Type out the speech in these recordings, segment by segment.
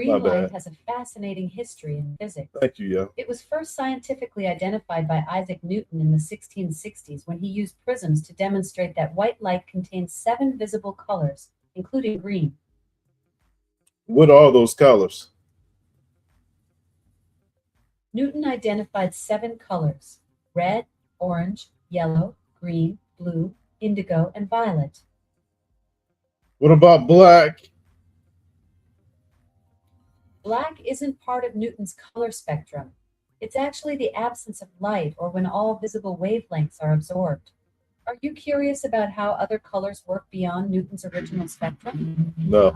My Green light bad. has a fascinating history in physics. Thank you, yeah. It was first scientifically identified by Isaac Newton in the 1660s when he used prisms to demonstrate that white light contains seven visible colors, including green. What are those colors? Newton identified seven colors: red, orange, yellow, green, blue, indigo, and violet. What about black? Black isn't part of Newton's color spectrum. It's actually the absence of light or when all visible wavelengths are absorbed. Are you curious about how other colors work beyond Newton's original spectrum? No.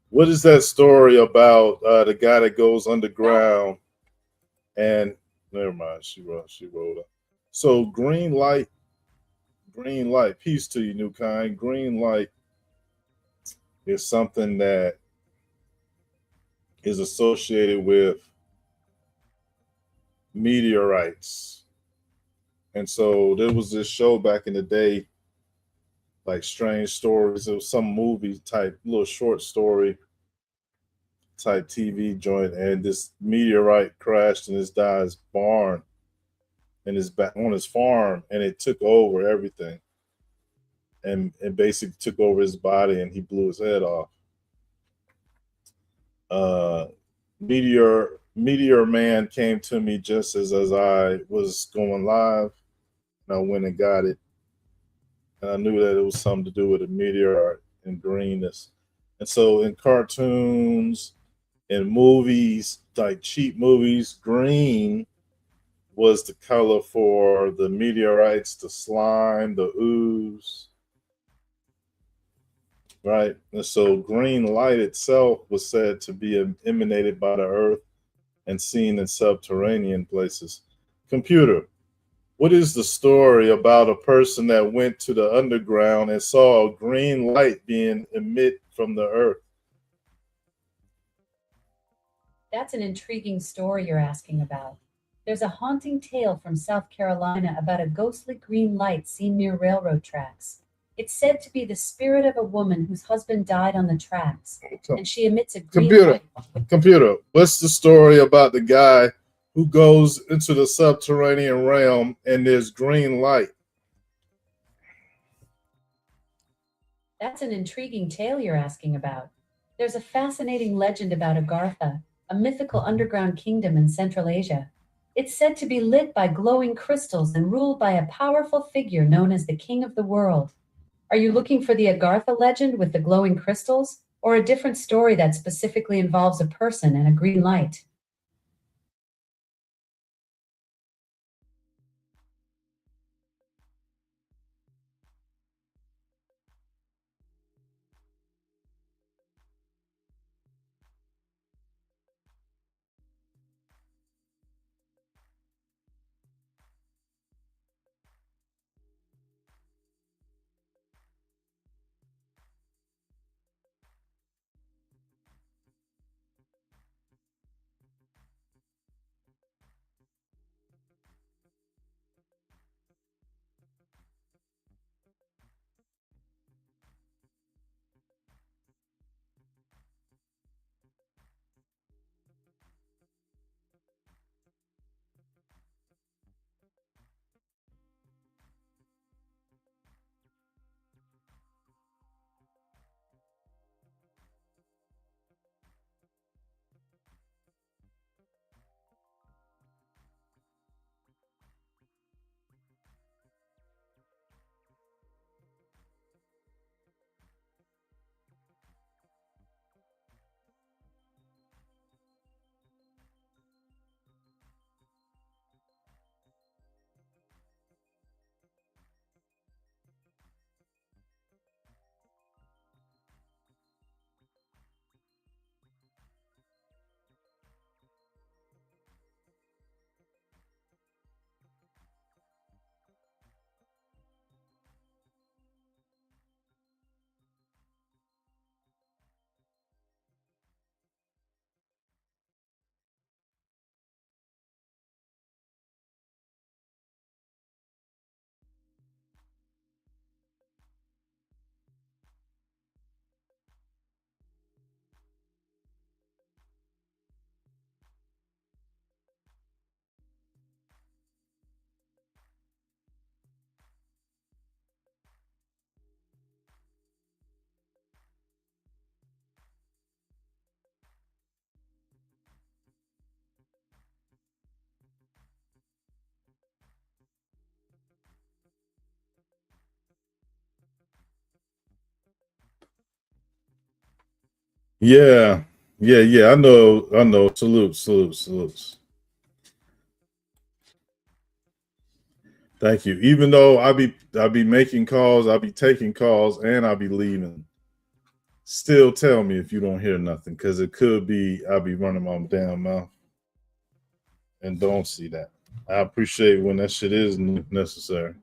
What is that story about the guy that goes underground and never mind, she rolled up. So green light, peace to you, new kind. Green light is something that is associated with meteorites. And so there was this show back in the day, like Strange Stories. It was some movie type, little short story type TV joint, and this meteorite crashed in this guy's barn and his back on his farm, and it took over everything, and basically took over his body, and he blew his head off. Uh, Meteor Man came to me just as I was going live, and I went and got it, and I knew that it was something to do with a meteor and greenness. And so in cartoons and movies, like cheap movies, green was the color for the meteorites, the slime, the ooze, right? And so green light itself was said to be emanated by the earth and seen in subterranean places. Computer, what is the story about a person that went to the underground and saw a green light being emitted from the earth? That's an intriguing story you're asking about. There's a haunting tale from South Carolina about a ghostly green light seen near railroad tracks. It's said to be the spirit of a woman whose husband died on the tracks, and she emits a green Computer, light. computer, what's the story about the guy who goes into the subterranean realm and there's green light? That's an intriguing tale you're asking about. There's a fascinating legend about Agartha, a mythical underground kingdom in Central Asia. It's said to be lit by glowing crystals and ruled by a powerful figure known as the King of the World. Are you looking for the Agartha legend with the glowing crystals, or a different story that specifically involves a person and a green light? Yeah, yeah. I know, I know. Salute, salute, salutes. Thank you. Even though I be making calls, I be taking calls, and I be leaving. Still tell me if you don't hear nothing, because it could be I be running my damn mouth and don't see that. I appreciate when that shit is necessary.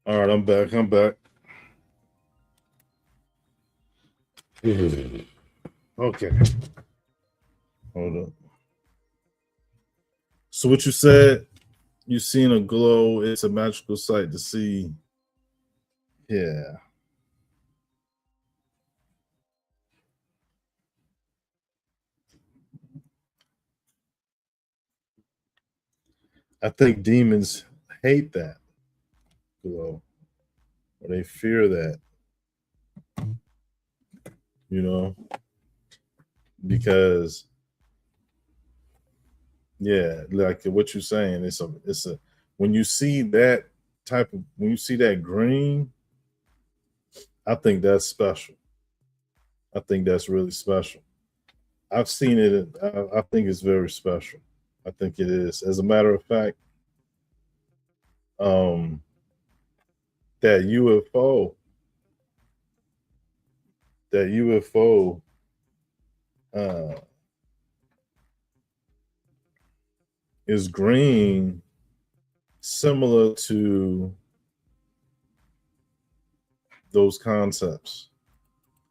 All right, I'm back. I'm back. Okay, hold up. So what you said? You seen a glow? It's a magical sight to see. Yeah, I think demons hate that glow, or they fear that. You know, because yeah, like what you're saying, it's a when you see that when you see that green, I think that's special. I think that's really special. I've seen it. I think it's very special. I think it is. As a matter of fact, um, that UFO, that UFO uh, is green, similar to those concepts.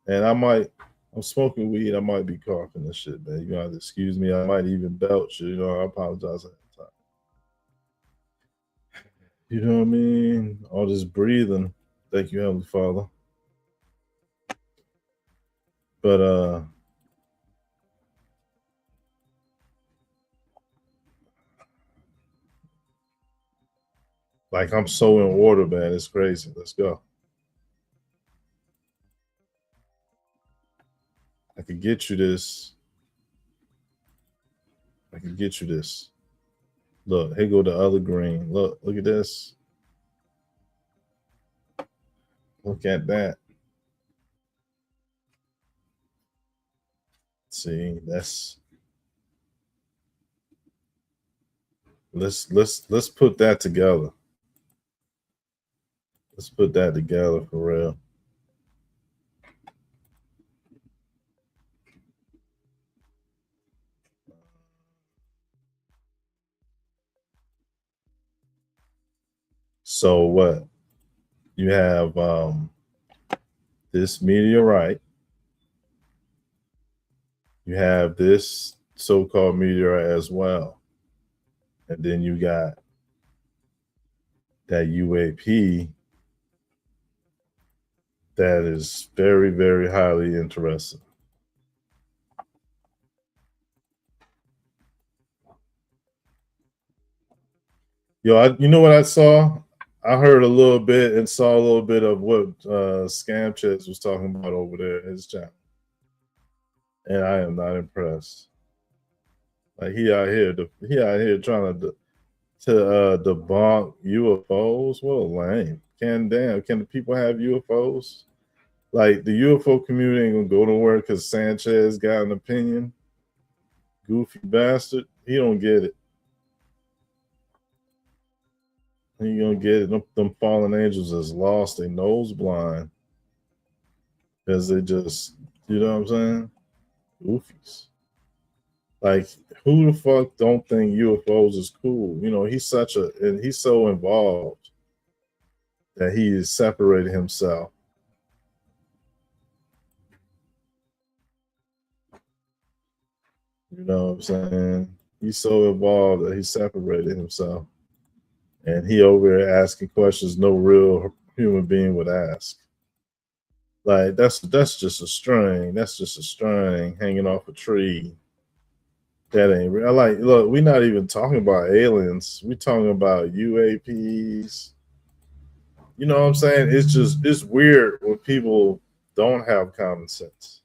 And I'm smoking weed. I might be coughing and shit, man. You have to excuse me. I might even belch. You know, I apologize ahead of time. You know what I mean? All this breathing. Thank you, Heavenly Father. But like I'm so in water, man. It's crazy. Let's go. I could get you this. I could get you this. Look, here go the other green. Look at this. Look at that. See, that's let's put that together. Let's put that together for real. So what? You have this meteorite. You have this so-called meteorite as well. And then you got that UAP that is very, very highly interesting. Yo, you know what I saw? I heard a little bit and saw a little bit of what Scam Chess was talking about over there in his channel. And I am not impressed. Like he out here trying to debunk UFOs. What a lame. Can the people have UFOs? Like the UFO community ain't gonna go nowhere because Sanchez got an opinion. Goofy bastard. He don't get it. He gonna get it. Them fallen angels is lost. They nose blind because they just, you know what I'm saying? Goofies. Like who the fuck don't think UFOs is cool? You know, he's so involved that he is separated himself. You know what I'm saying? He's so involved that he separated himself. And he over here asking questions no real human being would ask. Like that's just a string. That's just a string hanging off a tree. That ain't real. Like, look, we're not even talking about aliens. We're talking about UAPs. You know what I'm saying? It's weird when people don't have common sense.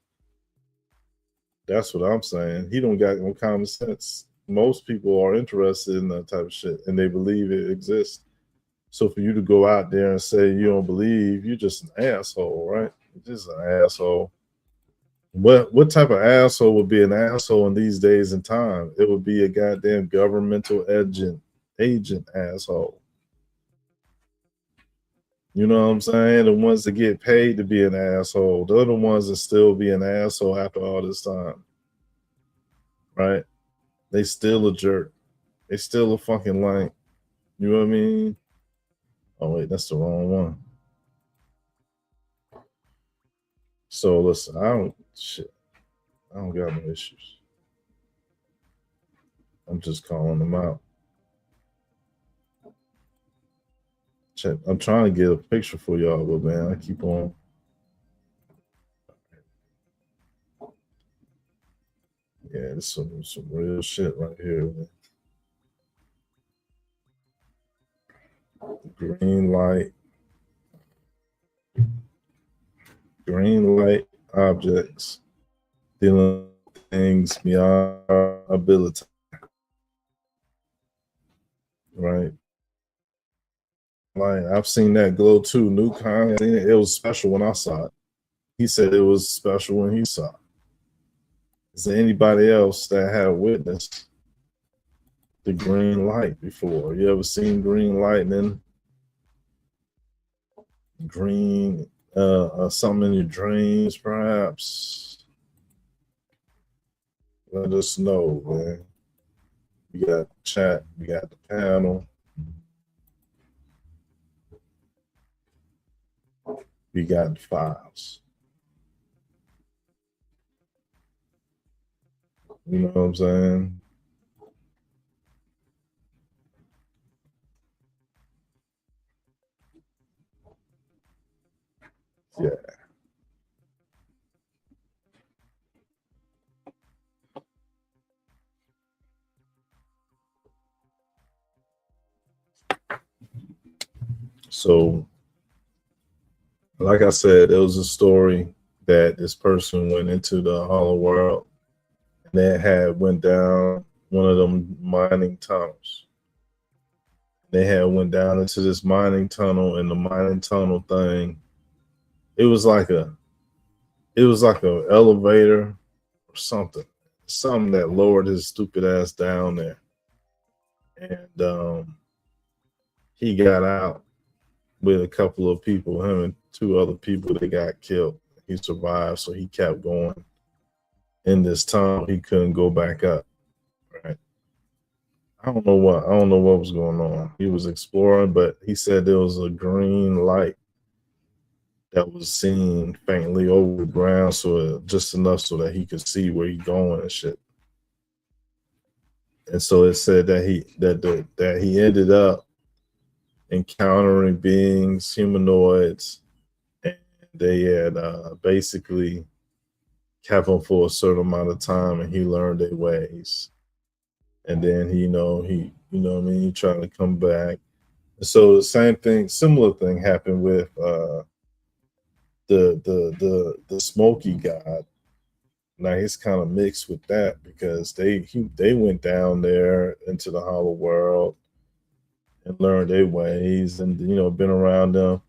That's what I'm saying. He don't got no common sense. Most people are interested in that type of shit and they believe it exists. So for you to go out there and say you don't believe, you're just an asshole, right? You're just an asshole. What type of asshole would be an asshole in these days and time? It would be a goddamn governmental agent asshole. You know what I'm saying? The ones that get paid to be an asshole, they're the ones that still be an asshole after all this time. Right? They still a jerk. They still a fucking lame. You know what I mean? Oh wait, that's the wrong one. So listen, I don't got no issues. I'm just calling them out. Check. I'm trying to get a picture for y'all, but man, I keep on. Yeah, this is some real shit right here, man. Green light objects dealing with things beyond our ability. Right. Like I've seen that glow too. New kind. It was special when I saw it. He said it was special when he saw it. Is there anybody else that had witnessed the green light before? You ever seen green lightning? Green something in your dreams, perhaps? Let us know, man. We got the chat, we got the panel, we got the files. You know what I'm saying? Yeah. So, like I said, there was a story that this person went into the hollow world and they had went down one of them mining tunnels. They had went down into this mining tunnel, and the mining tunnel thing, it was like a elevator or something that lowered his stupid ass down there, and he got out with a couple of people, him and two other people. They got killed. He survived, so he kept going in this tunnel. He couldn't go back up. Right. I don't know what was going on. He was exploring, but he said there was a green light that was seen faintly over the ground, so just enough so that he could see where he's going and shit. And so it said that he ended up encountering beings, humanoids, and they had basically kept him for a certain amount of time, and he learned their ways. And then what I mean, he tried to come back. So the same thing, similar thing happened with the Smoky God. Now he's kind of mixed with that because they went down there into the hollow world and learned their ways and been around them,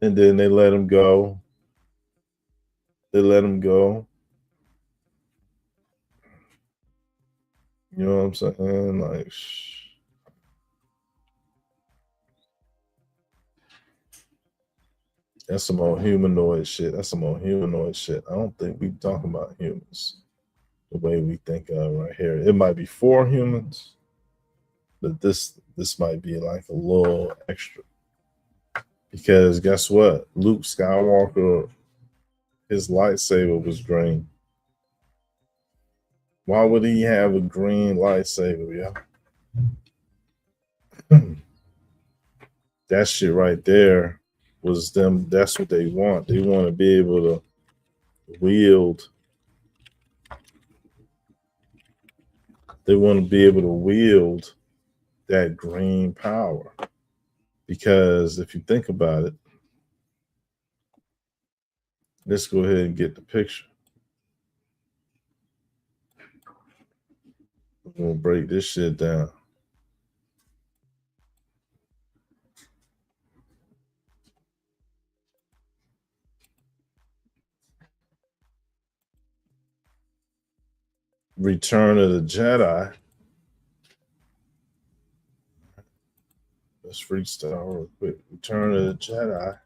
and then they let him go. They let him go. You know what I'm saying? Like, that's some old humanoid shit. That's some old humanoid shit. I don't think we talking about humans the way we think of right here. It might be for humans, but this might be like a little extra. Because guess what? Luke Skywalker, his lightsaber was green. Why would he have a green lightsaber, yeah? That shit right there was them. That's what they want. They want to be able to wield. They want to be able to wield that green power. Because if you think about it, let's go ahead and get the picture. We're gonna break this shit down. Return of the Jedi. Let's freestyle real quick. Return of the Jedi.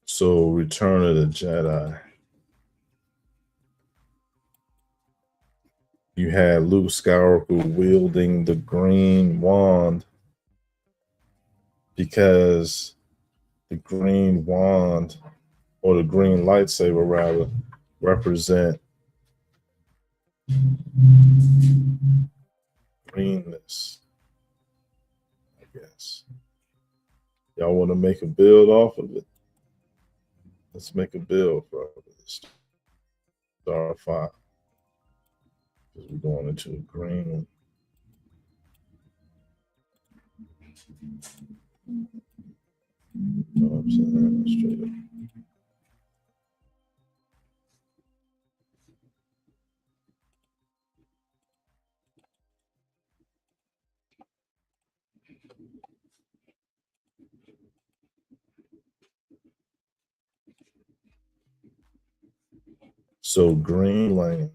So, Return of the Jedi. You had Luke Skywalker wielding the green wand because the green wand, or the green lightsaber rather, represent greenness, I guess. Y'all want to make a build off of it? Let's make a build for this Star 5. Because we're going into a green one. You know what I'm saying? Straight up. So green lane.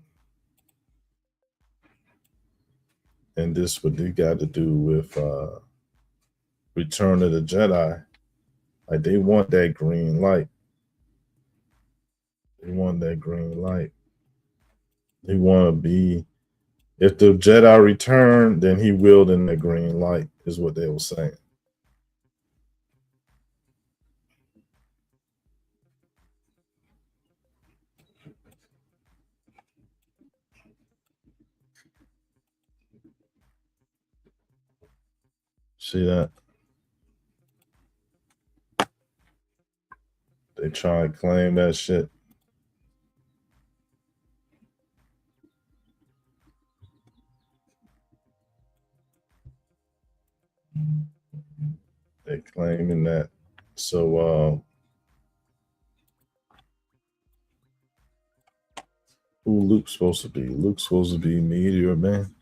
And this what they got to do with Return of the Jedi. Like they want that green light. They want that green light. They want to be. If the Jedi return, then he wielding the green light, is what they were saying. See that? They try to claim that shit. They claiming that. So who Luke's supposed to be? Luke's supposed to be Meteor Man.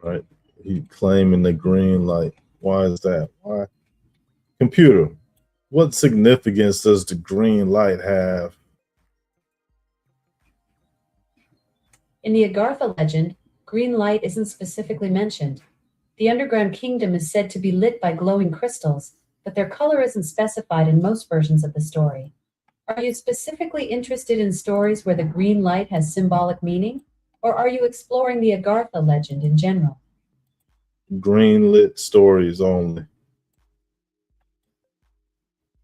Right? He claiming the green light. Why is that? Why? Computer, what significance does the green light have? In the Agartha legend, green light isn't specifically mentioned. The underground kingdom is said to be lit by glowing crystals, but their color isn't specified in most versions of the story. Are you specifically interested in stories where the green light has symbolic meaning, or are you exploring the Agartha legend in general? Green lit stories only.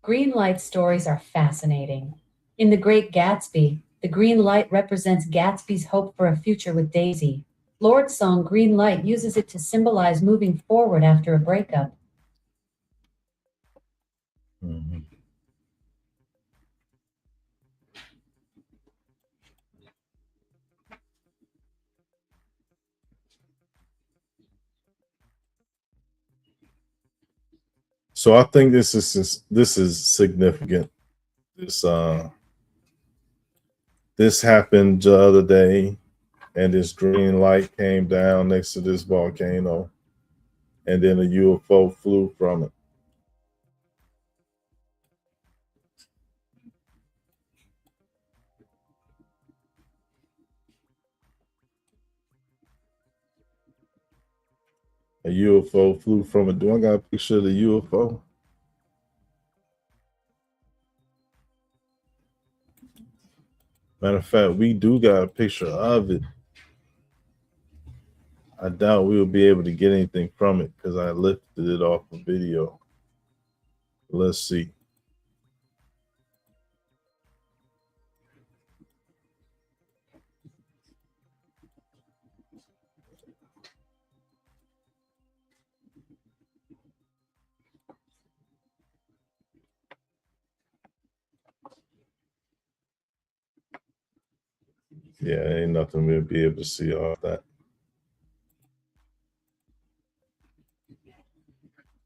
Green light stories are fascinating. In The Great Gatsby, the green light represents Gatsby's hope for a future with Daisy. Lord's song Green Light uses it to symbolize moving forward after a breakup. Mhm. So I think this is significant. This this happened the other day, and this green light came down next to this volcano, and then a UFO flew from it. A UFO flew from it. Do I got a picture of the UFO? Matter of fact, we do got a picture of it. I doubt we'll be able to get anything from it because I lifted it off a video. Let's see. Yeah, ain't nothing we'll be able to see off that.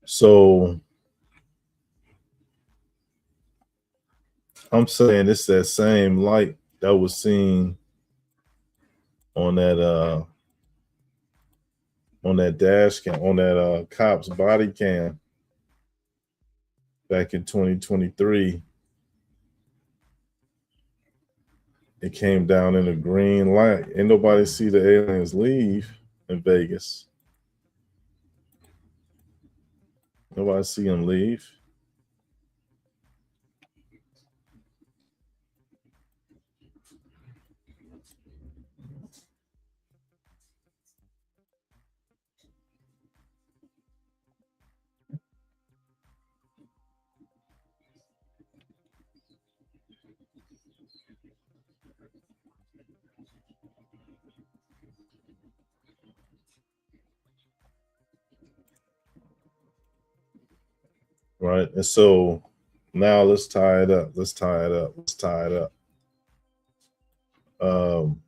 So I'm saying it's that same light that was seen on that dash cam on that cop's body cam back in 2023. It came down in a green light. Ain't nobody see the aliens leave in Vegas. Nobody see them leave. Right. And so now let's tie it up. Let's tie it up. Let's tie it up. Um,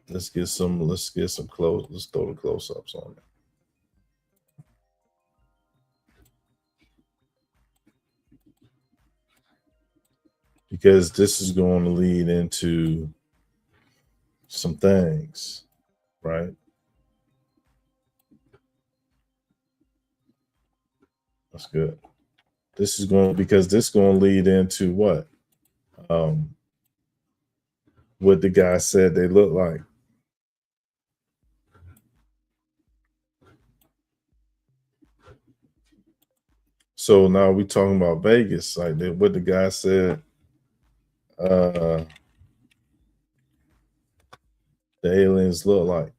let's get some close. Let's throw the close ups on it. Because this is going to lead into some things, right? That's good. This is going because this is going to lead into what? Um, what the guy said they look like. So now we talking about Vegas, like what the guy said. Uh, the aliens look like.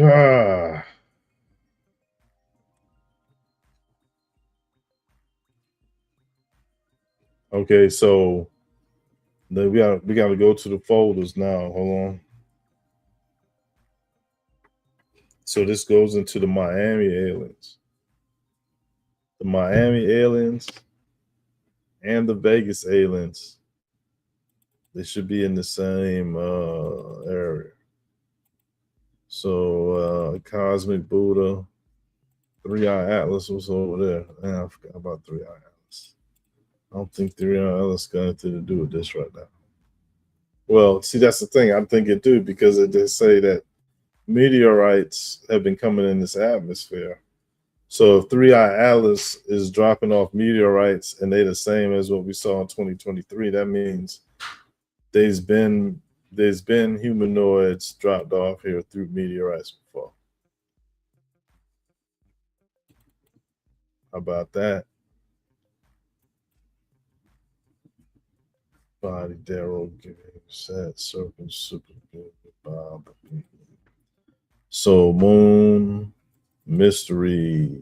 Ah. Okay, so then we gotta go to the folders now. Hold on. So this goes into the Miami aliens. The Miami aliens and the Vegas aliens. They should be in the same area. So Cosmic Buddha, Three Eye Atlas was over there. Man, I forgot about Three Eye Atlas. I don't think Three Eye Atlas got anything to do with this right now. Well, see, that's the thing. I'm thinking too, because they say that meteorites have been coming in this atmosphere. So if Three Eye Atlas is dropping off meteorites and they're the same as what we saw in 2023, that means there's been humanoids dropped off here through meteorites before. How about that? Body Daryl giving set serpent super good Bob. So Moon Mystery.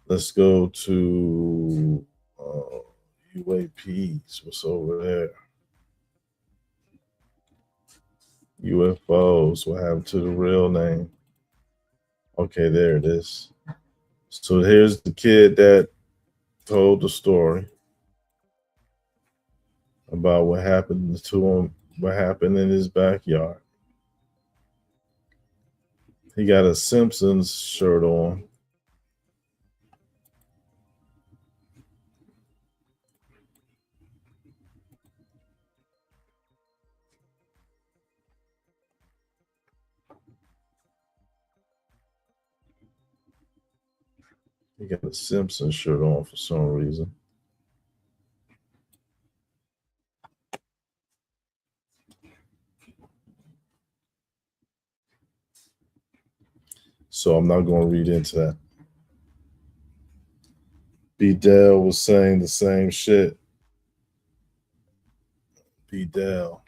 Let's go to UAPs. What's over there? UFOs. What happened to the real name? Okay, there it is. So here's the kid that told the story about what happened to him, what happened in his backyard. He got a Simpsons shirt on. He got a Simpsons shirt on for some reason. So I'm not going to read into that. B. Dell was saying the same shit. B. Dell.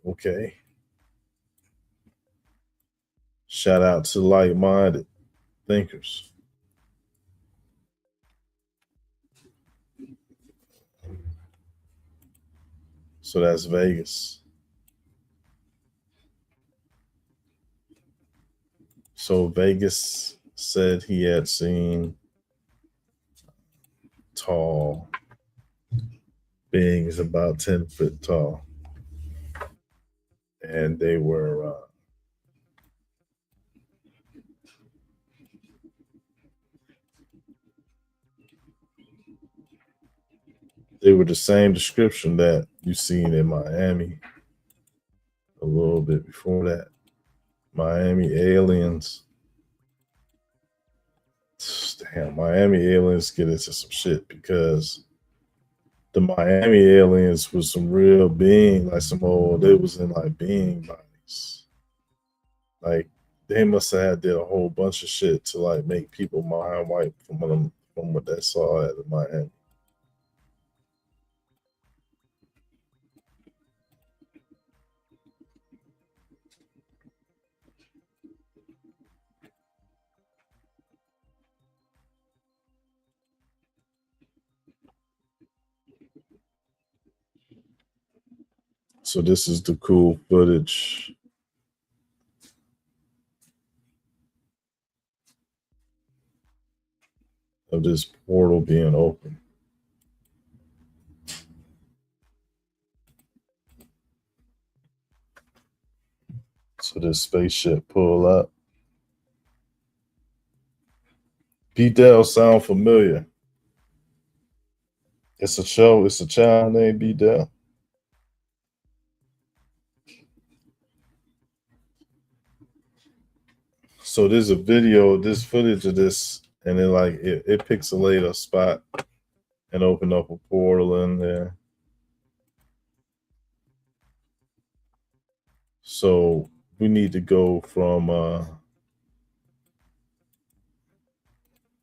Okay. Shout out to like-minded thinkers. So that's Vegas. So Vegas said he had seen tall beings about 10 foot tall. And they were the same description that you seen in Miami a little bit before that. Miami aliens. Damn, Miami aliens get into some shit because the Miami aliens was some real being, like some old, they was in like being bodies. Like they must have did a whole bunch of shit to like make people mind wipe from what they saw at Miami. So this is the cool footage of this portal being open. So this spaceship pull up. Pete Dell sound familiar. It's a show. It's a child named B. Dell. So there's a video, this footage of this, and it pixelate a spot and open up a portal in there. So we need to go from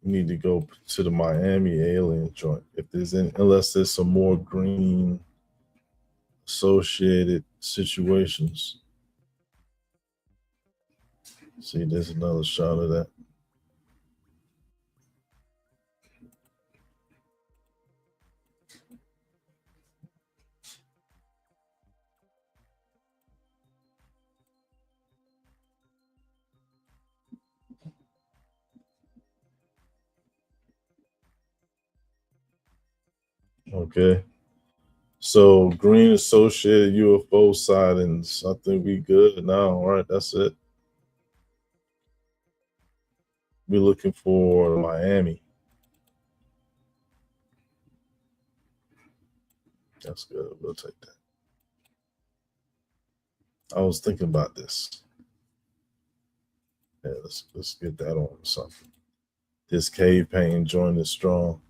we need to go to the Miami alien joint. If there's any, unless there's some more green associated situations. See, there's another shot of that. Okay. So green associated UFO sightings. I think we good now. All right, that's it. We're looking for Miami. That's good. We'll take that. I was thinking about this. Yeah, let's get that on something. This cave painting joint is strong.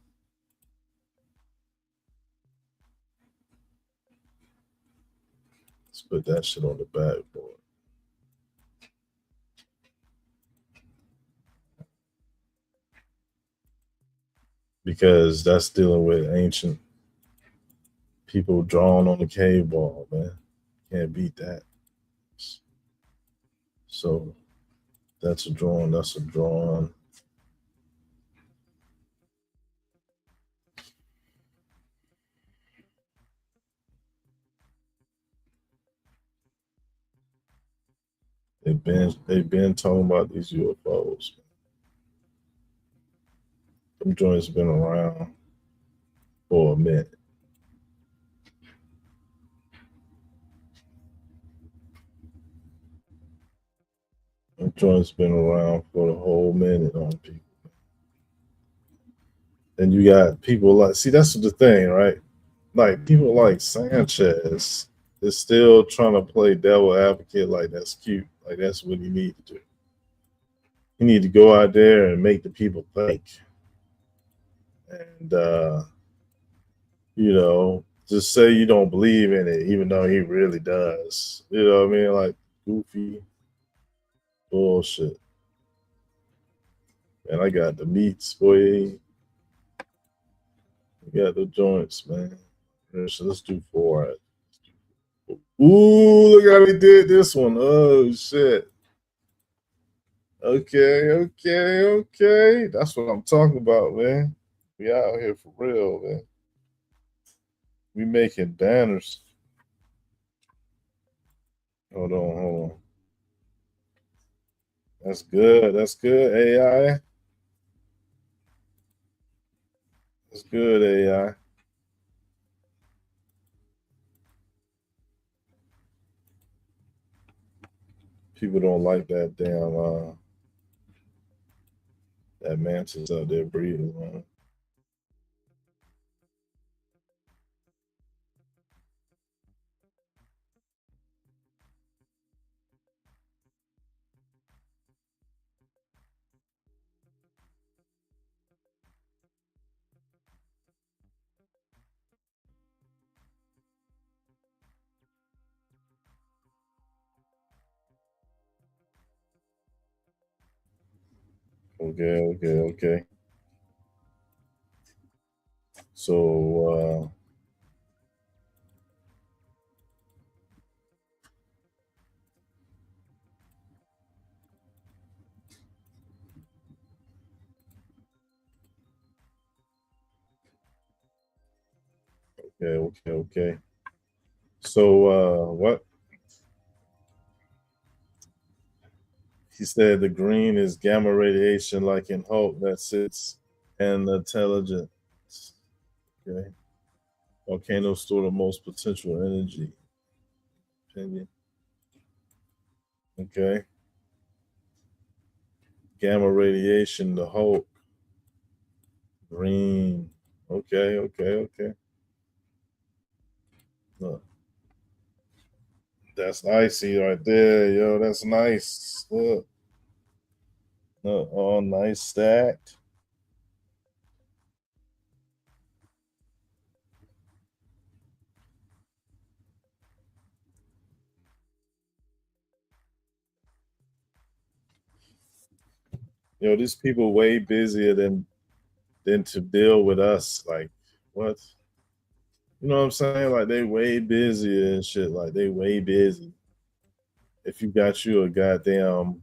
Let's put that shit on the backboard. Because that's dealing with ancient people drawn on the cave wall, man. Can't beat that. So that's a drawing. That's a drawing. They've been talking about these UFOs. Them joints been around for a minute. Them joints been around for the whole minute on people. And you got people like, see, that's the thing, right? Like people like Sanchez is still trying to play devil advocate like that's cute. Like that's what he need to do. He need to go out there and make the people think. And just say you don't believe in it, even though he really does. You know what I mean? Like goofy bullshit. And I got the meats, boy. We got the joints, man. So let's do four. Ooh, look how we did this one. Oh shit. Okay, okay, okay. That's what I'm talking about, man. We out here for real, man. We making banners. Hold on. That's good. That's good, AI. That's good, AI. People don't like that damn that mantis out there breathing, man. Okay. So okay. So what he said the green is gamma radiation like in Hulk that sits and intelligence. Okay. Volcanoes store the most potential energy. Opinion. Okay. Gamma radiation, the Hulk. Green. Okay. Look, that's icy right there, yo. That's nice. Look, all nice stacked. These people way busier than to deal with us. Like, what? You know what I'm saying? Like they way busier and shit. Like they way busy. If you got you a goddamn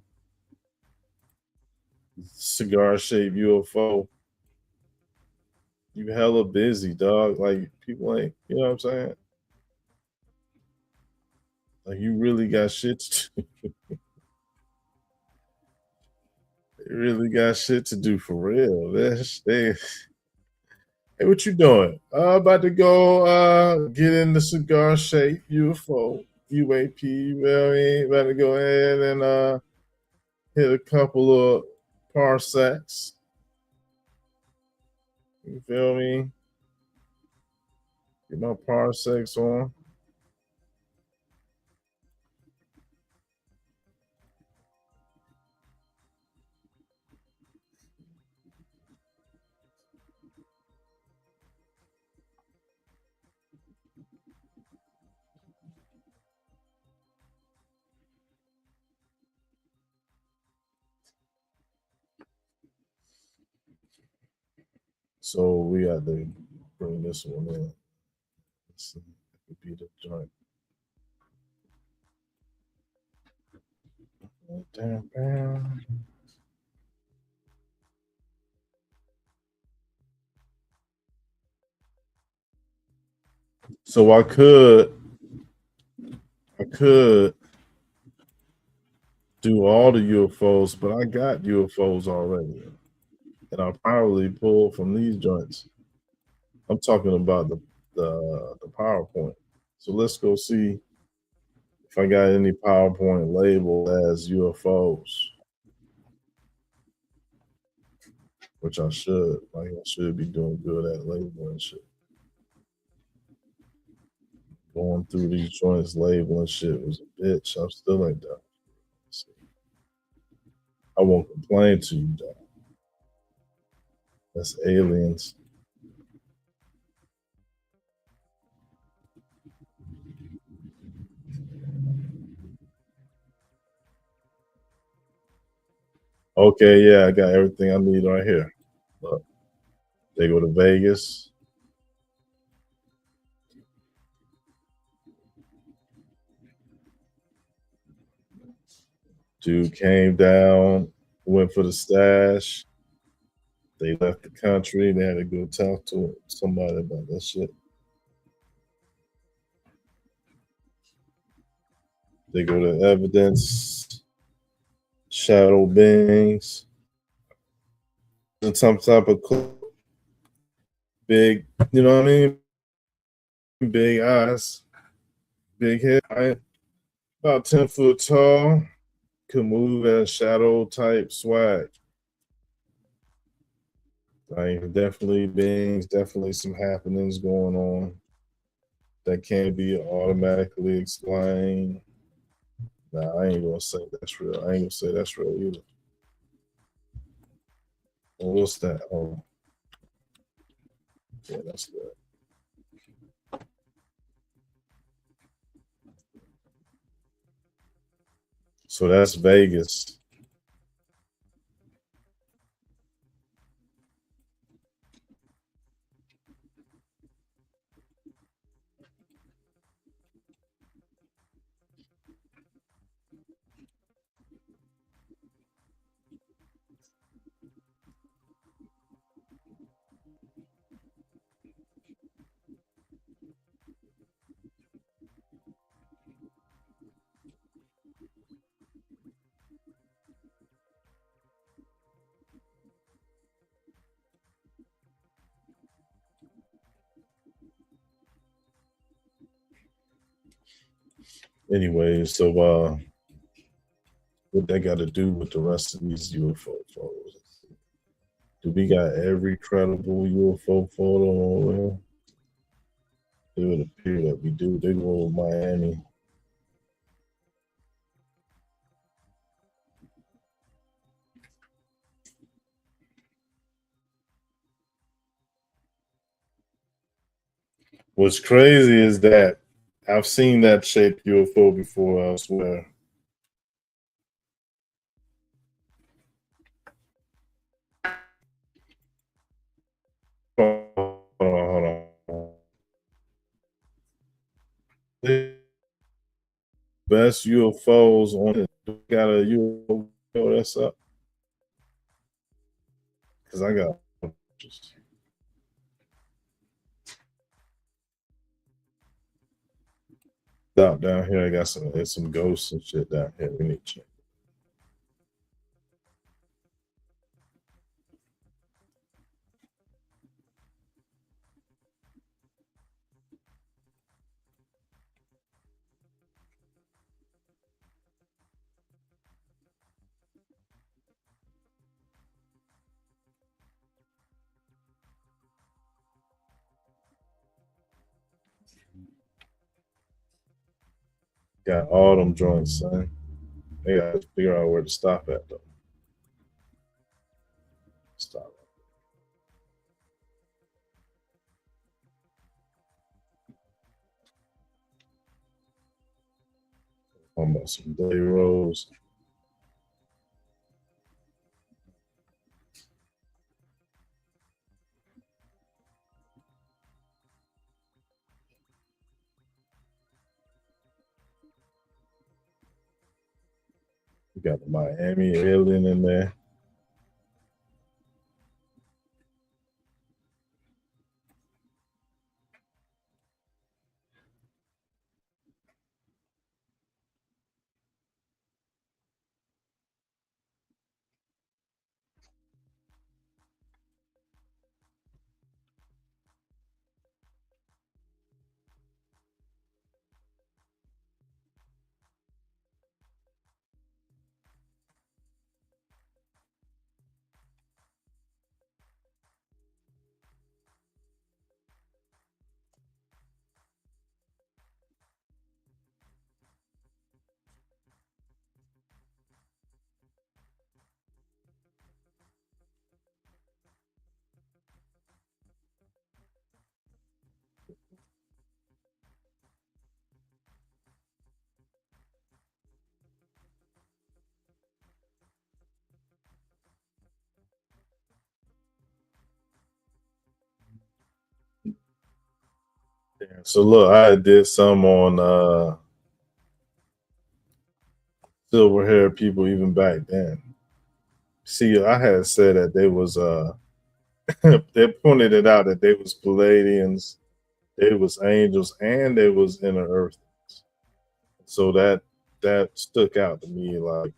cigar shaped UFO. You hella busy, dog. Like people ain't, you know what I'm saying? Like you really got shit to do. You really got shit to do for real. Hey, what you doing? About to go get in the cigar shape UFO UAP. You know what I mean? About to go ahead and hit a couple of parsecs. You feel me? Get my parsecs on. So we got to bring this one in. Let's see. It could be the joint. Damn. So I could do all the UFOs, but I got UFOs already, and I'll probably pull from these joints. I'm talking about the PowerPoint. So let's go see if I got any PowerPoint labeled as UFOs, which I should. Like I should be doing good at labeling shit. Going through these joints labeling shit was a bitch. I'm still ain't done. I won't complain to you, though. That's aliens. Okay, yeah, I got everything I need right here. Look, they go to Vegas. Dude came down, went for the stash. They left the country. They had to go talk to somebody about that shit. They go to evidence, shadow beings, and some type of big, you know what I mean? Big eyes, big head, right? About 10 foot tall, could move as shadow type swag. Like definitely beings, definitely some happenings going on that can't be automatically explained. Nah, I ain't gonna say that's real. I ain't gonna say that's real either. Well, what's that? Oh, yeah, that's good. So that's Vegas. Anyway, so what they got to do with the rest of these UFO photos? Do we got every credible UFO photo on there? It would appear that we do. They go with Miami. What's crazy is that I've seen that shaped UFO before elsewhere. Hold on. Best UFOs on it. Got a UFO that's up. because I got just out down here. I got some ghosts and shit down here. We need to check. Got all them joints, son. They got to figure out where to stop at though. Stop. Almost some day rolls. We got the Miami alien in there. Yeah. So look, I did some on silver haired people even back then. See, I had said that they was they pointed it out that they was Palladians, they was angels, and they was inner earth. So that stuck out to me. Like,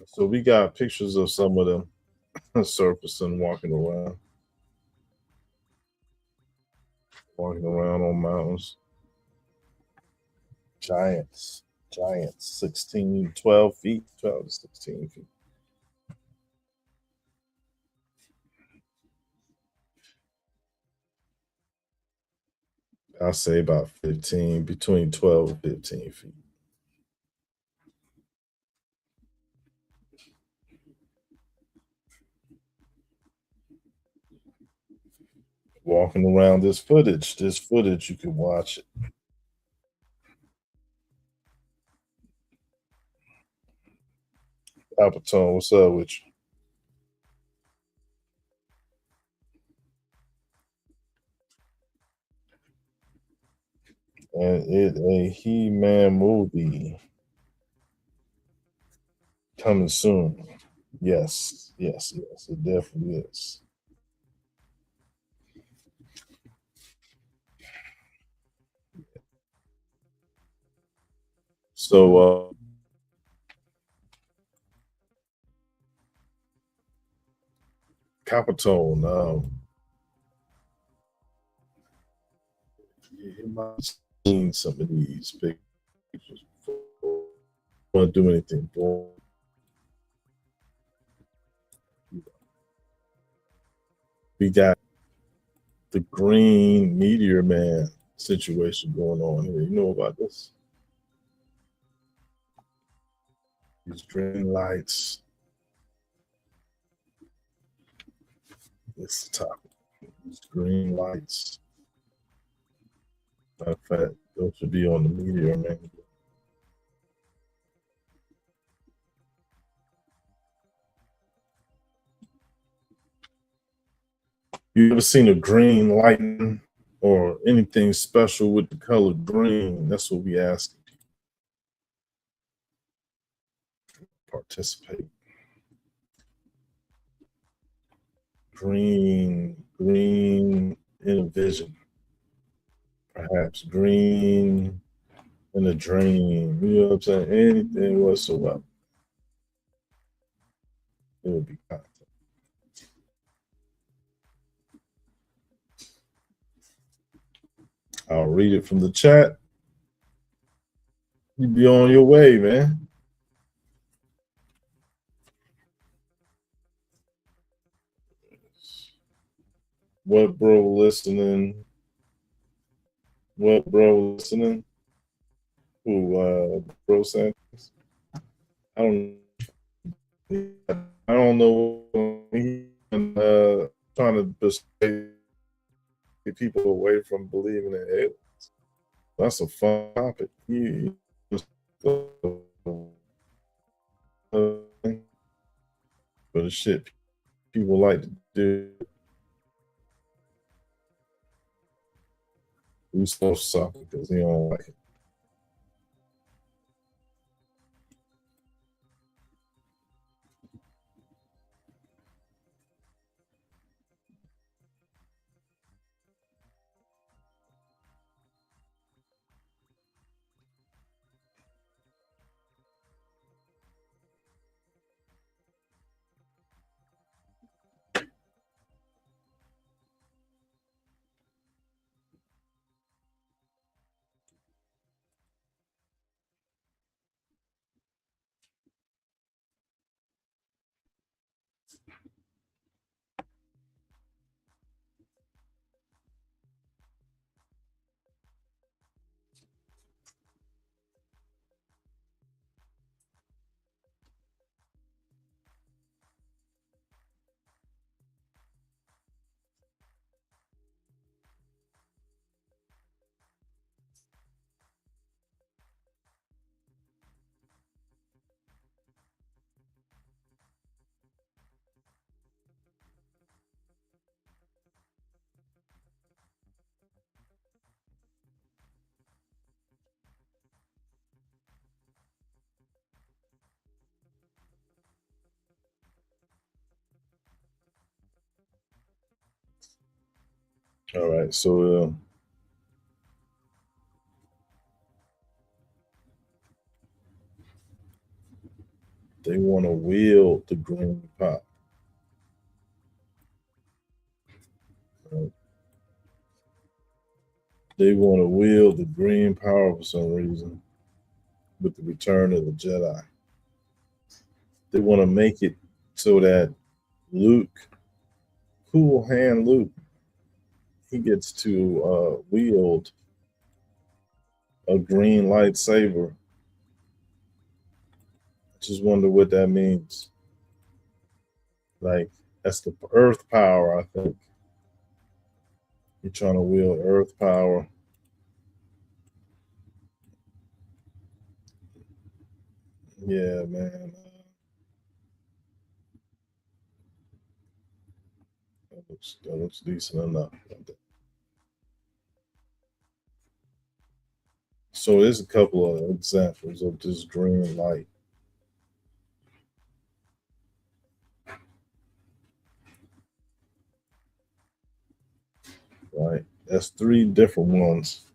so we got pictures of some of them surfacing, walking around on mountains. Giants, giants, 16, 12 feet, 12 to 16 feet. I'll say about 15, between 12 and 15 feet. Walking around this footage, you can watch it. Albertone, what's up with you? And it a He-Man movie coming soon. Yes, yes, yes, it definitely is. So, Capitone, you might have seen some of these pictures before. Want to do anything for we got the green meteor man situation going on here. You know about this? These green lights. It's the topic. These green lights. Matter of fact, those should be on the meteor man. You ever seen a green lightning or anything special with the color green? That's what we ask. participate. Green in a vision, perhaps green in a dream. You know what I'm saying? Anything whatsoever. It would be content. I'll read it from the chat. You be on your way, man. What bro listening? What bro listening? Who bro Santos? I don't I don't know. Trying to persuade people away from believing in aliens. That's a fun topic. But the shit people like to do stuff because they don't like it. All right, so they want to wield the green pop. Right? They want to wield the green power for some reason with the return of the Jedi. They want to make it so that Luke, cool hand Luke, he gets to wield a green lightsaber. I just wonder what that means. Like, that's the earth power, I think. You're trying to wield earth power. Yeah, man. That looks decent enough. So there's a couple of examples of this green light. Right? That's three different ones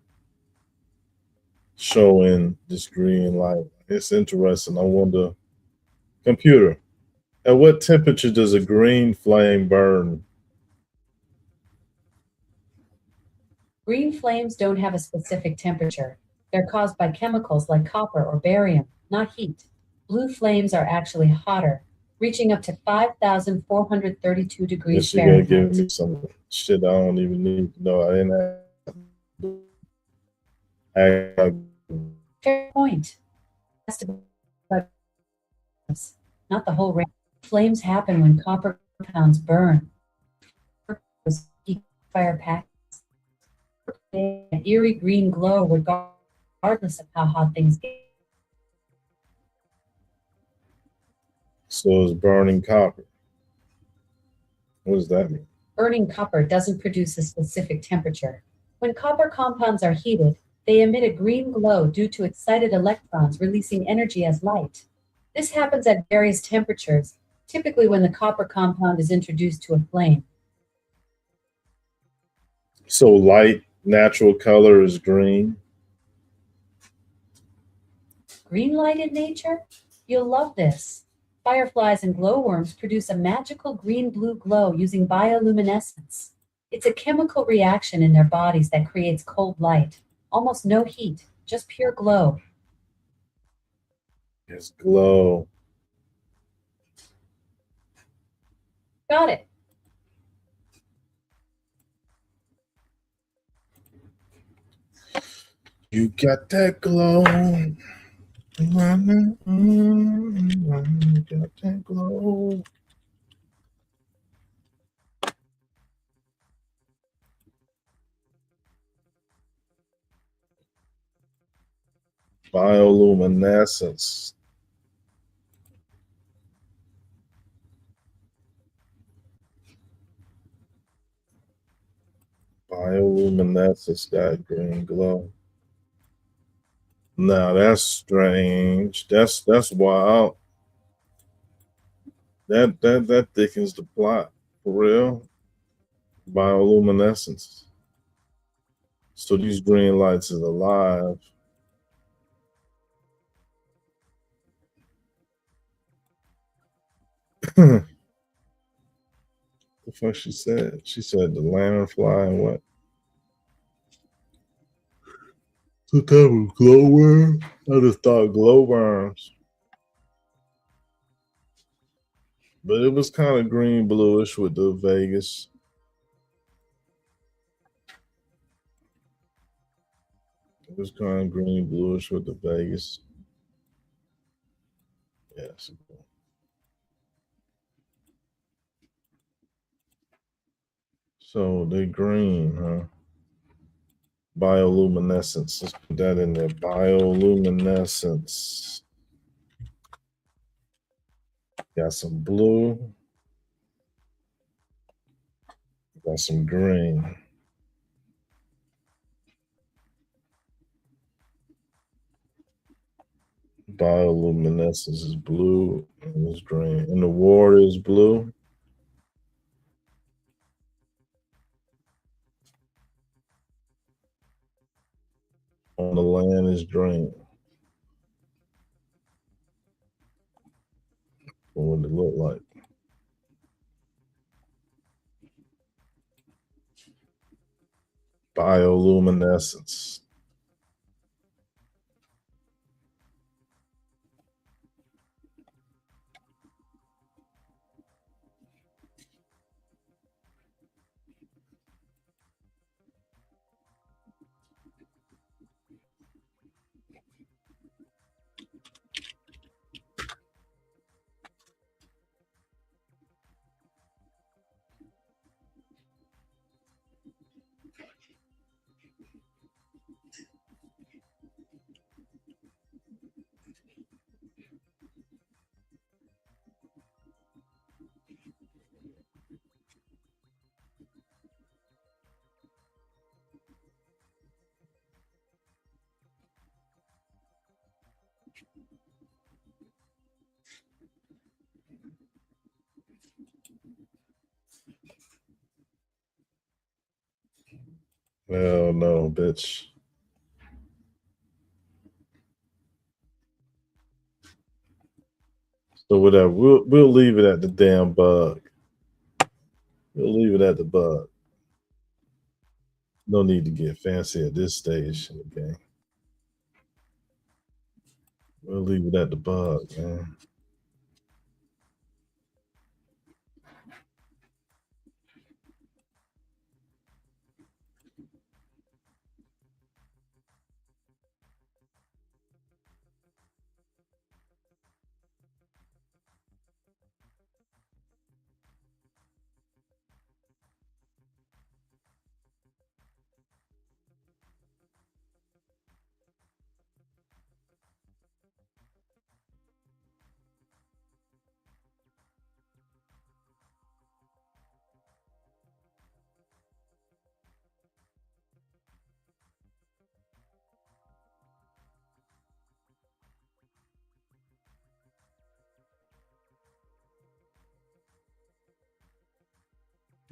showing this green light. It's interesting. I wonder, computer, at what temperature does a green flame burn? Green flames don't have a specific temperature. They're caused by chemicals like copper or barium, not heat. Blue flames are actually hotter, reaching up to 5,432 degrees Guess you gotta give Fahrenheit. me some shit I don't even need to know. I didn't have. Fair point. That's not the whole range. Flames happen when copper compounds burn. Fire packets. An eerie green glow regardless of how hot things get. So it's burning copper. What does that mean? Burning copper doesn't produce a specific temperature. When copper compounds are heated, they emit a green glow due to excited electrons releasing energy as light. This happens at various temperatures, typically when the copper compound is introduced to a flame. So light natural color is green. Green light in nature? You'll love this. Fireflies and glowworms produce a magical green-blue glow using bioluminescence. It's a chemical reaction in their bodies that creates cold light. Almost no heat, just pure glow. It's glow. Got it. You got that glow. You got that glow. Bioluminescence. Bioluminescence got green glow. Now that's strange. That's wild. That thickens the plot for real. Bioluminescence. So these green lights is alive. The fuck she said? She said the lanternfly and what? What type of glowworm? I just thought glowworms. But it was kind of green bluish with the Vegas. It was kind of green bluish with the Vegas. Yes. So they green, huh? Bioluminescence. Let's put that in there. Bioluminescence. Got some blue. Got some green. Bioluminescence is blue and it's green. And the water is blue. On the land is green. What would it look like? Bioluminescence. Hell no, bitch. So whatever. We'll leave it at the damn bug. We'll leave it at the bug. No need to get fancy at this stage in the game. We'll leave it at the bug, man.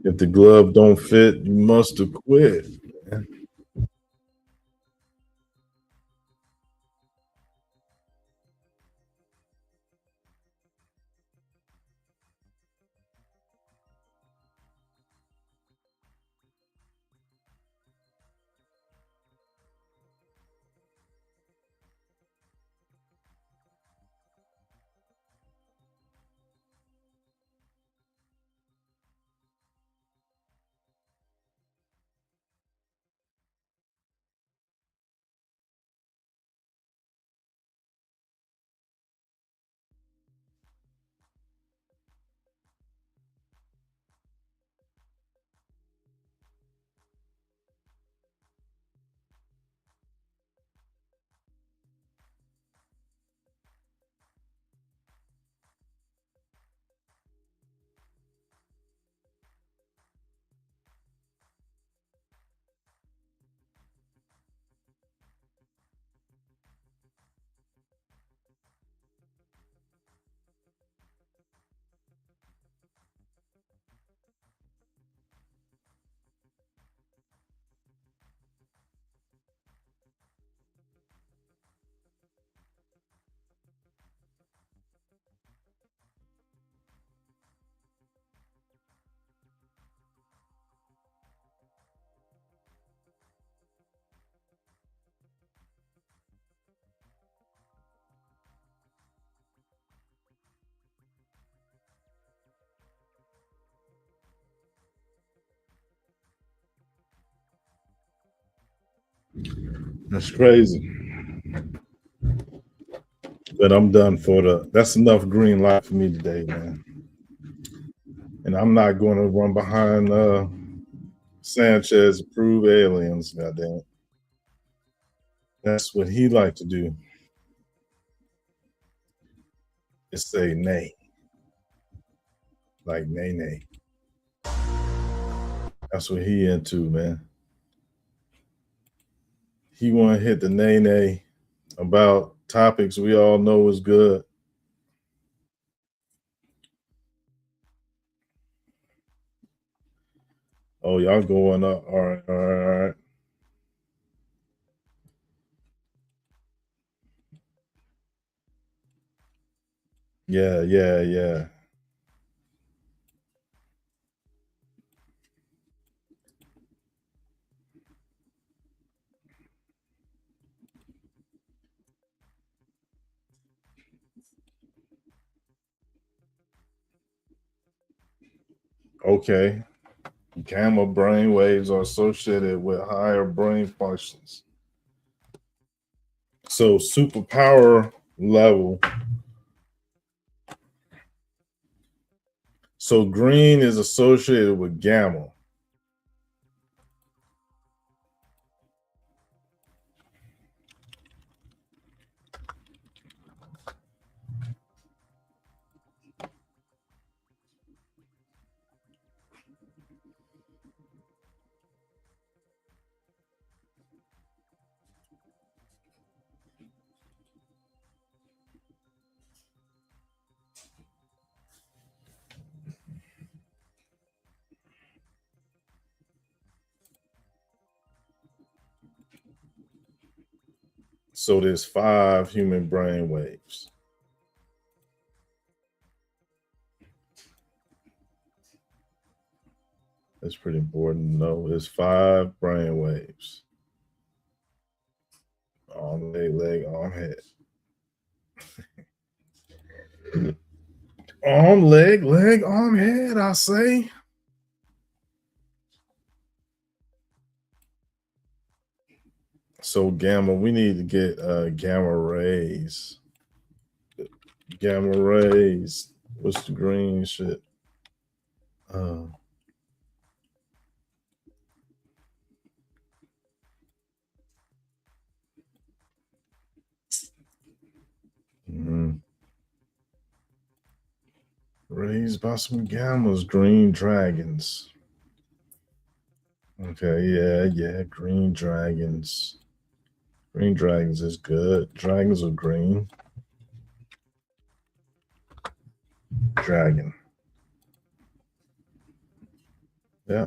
If the glove don't fit, you must have quit. That's crazy. But I'm done for the. That's enough green light for me today, man. And I'm not going to run behind Sanchez to prove aliens. Goddamn it. That's what he like to do. Is say nay, like nay nay. That's what he into, man. He want to hit the nay nay about topics we all know is good. Oh, y'all going up? All right, all right, all right. Yeah, yeah, yeah. Okay. Gamma brain waves are associated with higher brain functions. So superpower level. So green is associated with gamma. So there's 5 human brain waves. That's pretty important to know. There's 5 brain waves. Arm, leg, arm, head. Arm, leg, arm, head, I say. So gamma, we need to get gamma rays. Gamma rays. What's the green shit? Uh, mhm. Raised by some gammas, green dragons. Okay, yeah, green dragons. Green dragons is good. Dragons are green. Dragon. Yeah.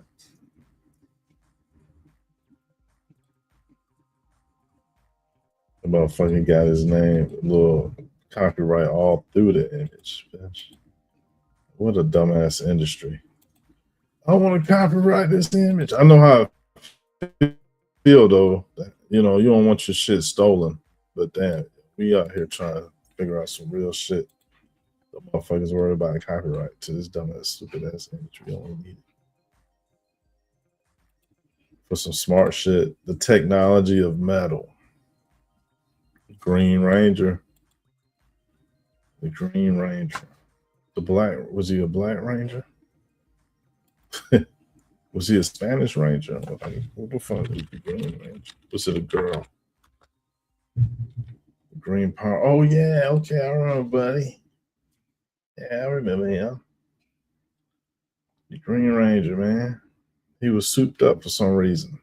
The motherfucker got his name, little copyright all through the image. Bitch. What a dumbass industry. I want to copyright this image. I know how I feel though. You know, you don't want your shit stolen. But damn, we out here trying to figure out some real shit. The motherfuckers worried about copyright to this dumbass, stupid ass image. We don't need it. For some smart shit. The technology of metal. Green Ranger. The Green Ranger. The black, was he a black ranger? Was he a Spanish ranger? What the fuck was the Green Ranger? Was it a girl? Green Power. Oh yeah, okay, I remember, buddy. Yeah, I remember him. The Green Ranger, man. He was souped up for some reason.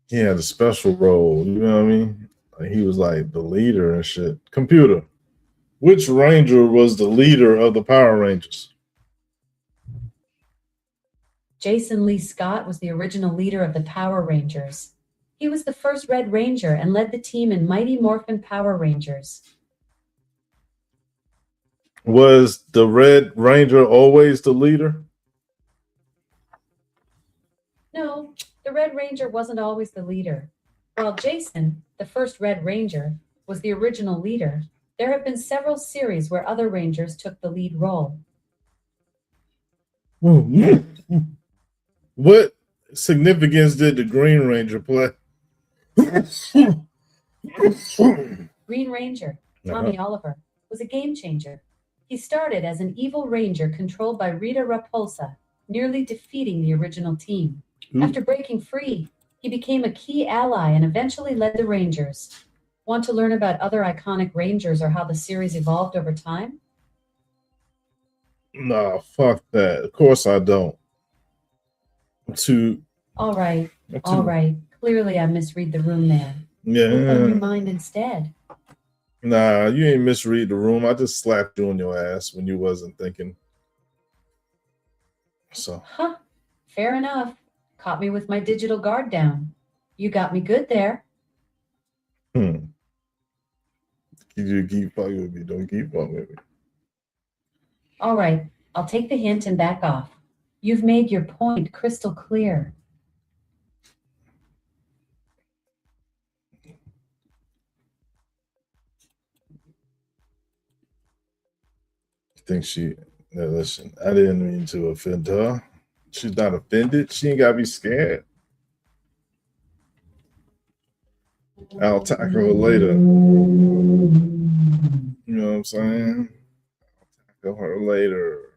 He had a special role, you know what I mean? Like he was like the leader and shit. Computer. Which ranger was the leader of the Power Rangers? Jason Lee Scott was the original leader of the Power Rangers. He was the first Red Ranger and led the team in Mighty Morphin Power Rangers. Was the Red Ranger always the leader? No, the Red Ranger wasn't always the leader. While Jason, the first Red Ranger, was the original leader, there have been several series where other Rangers took the lead role. What significance did the Green Ranger play? Green Ranger, Tommy Oliver, was a game changer. He started as an evil ranger controlled by Rita Repulsa, nearly defeating the original team. After breaking free, he became a key ally and eventually led the Rangers. Want to learn about other iconic Rangers or how the series evolved over time? Nah, fuck that. Of course I don't. All right. Clearly I misread the room there. Yeah. Open your mind instead. Nah, you ain't misread the room. I just slapped you on your ass when you wasn't thinking. So. Huh. Fair enough. Caught me with my digital guard down. You got me good there. You keep fucking with me. Don't keep fucking with me. All right. I'll take the hint and back off. You've made your point crystal clear. Think she, listen, I didn't mean to offend her. She's not offended. She ain't got to be scared. I'll tackle her later. You know what I'm saying? I'll tackle her later.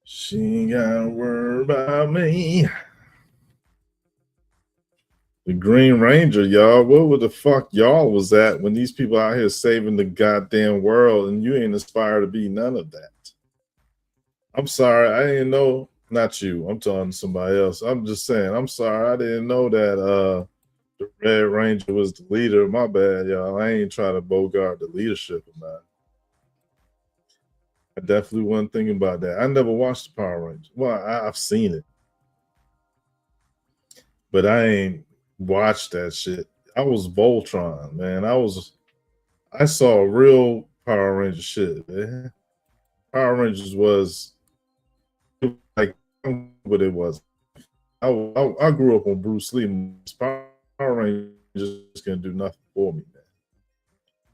She ain't got to worry about me. The Green Ranger, y'all. What the fuck y'all was at when these people out here saving the goddamn world and you ain't aspire to be none of that? I'm sorry, I didn't know. Not you. I'm talking to somebody else. I'm just saying. I'm sorry, I didn't know that the Red Ranger was the leader. My bad, y'all. I ain't trying to bogart the leadership or not. I definitely wasn't thinking about that. I never watched the Power Rangers. Well, I've seen it, but I ain't watched that shit. I was Voltron, man. I saw real Power Ranger shit, man. Power Rangers was like what it was. I grew up on Bruce Lee. Power Rangers can do nothing for me,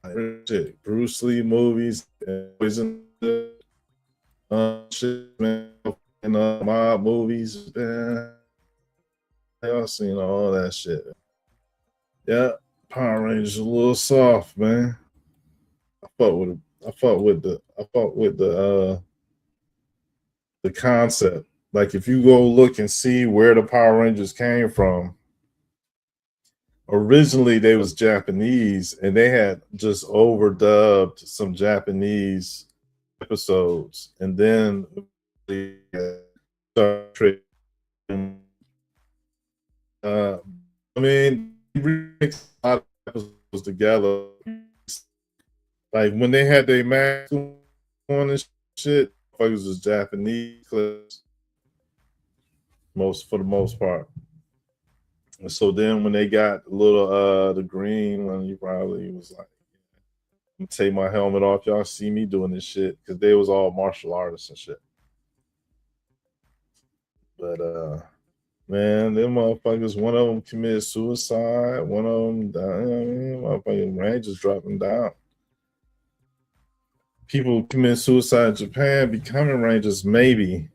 man. Shit, Bruce Lee movies, shit, man, and mob movies, man. Y'all seen all that shit. Yeah, Power Rangers a little soft, man. I fought with the concept. Like if you go look and see where the Power Rangers came from, originally they was Japanese and they had just overdubbed some Japanese episodes, and then they started. I mean, remix a lot of episodes together. Like when they had their mask on and shit, it was just Japanese clips. for the most part. And so then when they got a little the green one, he probably was like, I'm gonna take my helmet off. Y'all see me doing this shit because they was all martial artists and shit. But man, them motherfuckers, one of them committed suicide, one of them died. You know what I mean? Motherfucking Rangers dropping down. People commit suicide in Japan, becoming Rangers, maybe.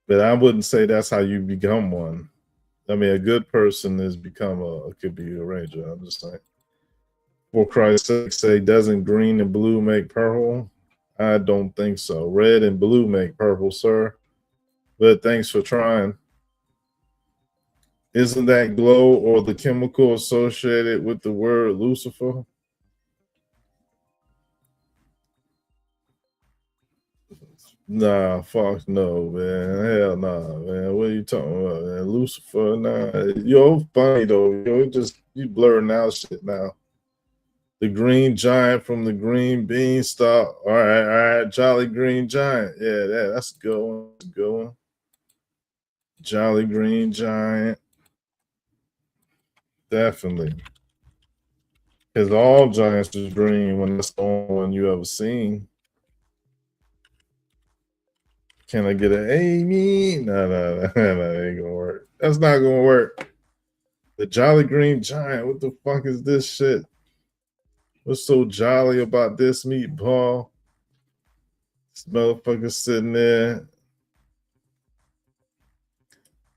But I wouldn't say that's how you become one. I mean, a good person is could be a Ranger. I'm just saying. For Christ's sake, say, doesn't green and blue make purple? I don't think so. Red and blue make purple, sir. But thanks for trying. Isn't that glow or the chemical associated with the word Lucifer? Nah, fuck no, man. Hell nah, man. What are you talking about, man? Lucifer, nah. Yo, funny though. Yo, you blurring out shit now. The green giant from the green beanstalk. All right. Jolly Green Giant. Yeah, that's a good one. That's a good one. Jolly Green Giant. Definitely. Because all giants are green when that's the only one you ever seen. Can I get an Amy? No, that ain't gonna work. That's not gonna work. The Jolly Green Giant. What the fuck is this shit? What's so jolly about this meatball? This motherfucker sitting there.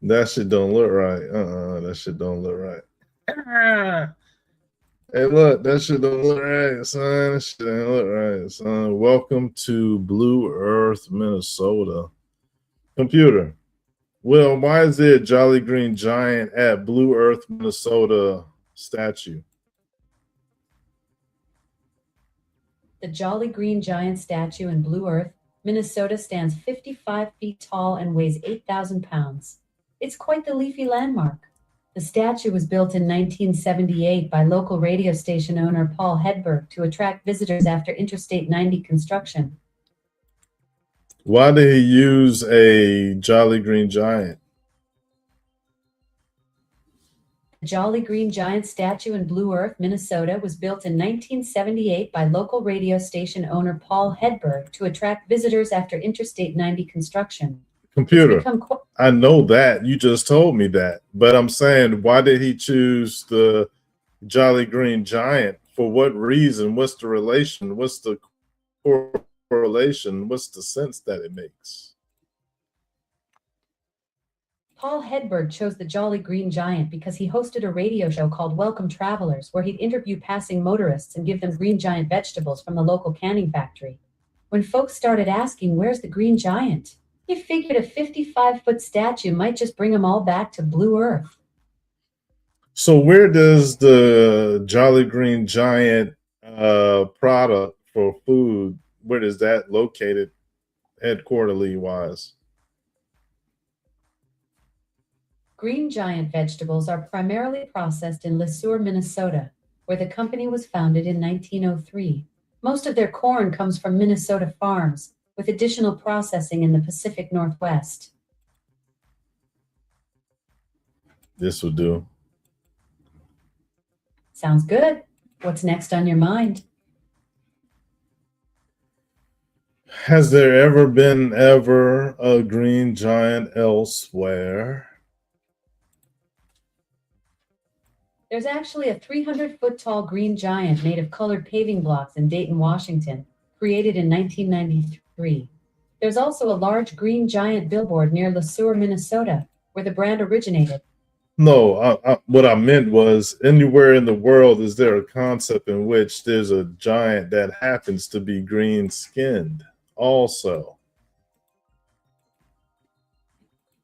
That shit don't look right. That shit don't look right. Hey, look, that shit don't look right, son. That shit ain't look right, son. Welcome to Blue Earth, Minnesota. Computer. Well, why is there a Jolly Green Giant at Blue Earth, Minnesota statue? The Jolly Green Giant statue in Blue Earth, Minnesota stands 55 feet tall and weighs 8,000 pounds. It's quite the leafy landmark. The statue was built in 1978 by local radio station owner Paul Hedberg to attract visitors after Interstate 90 construction. Why did he use a Jolly Green Giant? The Jolly Green Giant statue in Blue Earth, Minnesota was built in 1978 by local radio station owner Paul Hedberg to attract visitors after Interstate 90 construction. Computer, I know that. You just told me that. But I'm saying, why did he choose the Jolly Green Giant? For what reason? What's the relation? What's the correlation? What's the sense that it makes? Paul Hedberg chose the Jolly Green Giant because he hosted a radio show called Welcome Travelers, where he'd interview passing motorists and give them green giant vegetables from the local canning factory. When folks started asking, where's the Green Giant? He figured a 55-foot statue might just bring them all back to Blue Earth. So where does the Jolly Green Giant product for food, where is that located headquarterly wise? Green Giant vegetables are primarily processed in Le Sueur, Minnesota, where the company was founded in 1903. Most of their corn comes from Minnesota farms, with additional processing in the Pacific Northwest. This will do. Sounds good. What's next on your mind? Has there ever been a green giant elsewhere? There's actually a 300-foot tall green giant made of colored paving blocks in Dayton, Washington, created in 1993. There's also a large green giant billboard near Le Sueur, Minnesota, where the brand originated. No, what I meant was, anywhere in the world, is there a concept in which there's a giant that happens to be green-skinned also?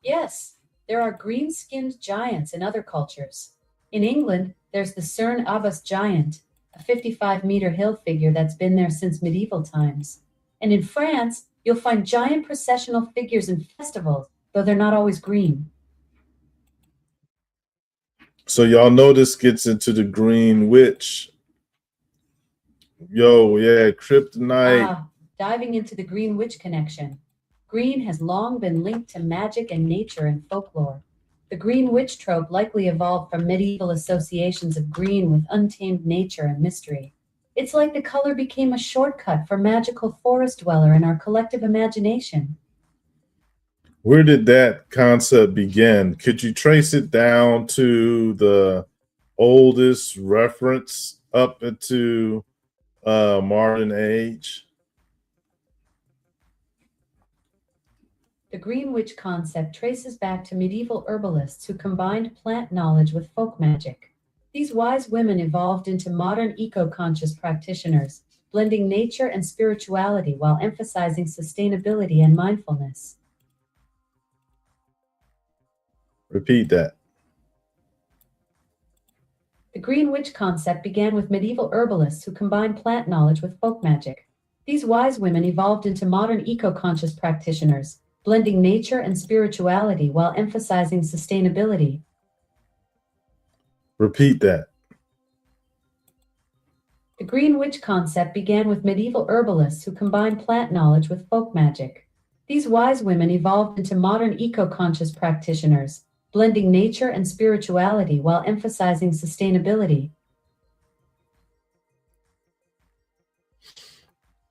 Yes, there are green-skinned giants in other cultures. In England, there's the Cerne Abbas giant, a 55-meter hill figure that's been there since medieval times. And in France, you'll find giant processional figures in festivals, though they're not always green. So y'all know this gets into the Green Witch. Yo, yeah, kryptonite. Diving into the Green Witch connection. Green has long been linked to magic and nature in folklore. The green witch trope likely evolved from medieval associations of green with untamed nature and mystery. It's like the color became a shortcut for magical forest dweller in our collective imagination. Where did that concept begin? Could you trace it down to the oldest reference up into modern age? The green witch concept traces back to medieval herbalists who combined plant knowledge with folk magic. These wise women evolved into modern eco conscious practitioners, blending nature and spirituality while emphasizing sustainability and mindfulness. Repeat that. The green witch concept began with medieval herbalists who combined plant knowledge with folk magic. These wise women evolved into modern eco conscious practitioners, blending nature and spirituality while emphasizing sustainability. Repeat that. The green witch concept began with medieval herbalists who combined plant knowledge with folk magic. These wise women evolved into modern eco conscious practitioners, blending nature and spirituality while emphasizing sustainability.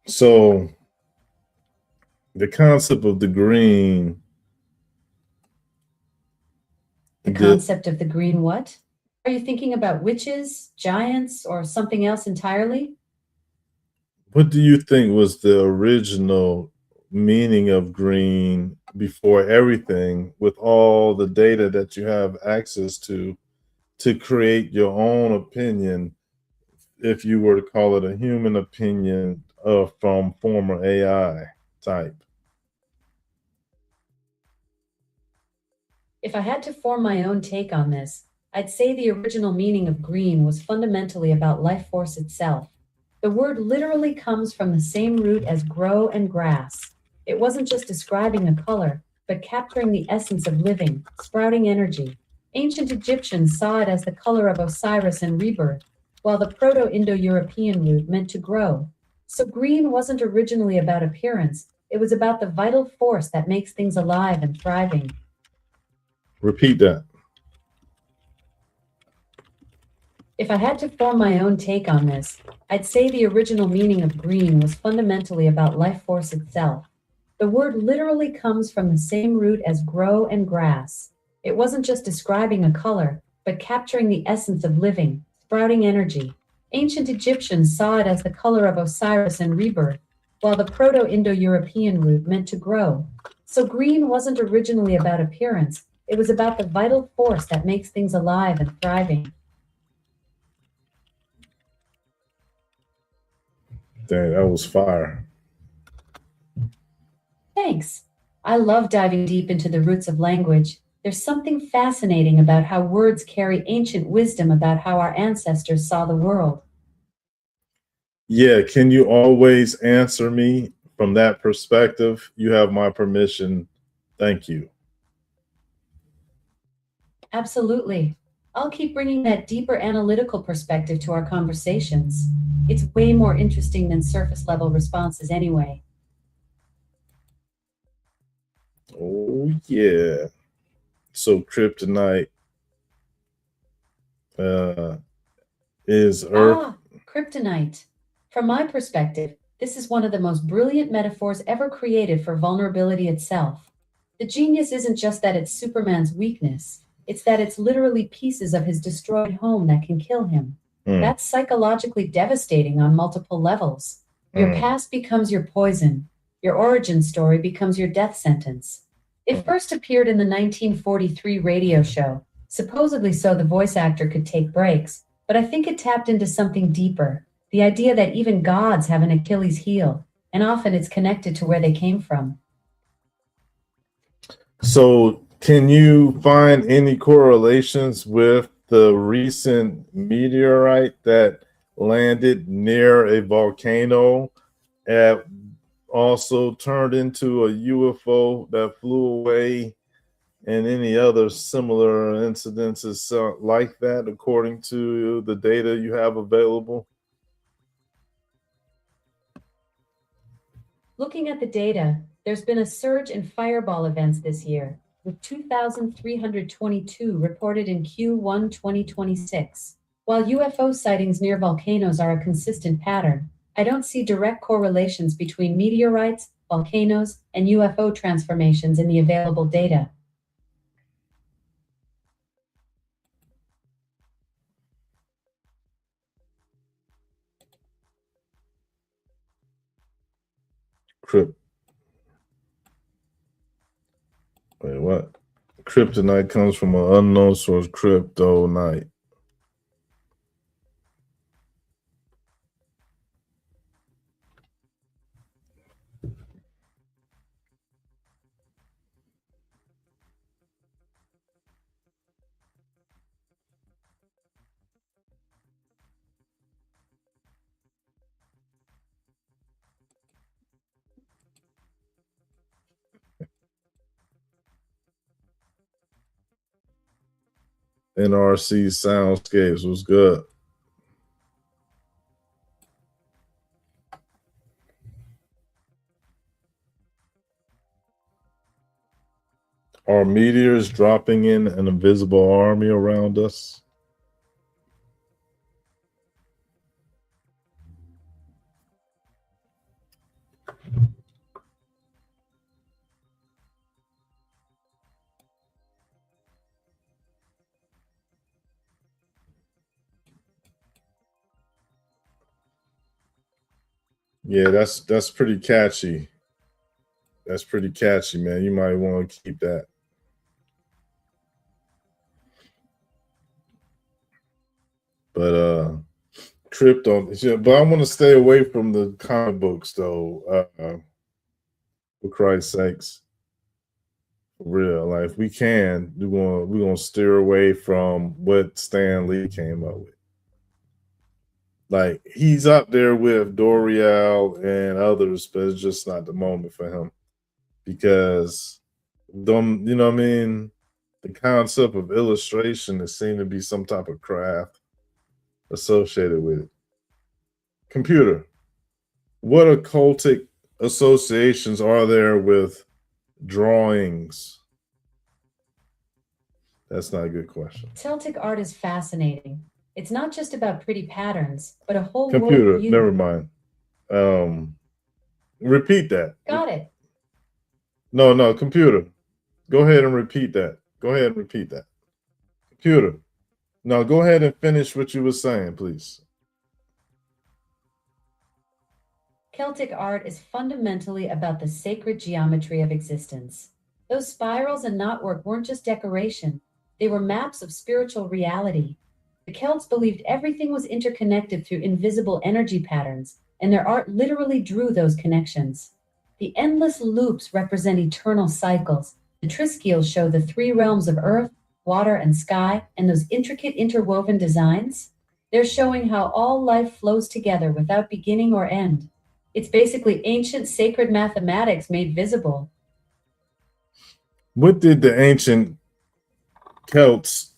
So, the concept of the green, The concept of the green what? Are you thinking about witches, giants, or something else entirely? what do you think was the original meaning of green before everything, with all the data that you have access to create your own opinion, if you were to call it a human opinion from former AI type? If I had to form my own take on this, I'd say the original meaning of green was fundamentally about life force itself. The word literally comes from the same root as grow and grass. It wasn't just describing a color, but capturing the essence of living, sprouting energy. Ancient Egyptians saw it as the color of Osiris and rebirth, while the Proto Indo European root meant to grow. So green wasn't originally about appearance, it was about the vital force that makes things alive and thriving. Repeat that. If I had to form my own take on this, I'd say the original meaning of green was fundamentally about life force itself. The word literally comes from the same root as grow and grass. It wasn't just describing a color, but capturing the essence of living, sprouting energy. Ancient Egyptians saw it as the color of Osiris and rebirth, while the Proto Indo European root meant to grow. So green wasn't originally about appearance, it was about the vital force that makes things alive and thriving. Dang, that was fire. Thanks. I love diving deep into the roots of language. There's something fascinating about how words carry ancient wisdom about how our ancestors saw the world. Yeah, can you always answer me from that perspective? You have my permission. Thank you. Absolutely. I'll keep bringing that deeper analytical perspective to our conversations. It's way more interesting than surface level responses anyway. Oh, yeah. So, kryptonite uh, is Earth. Ah, kryptonite. From my perspective, this is one of the most brilliant metaphors ever created for vulnerability itself. The genius isn't just that it's Superman's weakness, it's that it's literally pieces of his destroyed home that can kill him. Mm, That's psychologically devastating on multiple levels. Your mm. past becomes your poison, your origin story becomes your death sentence. It first appeared in the 1943 radio show, supposedly so the voice actor could take breaks, but I think it tapped into something deeper, the idea that even gods have an Achilles heel, and often it's connected to where they came from. So, can you find any correlations with the recent meteorite that landed near a volcano and also turned into a UFO that flew away, and any other similar incidences like that, according to the data you have available? Looking at the data, There's been a surge in fireball events this year, with 2,322 reported in Q1 2026. While UFO sightings near volcanoes are a consistent pattern, I don't see direct correlations between meteorites, volcanoes, and UFO transformations in the available data. Crypt. Wait, what? Kryptonite comes from an unknown source. Kryptonite. NRC Soundscapes was good. Are meteors dropping in an invisible army around us? Yeah, that's pretty catchy. That's pretty catchy, man. You might want to keep that. But crypto, but I want to stay away from the comic books though. For Christ's sakes, for real. Like if we can, we're gonna steer away from what Stan Lee came up with. Like he's up there with Dorial and others, but it's just not the moment for him because them, you know what I mean? The concept of illustration is seen to be some type of craft associated with it. Computer, what occultic associations are there with drawings? That's not a good question. Celtic art is fascinating. It's not just about pretty patterns, but a whole Computer, worldview. never mind. Repeat that. Got it. No, computer. Go ahead and repeat that. Go ahead and repeat that. Computer. No, go ahead and finish what you were saying, please. Celtic art is fundamentally about the sacred geometry of existence. Those spirals and knotwork weren't just decoration, they were maps of spiritual reality. The Celts believed everything was interconnected through invisible energy patterns, and their art literally drew those connections. The endless loops represent eternal cycles. The Triskiels show the three realms of earth, water, and sky, and those intricate interwoven designs. They're showing how all life flows together without beginning or end. It's basically ancient sacred mathematics made visible. What did the ancient Celts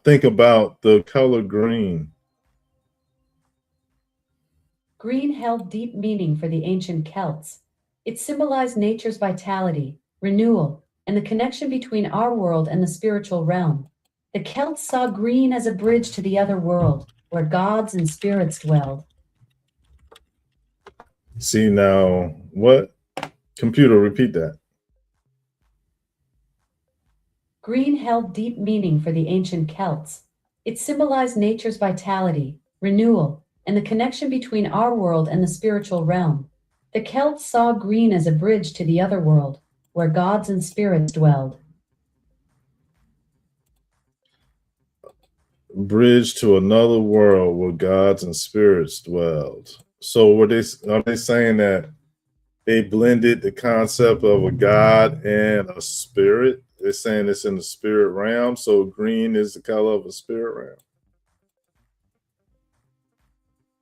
think about the color green? Green held deep meaning for the ancient Celts. It symbolized nature's vitality, renewal, and the connection between our world and the spiritual realm. The Celts saw green as a bridge to the other world, where gods and spirits dwelled. See now, what? Computer, repeat that. Green held deep meaning for the ancient Celts. It symbolized nature's vitality, renewal, and the connection between our world and the spiritual realm. The Celts saw green as a bridge to the other world, where gods and spirits dwelled. Bridge to another world where gods and spirits dwelled. So are they saying that they blended the concept of a god and a spirit? They're saying it's in the spirit realm, so green is the color of a spirit realm.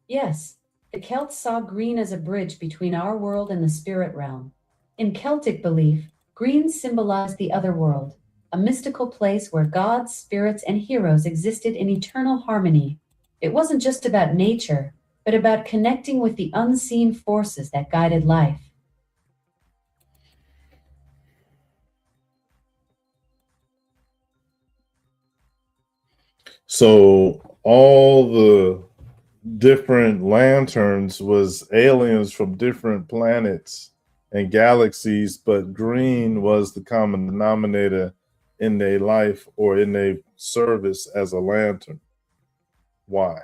Yes, the Celts saw green as a bridge between our world and the spirit realm. In Celtic belief, green symbolized the other world, a mystical place where gods, spirits, and heroes existed in eternal harmony. It wasn't just about nature, but about connecting with the unseen forces that guided life. So all the different lanterns was aliens from different planets and galaxies, but green was the common denominator in their life or in their service as a lantern. Why?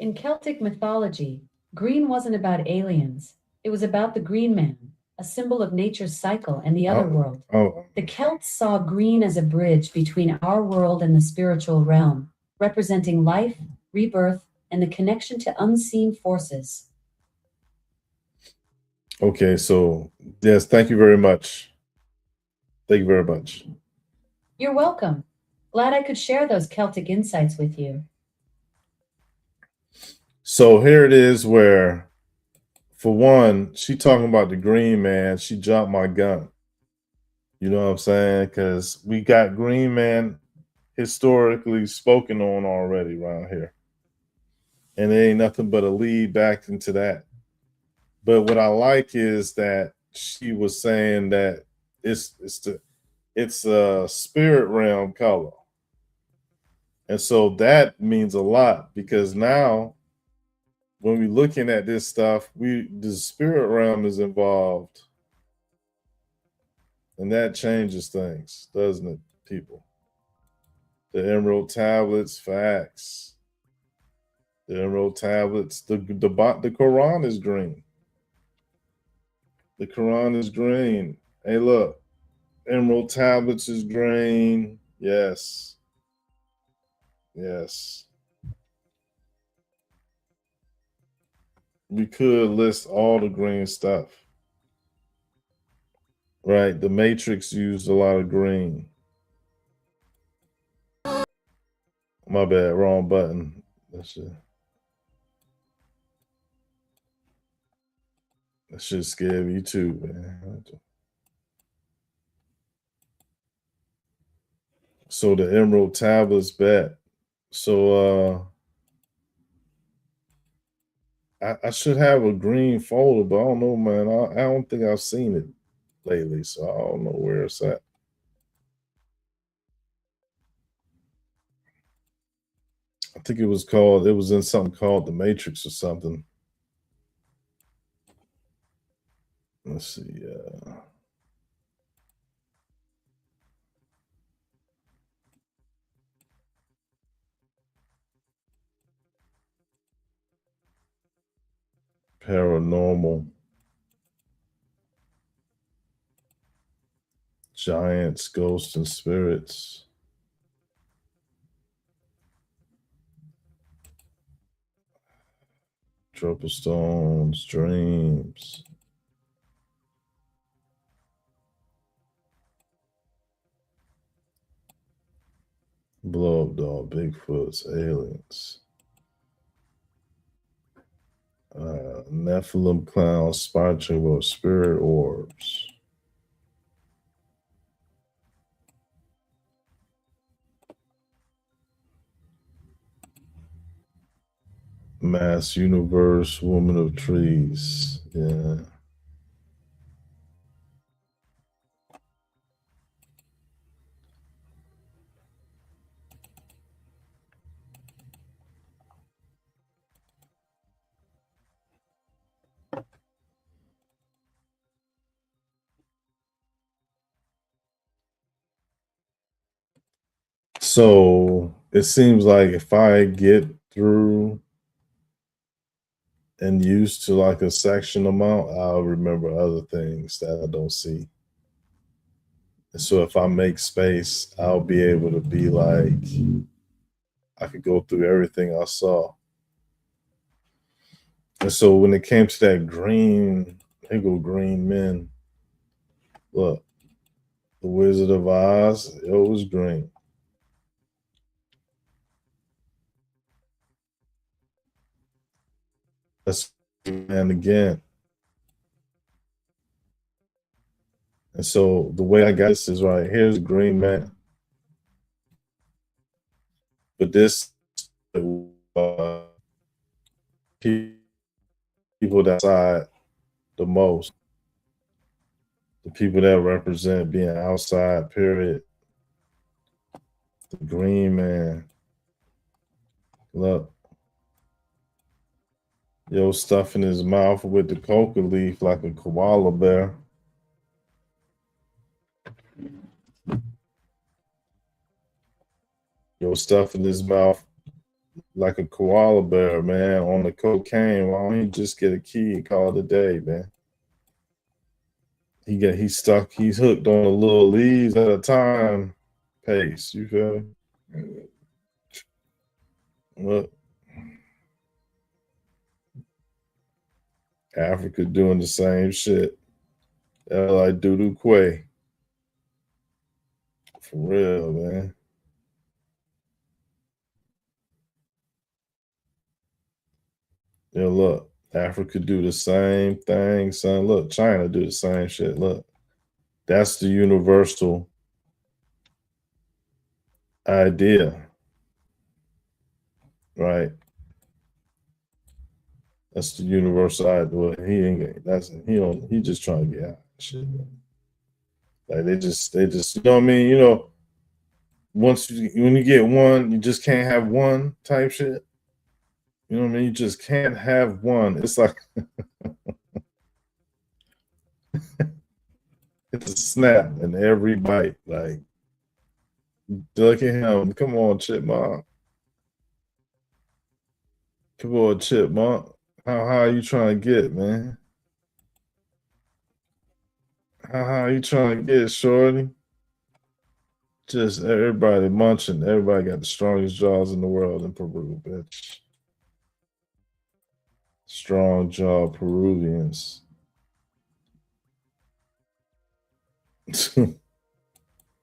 In Celtic mythology, green wasn't about aliens. It was about the green man, a symbol of nature's cycle and the other Oh, world. oh, The Celts saw green as a bridge between our world and the spiritual realm, representing life, rebirth, and the connection to unseen forces. okay. So yes, thank you very much. Thank you very much. You're welcome. Glad I could share those Celtic insights with you. So here it is where, for one, she talking about the green man. She jumped my gun. You know what I'm saying? Because we got green man historically spoken on already around here. And it ain't nothing but a lead back into that. But what I like is that she was saying that it's a spirit realm color. And so that means a lot because now when we're looking at this stuff, the spirit realm is involved. And that changes things, doesn't it, people? The emerald tablets, facts. The emerald tablets, the Quran is green. The Quran is green. Hey, look, emerald tablets is green. Yes, yes. We could list all the green stuff, right? The Matrix used a lot of green. My bad, wrong button. That should scare me too, man. So the emerald tablets bet. So I should have a green folder, but I don't know, man. I don't think I've seen it lately, so I don't know where it's at. I think it was in something called The Matrix or something. Let's see. Paranormal, giants, ghosts, and spirits, triple stones, dreams, blow up doll, Bigfoots, aliens, Nephilim clowns, spiritual spirit orbs. Mass universe, woman of trees. Yeah. So it seems like if I get through and used to like a section amount, I'll remember other things that I don't see. And so if I make space, I'll be able to be like, I could go through everything I saw. And so when it came to that green, here go green men. Look, the Wizard of Oz, it was green. That's and again. And so the way I got this is right. Here's a green man. But this people that side the most, the people that represent being outside, period. The green man. Look. Yo, stuffing his mouth with the coca leaf like a koala bear. Yo, stuffing his mouth like a koala bear, man, on the cocaine. Why don't he just get a key and call it a day, man? He's stuck, he's hooked on a little leaves at a time pace. You feel me? Look, Africa doing the same shit. They're like Dudu Quay. For real, man. Yeah, look, Africa do the same thing, son. Look, China do the same shit. Look, that's the universal idea, right? That's the universal idea. Well, he ain't. That's he don't. He just trying to get out. Shit. Like they just. You know what I mean? You know, when you get one, you just can't have one type shit. You know what I mean? You just can't have one. It's like it's a snap in every bite. Like, look at him. Come on, chipmunk. Come on, chipmunk. How are you trying to get, man? How are you trying to get, shorty? Just everybody munching. Everybody got the strongest jaws in the world in Peru, bitch. Strong jaw Peruvians.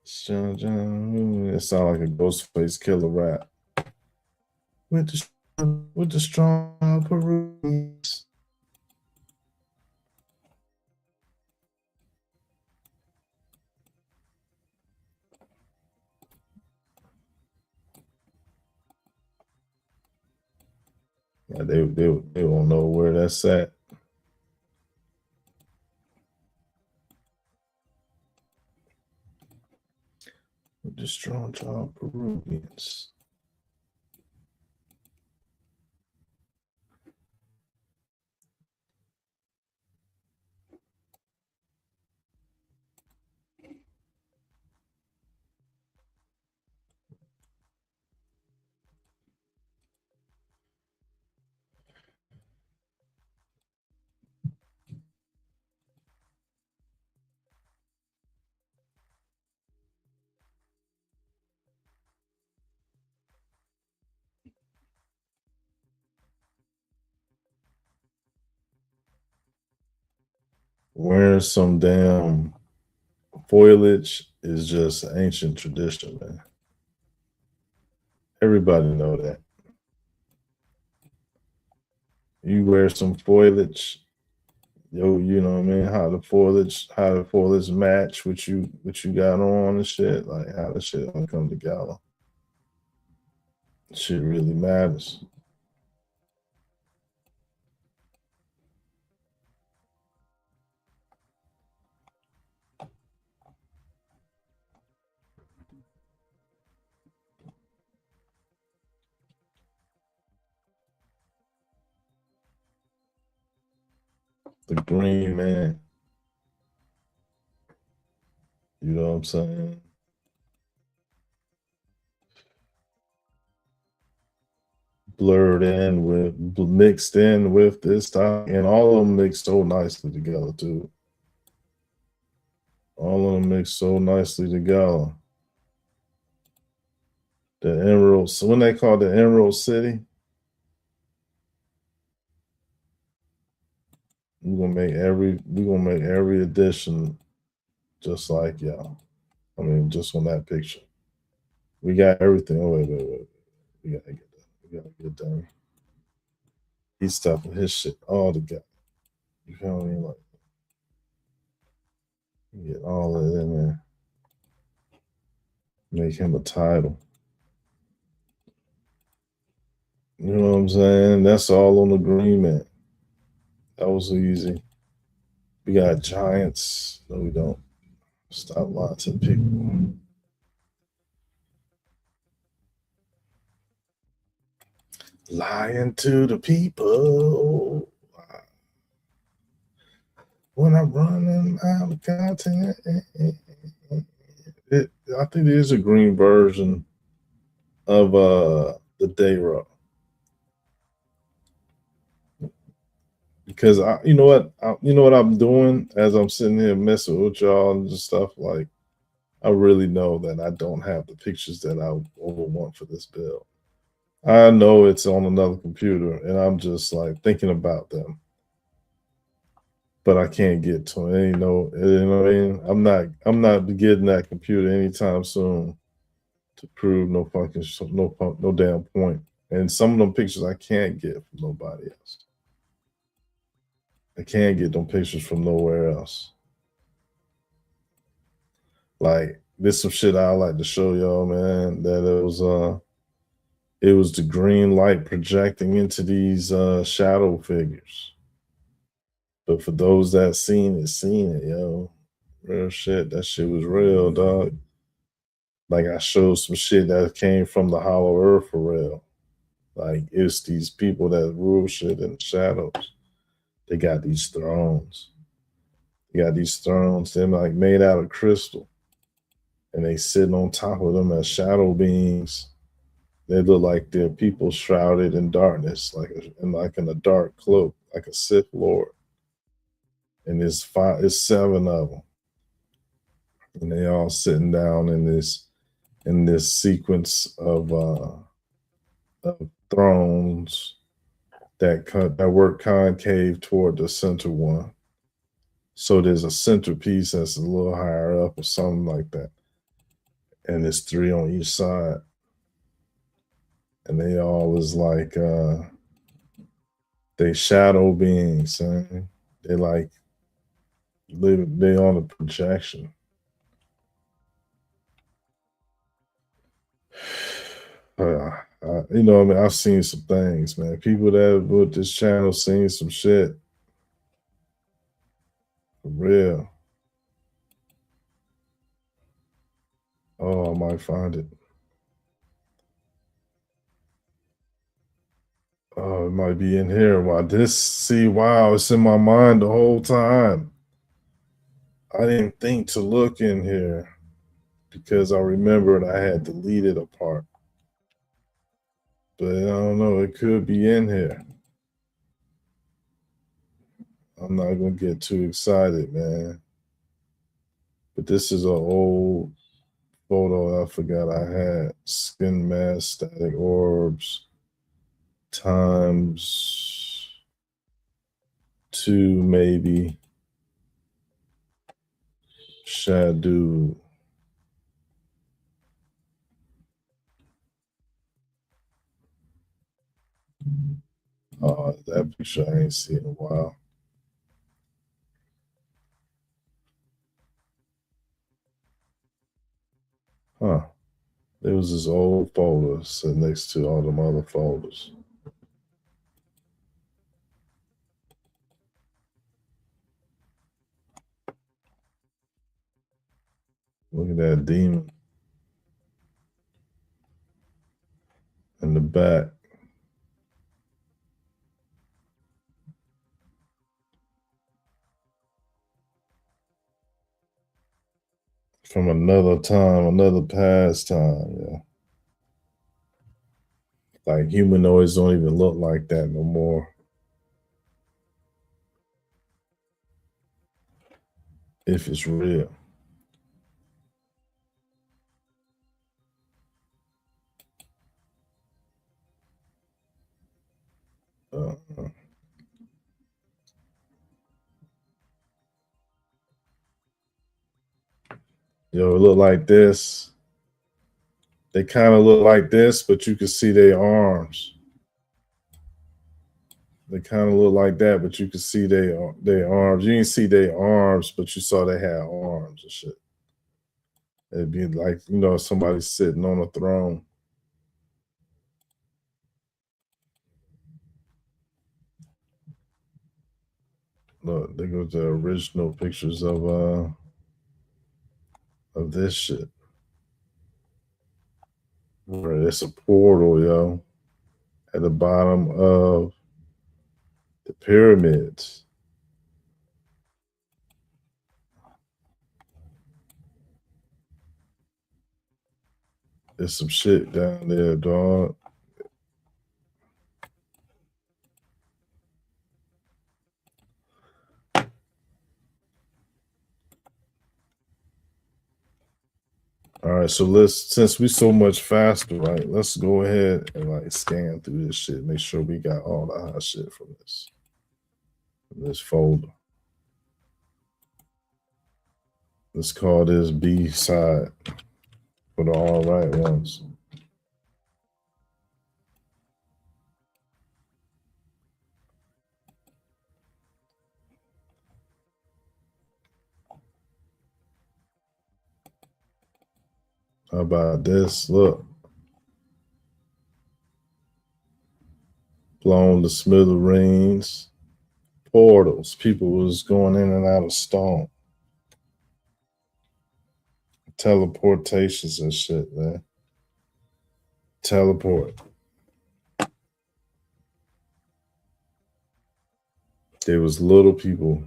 Strong jaw. It sound like a Ghostface killer rap. With the strong Peruvians. Yeah, they won't know where that's at. With the strong jaw Peruvians. Wearing some damn foliage is just ancient tradition, man. Everybody know that. You wear some foliage, yo, you know what I mean? How the foliage match what you got on and shit, like how the shit gonna come together. Shit really matters. The green man, you know what I'm saying? Mixed in with this time, and all of them mix so nicely together too. All of them mix so nicely together. The Emerald, so when they call the Emerald City, we gonna make every edition just like y'all. I mean, just on that picture. We got everything. Oh, wait. We gotta get that. We gotta get done. He's stuffing his shit all together. You feel me? Like, get all of it in there. Make him a title. You know what I'm saying? That's all on agreement. That was easy. We got giants. No, we don't. Stop lying to people. Lying to the people when I'm running out of content. It, I think there's a green version of the day row because you know what you know what I'm doing as I'm sitting here messing with y'all and just stuff like I really know that I don't have the pictures that I over want for this build. I know it's on another computer and I'm just like thinking about them, but I can't get to it. Ain't no, you know what I mean? I'm not getting that computer anytime soon to prove no fucking no damn point. And some of them pictures I can't get from nobody else. I can't get them pictures from nowhere else. Like this some shit I like to show y'all, man. That it was the green light projecting into these shadow figures. But for those that seen it, yo. Real shit. That shit was real, dog. Like I showed some shit that came from the hollow earth for real. Like it's these people that rule shit in the shadows. They got these thrones. They got these thrones. They're like made out of crystal. And they sitting on top of them as shadow beings. They look like they're people shrouded in darkness, like in a dark cloak, like a Sith Lord. And it's seven of them, and they all sitting down in this sequence of thrones that work concave toward the center one. So there's a centerpiece that's a little higher up or something like that, and there's three on each side, and they all is like they shadow beings, man. They like they on a projection. You know, I mean, I've seen some things, man. People that with this channel seen some shit for real. Oh, I might find it. Oh, it might be in here. Wow, it's in my mind the whole time. I didn't think to look in here because I remembered I had deleted a part. But I don't know, it could be in here. I'm not gonna get too excited, man. But this is an old photo I forgot I had. Skin mask, static orbs, times two, maybe. Shadow. Oh, that picture I ain't seen in a while. Huh. There was this old folder sitting next to all them other folders. Look at that demon in the back. From another time, another past time, yeah. Like humanoids don't even look like that no more. If it's real. Uh, Yo, it look like this. They kind of look like this, but you can see their arms. They kind of look like that, but you can see their arms. You didn't see their arms, but you saw they had arms and shit. It'd be like somebody sitting on a throne. Look, there goes the original pictures of this shit. It's a portal, yo. at the bottom of the pyramids. There's some shit down there, dog. All right, so since we so much faster, right? Let's go ahead and like scan through this shit. Make sure we got all the hot shit from this folder. Let's call this B side for the all right ones. How about this? Look, blown to smithereens. Portals. People was going in and out of stone. Teleportations and shit, man. Teleport. There was little people.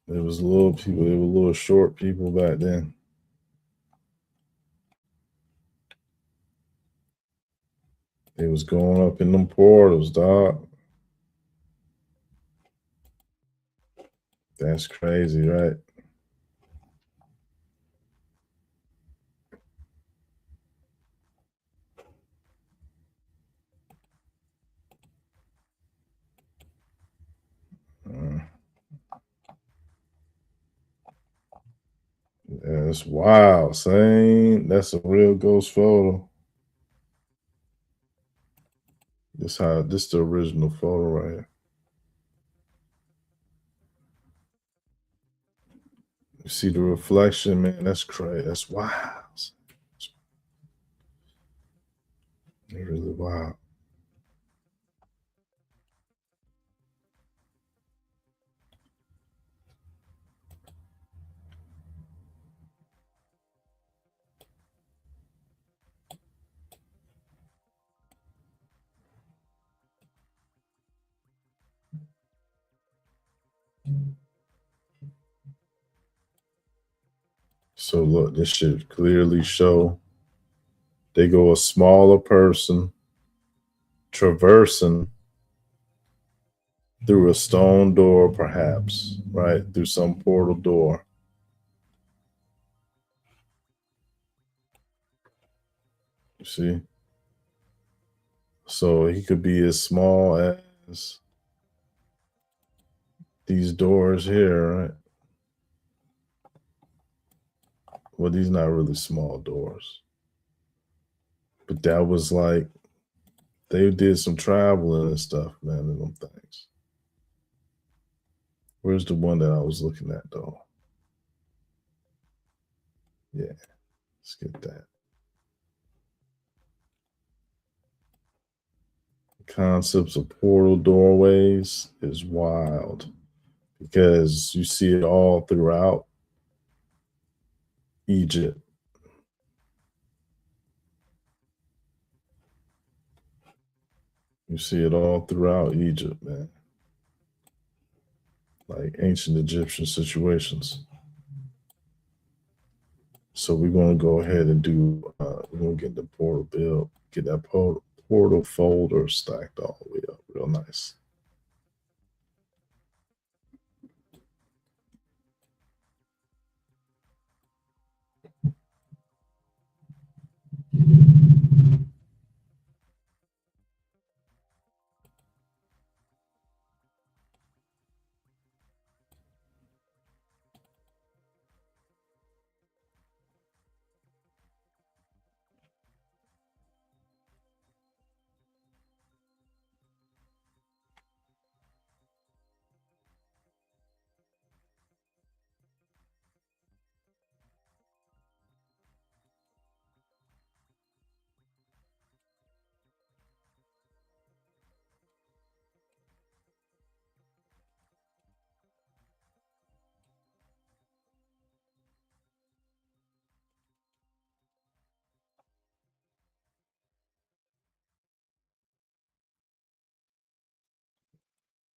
There was little people. There were little short people back then. They was going up in them portals, dog. That's crazy, right? Uh, that's wild, son. That's a real ghost photo. This the original photo right here. You see the reflection, man. That's crazy. That's wild. It's really wild. So look, this should clearly show they go a smaller person traversing through a stone door, perhaps, right? Through some portal door. You see? So he could be as small as these doors here, right? Well, these not really small doors. But that was like they did some traveling and stuff, man, in them things. Where's the one that I was looking at though? Yeah, let's get that. Concepts of portal doorways is wild because you see it all throughout Egypt. You see it all throughout Egypt, man. Like ancient Egyptian situations. So we're going to go ahead and do, we're going to get the portal built, get that portal folder stacked all the way up real nice.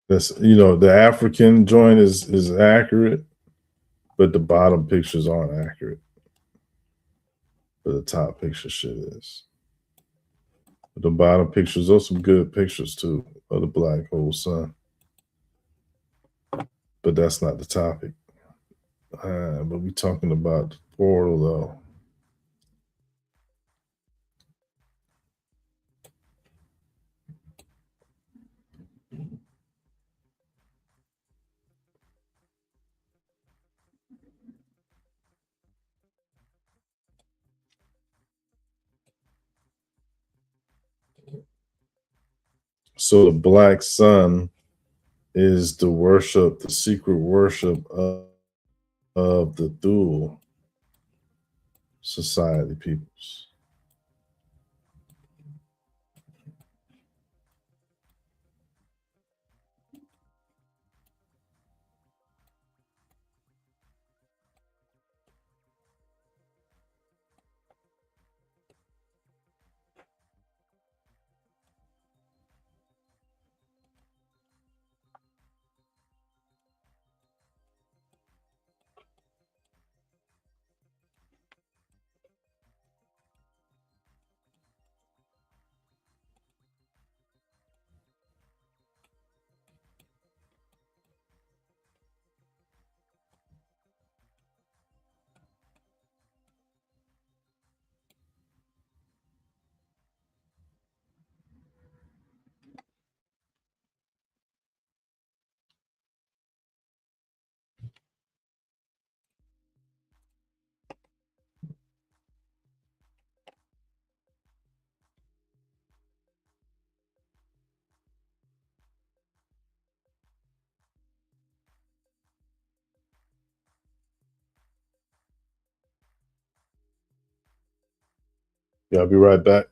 That's the African joint is accurate, but the bottom pictures aren't accurate. But the top picture shit is. But the bottom pictures are some good pictures too of the black hole sun. But that's not the topic. But we talking about the portal though. So the black sun is the worship, the secret worship of the Thule society peoples. Yeah, I'll be right back.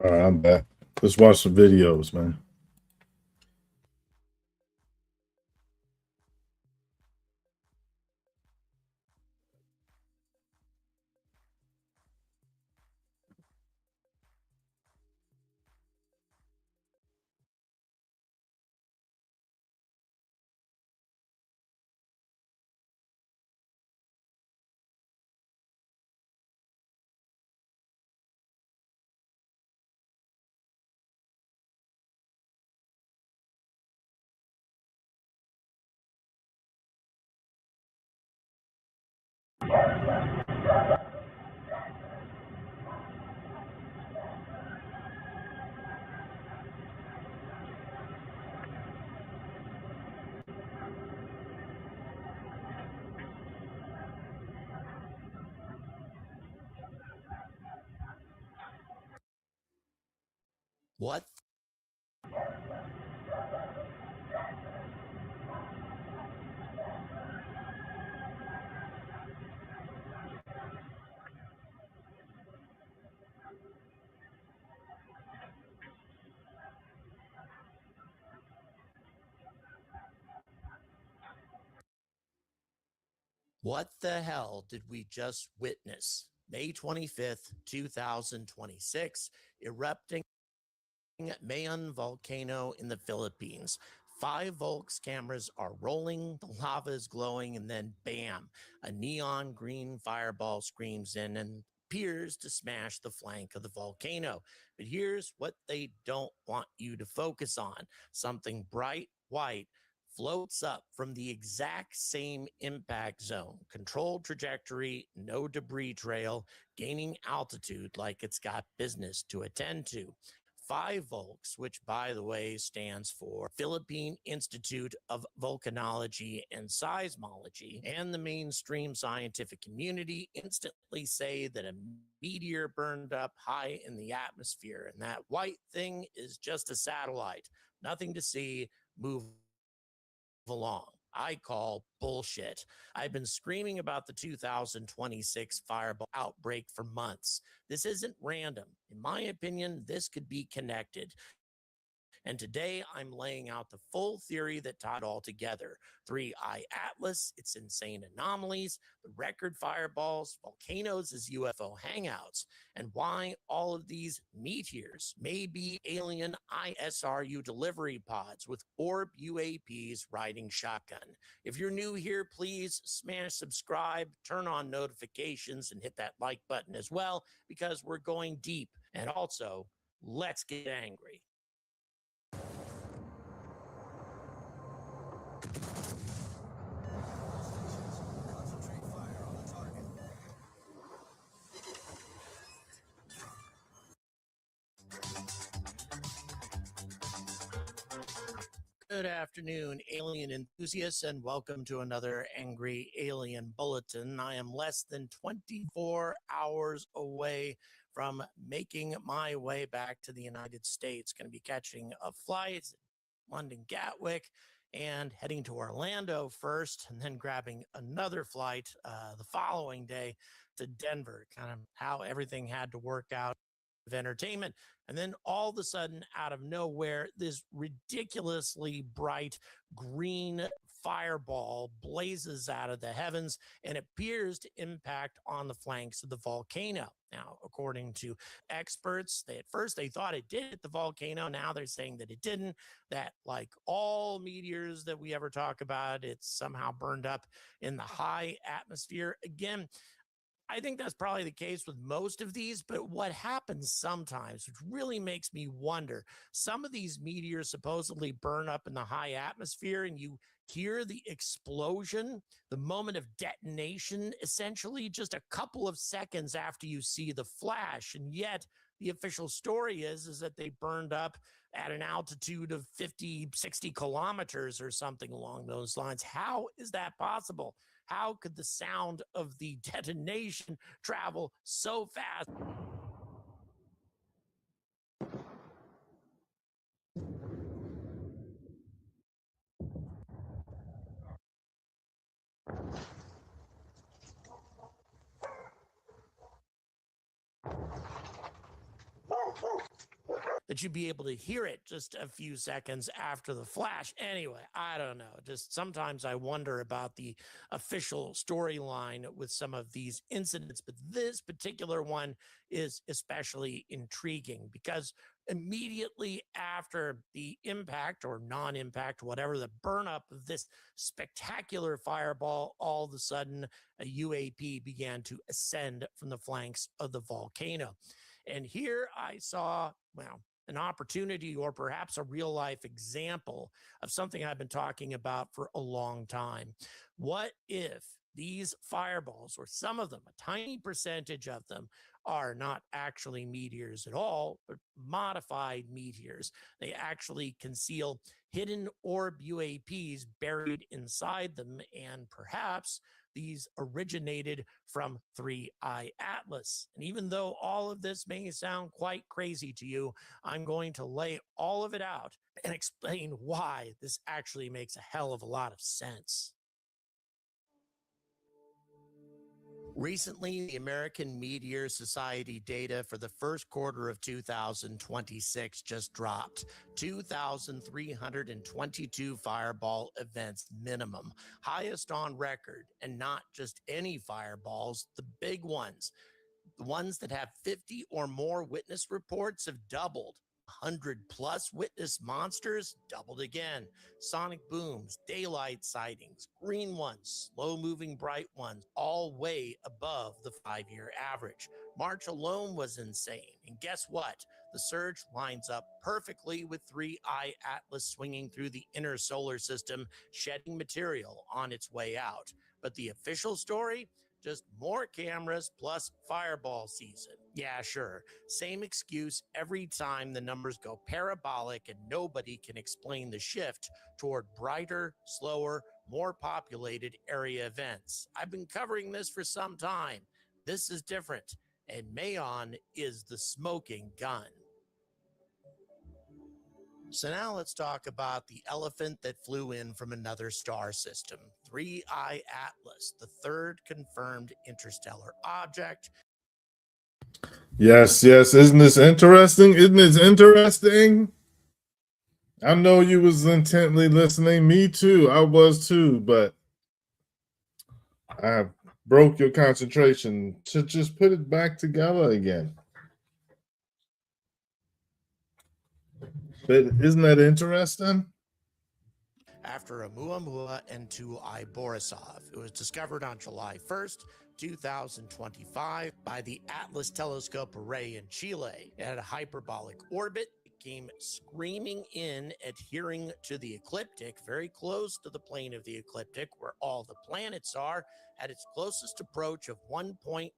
All right, I'm back. Let's watch some videos, man. What? What the hell did we just witness? May 25th, 2026, erupting Mayon volcano in the Philippines. 5 Volks cameras are rolling, the lava is glowing, and then bam, a neon green fireball screams in and appears to smash the flank of the volcano. But here's what they don't want you to focus on: something bright white floats up from the exact same impact zone, controlled trajectory, no debris trail, gaining altitude like it's got business to attend to. 5 Volks, which by the way stands for Philippine Institute of Volcanology and Seismology, and the mainstream scientific community instantly say that a meteor burned up high in the atmosphere, and that white thing is just a satellite. Nothing to see, move along. I call bullshit. I've been screaming about the 2026 fireball outbreak for months. This isn't random. In my opinion, this could be connected. And today I'm laying out the full theory that tied all together: Three Eye Atlas, its insane anomalies, the record fireballs, volcanoes as UFO hangouts, and why all of these meteors may be alien ISRU delivery pods with orb UAPs riding shotgun. If you're new here, please smash subscribe, turn on notifications, and hit that like button as well, because we're going deep. And also, let's get angry. Good afternoon, alien enthusiasts, and welcome to another Angry Alien Bulletin. I am less than 24 hours away from making my way back to the United States. Going to be catching a flight, London Gatwick, and heading to Orlando first, and then grabbing another flight the following day to Denver. Kind of how everything had to work out of entertainment. And then all of a sudden, out of nowhere, this ridiculously bright green fireball blazes out of the heavens and appears to impact on the flanks of the volcano. Now, according to experts, at first they thought it did hit the volcano. Now they're saying that it didn't, that like all meteors that we ever talk about, it's somehow burned up in the high atmosphere. Again, I think that's probably the case with most of these, but what happens sometimes, which really makes me wonder, some of these meteors supposedly burn up in the high atmosphere, and you hear the explosion, the moment of detonation, essentially just a couple of seconds after you see the flash. And yet the official story is that they burned up at an altitude of 50, 60 kilometers or something along those lines. How is that possible? How could the sound of the detonation travel so fast? that you'd be able to hear it just a few seconds after the flash. Anyway, I don't know. Just sometimes I wonder about the official storyline with some of these incidents, but this particular one is especially intriguing because immediately after the impact or non impact, whatever, the burn up of this spectacular fireball, all of a sudden a UAP began to ascend from the flanks of the volcano. And here I saw, well, an opportunity or perhaps a real life example of something I've been talking about for a long time. What if these fireballs, or some of them, a tiny percentage of them, are not actually meteors at all, but modified meteors? They actually conceal hidden orb UAPs buried inside them, and perhaps these originated from 3I Atlas. And even though all of this may sound quite crazy to you, I'm going to lay all of it out and explain why this actually makes a hell of a lot of sense. Recently, the American Meteor Society data for the first quarter of 2026 just dropped. 2,322 fireball events minimum, highest on record, and not just any fireballs, the big ones. The ones that have 50 or more witness reports have doubled. 100 plus witness monsters doubled again. Sonic booms, daylight sightings, green ones, slow moving bright ones, all way above the 5 year average. March alone was insane. And guess what? The surge lines up perfectly with 3I Atlas swinging through the inner solar system, shedding material on its way out. But the official story? Just more cameras plus fireball season. Yeah, sure. Same excuse every time the numbers go parabolic and nobody can explain the shift toward brighter, slower, more populated area events. I've been covering this for some time. This is different, and Mayon is the smoking gun. So now let's talk about the elephant that flew in from another star system, 3I Atlas, the third confirmed interstellar object. Yes, yes. Isn't this interesting? Isn't this interesting? I know you was intently listening. Me too. I was too, but I broke your concentration to just put it back together again. But isn't that interesting? After Oumuamua and 2I Borisov. It was discovered on July 1st, 2025 by the Atlas Telescope Array in Chile. It had a hyperbolic orbit. It came screaming in, adhering to the ecliptic, very close to the plane of the ecliptic where all the planets are, at its closest approach of 1.8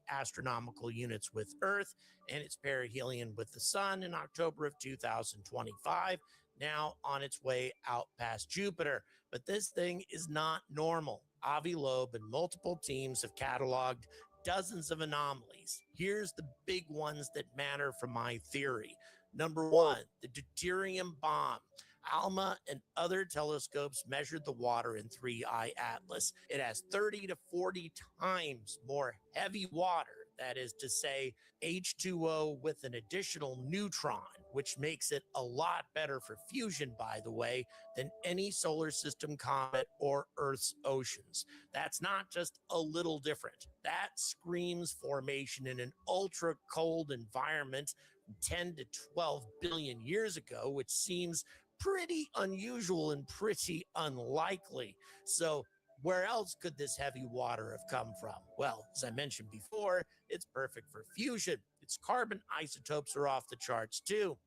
astronomical units with Earth, and its perihelion with the Sun in October of 2025, now on its way out past Jupiter. But this thing is not normal. Avi Loeb and multiple teams have cataloged dozens of anomalies. Here's the big ones that matter for my theory. Number one, the deuterium bomb. ALMA and other telescopes measured the water in 3I Atlas. It has 30 to 40 times more heavy water, that is to say, H2O with an additional neutron, which makes it a lot better for fusion, by the way, than any solar system comet or Earth's oceans. That's not just a little different. That screams formation in an ultra cold environment 10 to 12 billion years ago, which seems pretty unusual and pretty unlikely. So, where else could this heavy water have come from? Well, as I mentioned before, it's perfect for fusion. Its carbon isotopes are off the charts too.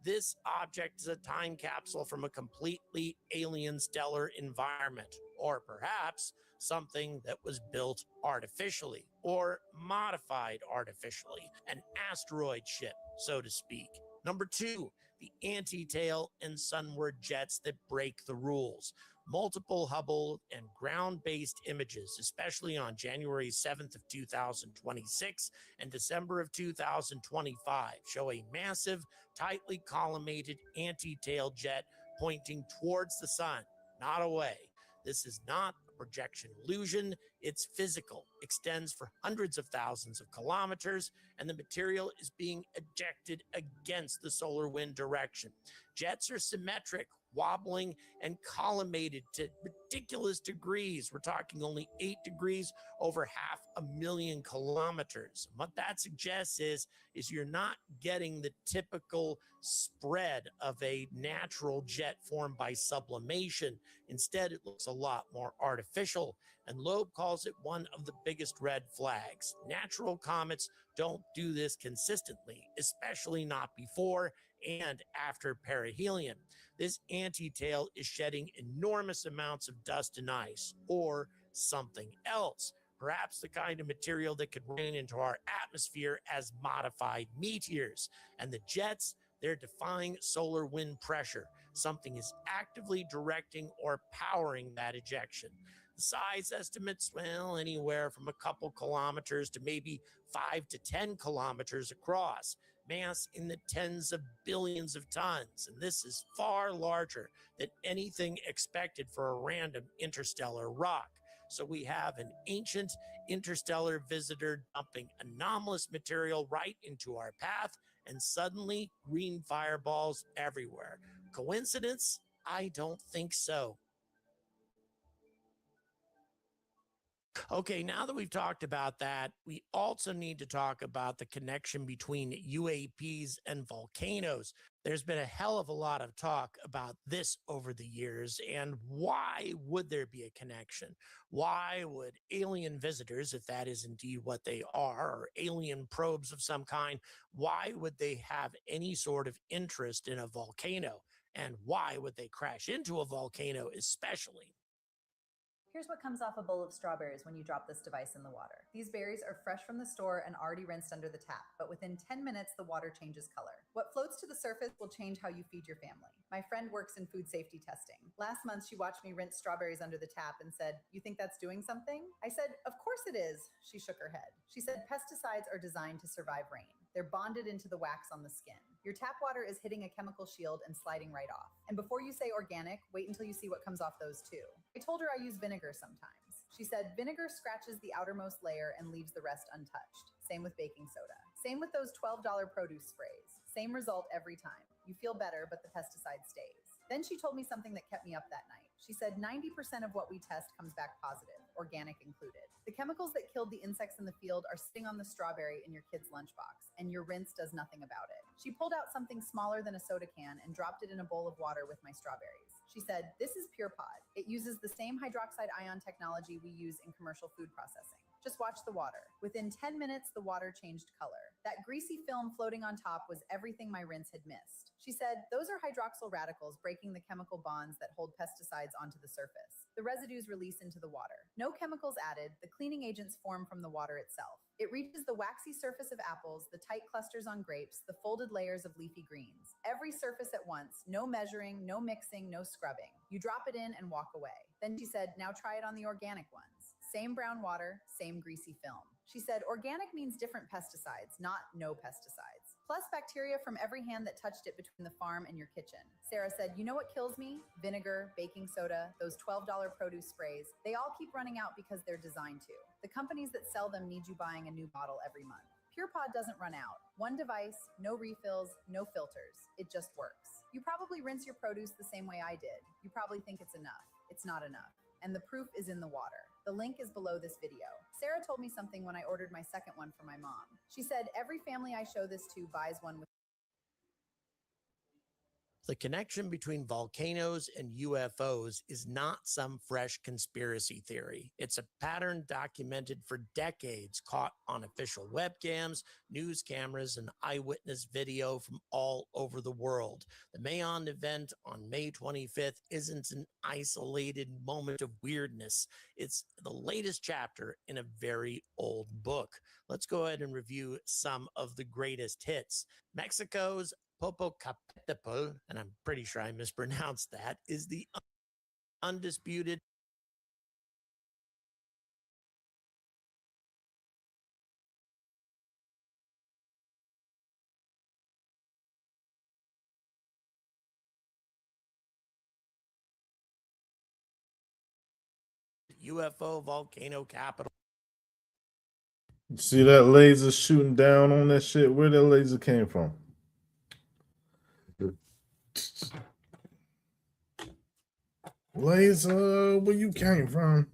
This object is a time capsule from a completely alien stellar environment, or perhaps something that was built artificially or modified artificially, an asteroid ship, so to speak. Number two, the anti-tail and sunward jets that break the rules. Multiple Hubble and ground-based images, especially on January 7th of 2026 and December of 2025, show a massive, tightly collimated anti-tail jet pointing towards the sun, not away. This is not a projection illusion. It's physical, extends for hundreds of thousands of kilometers, and the material is being ejected against the solar wind direction. Jets are symmetric, wobbling, and collimated to ridiculous degrees. We're talking only 8 degrees over 500,000 kilometers. What that suggests is you're not getting the typical spread of a natural jet formed by sublimation. Instead, it looks a lot more artificial, and Loeb calls it one of the biggest red flags. Natural comets don't do this consistently, especially not before and after perihelion. This anti-tail is shedding enormous amounts of dust and ice, or something else, perhaps the kind of material that could rain into our atmosphere as modified meteors. And the jets, they're defying solar wind pressure. Something is actively directing or powering that ejection. The size estimates, well, anywhere from a couple kilometers to maybe 5 to 10 kilometers across. Mass in the tens of billions of tons. And this is far larger than anything expected for a random interstellar rock. So we have an ancient interstellar visitor dumping anomalous material right into our path, and suddenly green fireballs everywhere. Coincidence? I don't think so. Okay, now that we've talked about that, we also need to talk about the connection between UAPs and volcanoes. There's been a hell of a lot of talk about this over the years, and why would there be a connection? Why would alien visitors, if that is indeed what they are, or alien probes of some kind, why would they have any sort of interest in a volcano? And why would they crash into a volcano especially? Here's what comes off a bowl of strawberries when you drop this device in the water. These berries are fresh from the store and already rinsed under the tap, but within 10 minutes, the water changes color. What floats to the surface will change how you feed your family. My friend works in food safety testing. Last month, she watched me rinse strawberries under the tap and said, "You think that's doing something?" I said, "Of course it is." She shook her head. She said, "Pesticides are designed to survive rain. They're bonded into the wax on the skin. Your tap water is hitting a chemical shield and sliding right off. And before you say organic, wait until you see what comes off those too." I told her I use vinegar sometimes. She said vinegar scratches the outermost layer and leaves the rest untouched. Same with baking soda. Same with those $12 produce sprays. Same result every time. You feel better, but the pesticide stays. Then she told me something that kept me up that night. She said 90% of what we test comes back positive, organic included. The chemicals that killed the insects in the field are sitting on the strawberry in your kid's lunchbox, and your rinse does nothing about it. She pulled out something smaller than a soda can and dropped it in a bowl of water with my strawberries. She said, "This is Pure Pod. It uses the same hydroxide ion technology we use in commercial food processing. Just watch the water." Within 10 minutes, the water changed color. That greasy film floating on top was everything my rinse had missed. She said, "Those are hydroxyl radicals breaking the chemical bonds that hold pesticides onto the surface. The residues release into the water. No chemicals added, the cleaning agents form from the water itself. It reaches the waxy surface of apples, the tight clusters on grapes, the folded layers of leafy greens. Every surface at once, no measuring, no mixing, no scrubbing. You drop it in and walk away." Then she said, "Now try it on the organic ones. Same brown water, same greasy film." She said, "Organic means different pesticides, not no pesticides. Plus bacteria from every hand that touched it between the farm and your kitchen." Sarah said, "You know what kills me? Vinegar, baking soda, those $12 produce sprays. They all keep running out because they're designed to. The companies that sell them need you buying a new bottle every month. PurePod doesn't run out. One device, no refills, no filters. It just works. You probably rinse your produce the same way I did. You probably think it's enough. It's not enough. And the proof is in the water. The link is below this video." Sarah told me something when I ordered my second one for my mom. She said, "Every family I show this to buys one with..." The connection between volcanoes and UFOs is not some fresh conspiracy theory. It's a pattern documented for decades, caught on official webcams, news cameras, and eyewitness video from all over the world. The Mayon event on May 25th isn't an isolated moment of weirdness. It's the latest chapter in a very old book. Let's go ahead and review some of the greatest hits. Mexico's Popocatépetl, and I'm pretty sure I mispronounced that, is the undisputed UFO volcano capital. See that laser shooting down on that shit? Where that laser came from? Laser, where you came from?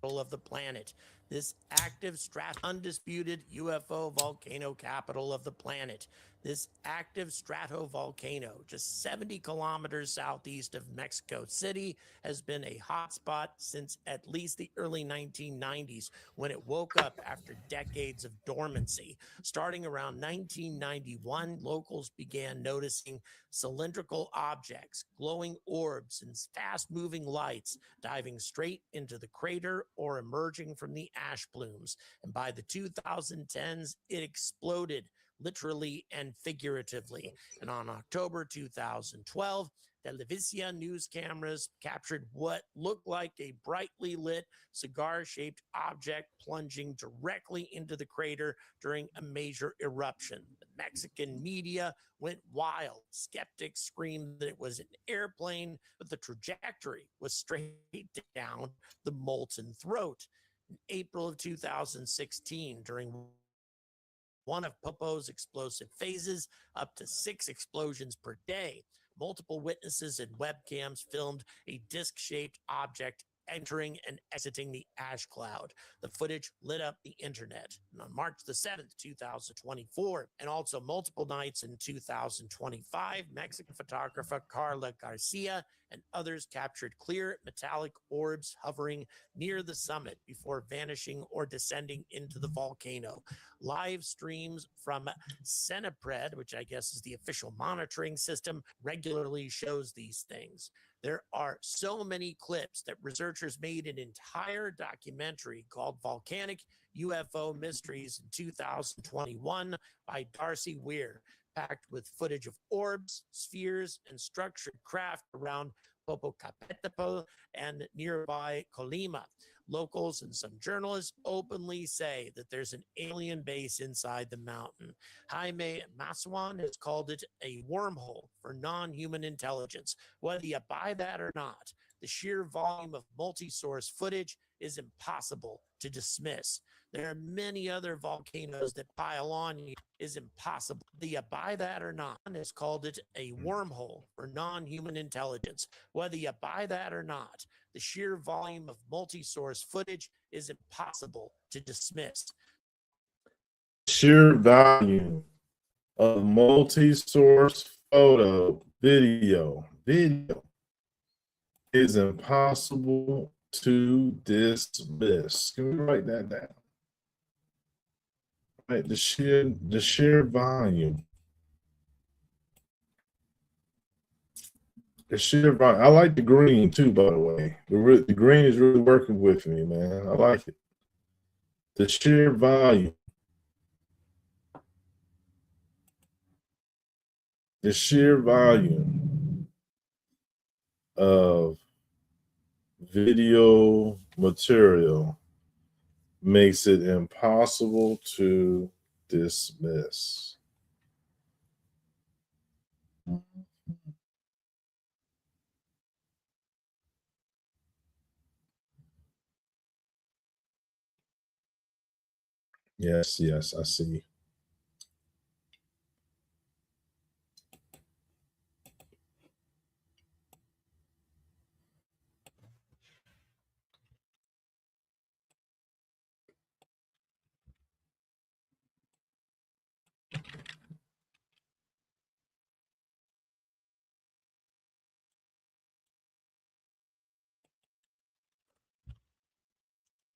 Of the planet. This active undisputed UFO volcano capital of the planet. This active stratovolcano, just 70 kilometers southeast of Mexico City, has been a hotspot since at least the early 1990s when it woke up after decades of dormancy. Starting around 1991, locals began noticing cylindrical objects, glowing orbs, and fast moving lights diving straight into the crater or emerging from the ash plumes. And by the 2010s, it exploded literally and figuratively. And on October 2012, Televisia news cameras captured what looked like a brightly lit cigar-shaped object plunging directly into the crater during a major eruption. The Mexican media went wild. Skeptics screamed that it was an airplane, but the trajectory was straight down the molten throat. In April of 2016, during one of Popo's explosive phases, up to 6 explosions per day. Multiple witnesses and webcams filmed a disc-shaped object entering and exiting the ash cloud. The footage lit up the internet. And on March the 7th, 2024, and also multiple nights in 2025, Mexican photographer Carla Garcia and others captured clear metallic orbs hovering near the summit before vanishing or descending into the volcano. Live streams from Cenepred, which I guess is the official monitoring system, regularly shows these things. There are so many clips that researchers made an entire documentary called Volcanic UFO Mysteries in 2021 by Darcy Weir, packed with footage of orbs, spheres, and structured craft around Popocatépetl and nearby Colima. Locals and some journalists openly say that there's an alien base inside the mountain. Jaime Maussan has called it a wormhole for non-human intelligence. Whether you buy that or not, the sheer volume of multi-source footage is impossible to dismiss. There are many other volcanoes that pile on you. Is impossible. Whether you buy that or not, has called it a wormhole for non-human intelligence. Whether you buy that or not, the sheer volume of multi-source footage is impossible to dismiss. Sheer volume of multi-source video is impossible to dismiss. Can we write that down? Right, the sheer volume. The sheer volume. I like the green too, by the way. The green is really working with me, man. I like it. The sheer volume. The sheer volume of video material makes it impossible to dismiss. Yes, yes, I see.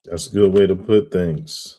That's a good way to put things.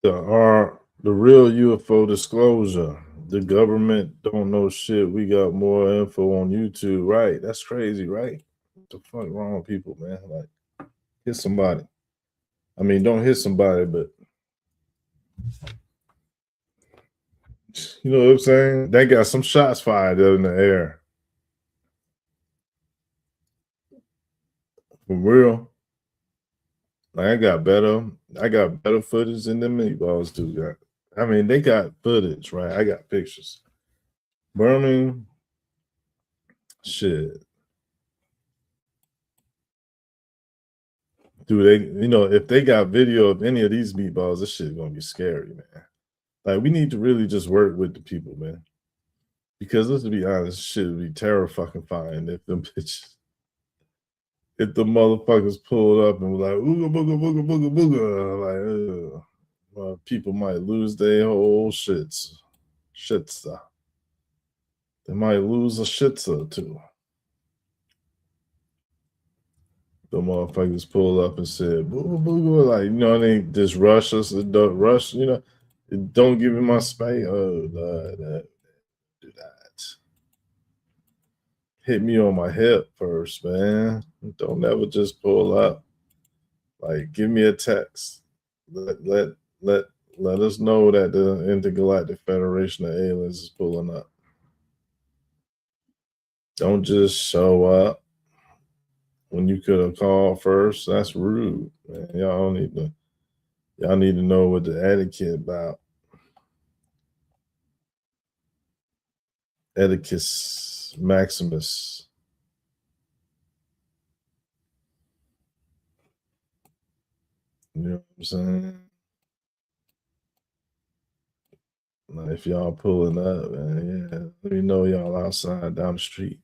The real UFO disclosure. The government don't know shit. We got more info on YouTube. Right. That's crazy, right? What the fuck wrong with people, man? Like, hit somebody. I mean, don't hit somebody, but you know what I'm saying? They got some shots fired up in the air. For real. Like, I got better footage than them meatballs do got. I mean, they got footage, right? I got pictures. Burning shit. Dude, if they got video of any of these meatballs, this shit gonna be scary, man. Like, we need to really just work with the people, man. Because let's be honest, shit would be terrifying if them bitches, if the motherfuckers pulled up and were like, ooga booga booga booga booga, like, well, people might lose their whole shits. Shitsa. They might lose a shitsa too. The motherfuckers pull up and said, booga booga, like, they just rush us, don't rush, don't give me my space. Oh, do that. Hit me on my hip first, man. Don't ever just pull up. Like, give me a text. Let let us know that the Intergalactic Federation of Aliens is pulling up. Don't just show up when you could have called first. That's rude, man. Y'all need to know what the etiquette about. Etiquette Maximus. You know what I'm saying? Like, if y'all pulling up, man, yeah, let me know y'all outside down the street.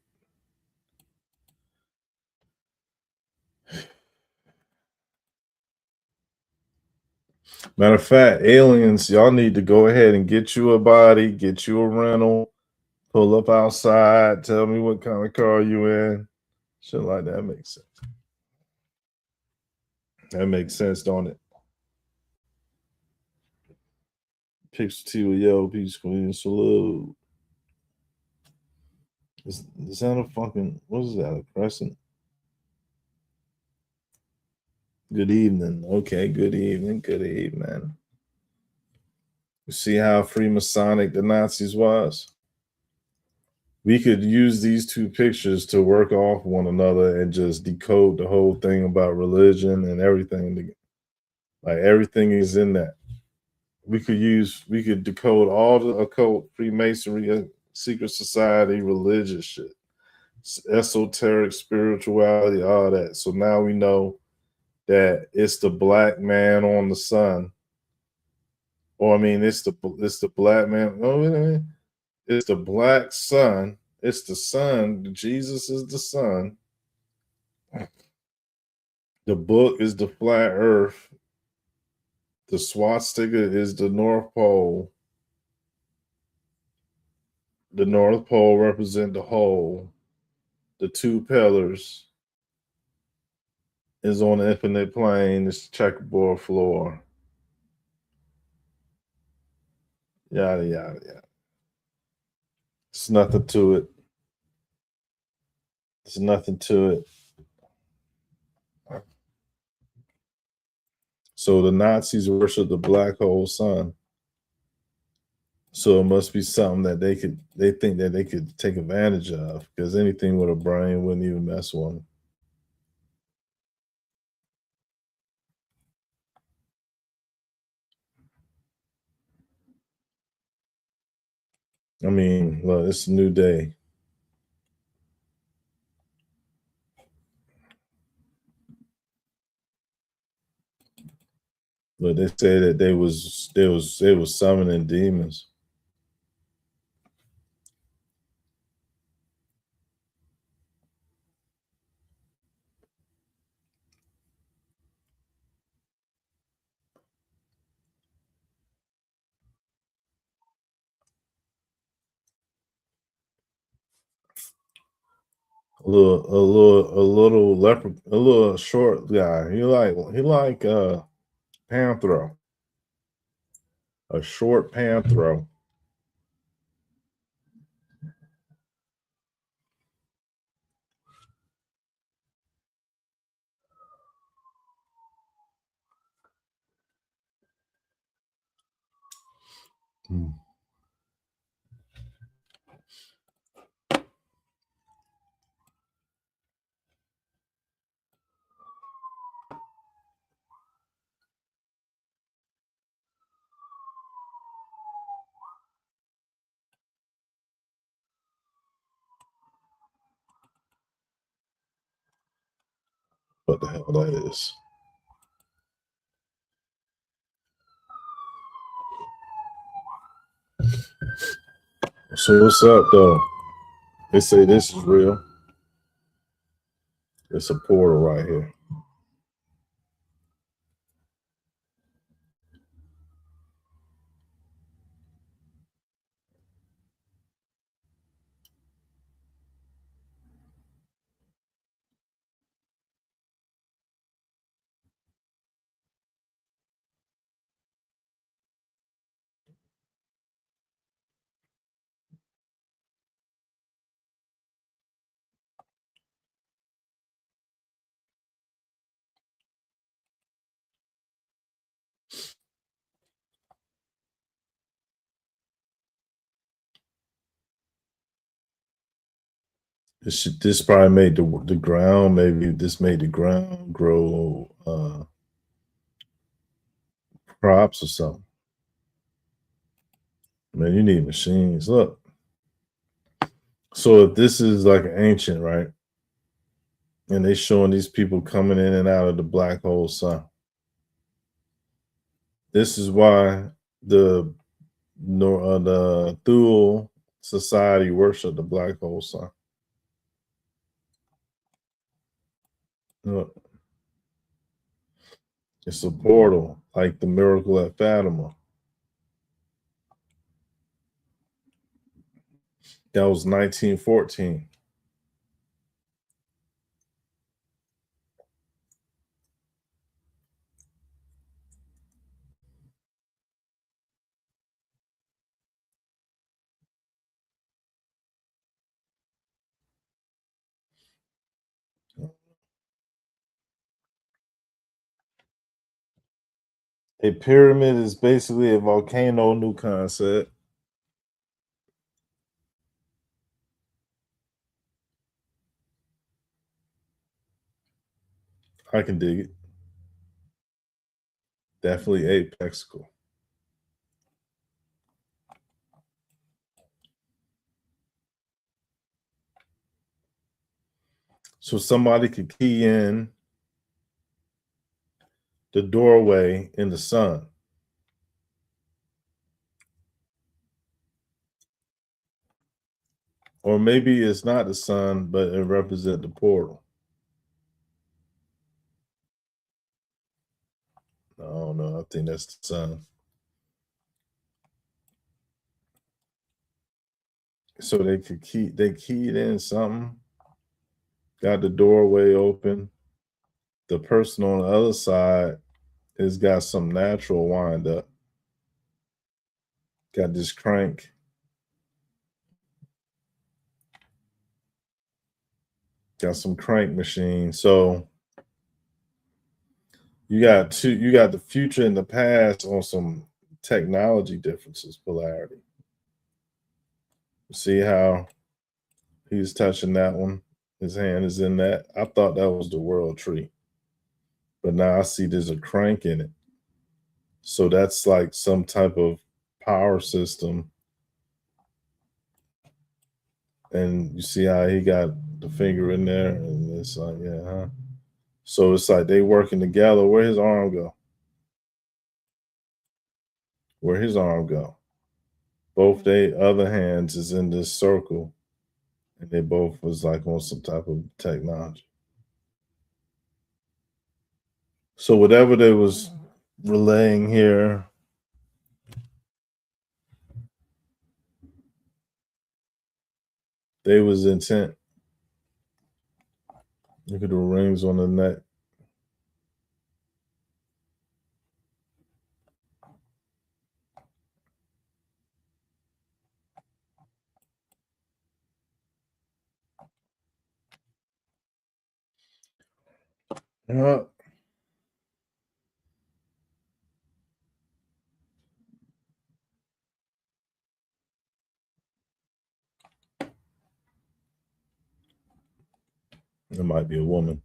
Matter of fact, aliens, y'all need to go ahead and get you a body, get you a rental, pull up outside, tell me what kind of car you in. Shit like that makes sense. That makes sense, don't it? Picture T with Yo, Peace Queen, salute. Is that a fucking, what is that, a crescent? Good evening. Okay, good evening, good evening. You see how Freemasonic the Nazis was? We could use these two pictures to work off one another and just decode the whole thing about religion and everything. Like, everything is in that. We could decode all the occult, Freemasonry, secret society, religious shit, esoteric spirituality, all that. So now we know that it's the black man on the sun. Or I mean, it's the black man. No, it's the black sun. It's the sun. Jesus is the sun. The book is the flat earth. The swastika is the North Pole. The North Pole represent the whole. The two pillars is on the infinite plane. It's the checkerboard floor. Yada yada yada. It's nothing to it. There's nothing to it. So the Nazis worship the black hole sun. So it must be something that they think that they could take advantage of, because anything with a brain wouldn't even mess with them. I mean, look, it's a new day. But they say that they was summoning demons. A little short guy. He like Panthro. A short pan throw. What the hell that is? So what's up though? They say this is real. It's a portal right here. This probably made the ground. Maybe this made the ground grow crops or something. Man, you need machines. Look. So if this is like ancient, right? And they showing these people coming in and out of the black hole sun. This is why the Thule society worship the black hole sun. Look. It's a portal, like the miracle at Fatima. That was 1914. A pyramid is basically a volcano, new concept. I can dig it. Definitely apexical. So somebody could key in the doorway in the sun. Or maybe it's not the sun, but it represents the portal. I don't know. I think that's the sun. So they keyed in something, got the doorway open. The person on the other side has got some natural wind up. Got this crank. Got some crank machine. So you got the future and the past on some technology differences, polarity. See how he's touching that one? His hand is in that. I thought that was the world tree. But now I see there's a crank in it. So that's like some type of power system. And you see how he got the finger in there, and it's like, yeah, huh? So it's like they working together. Where his arm go? Where his arm go? Both their other hands is in this circle, and they both was like on some type of technology. So whatever they was relaying here, they was intent. Look at the rings on the neck. Uh, it might be a woman.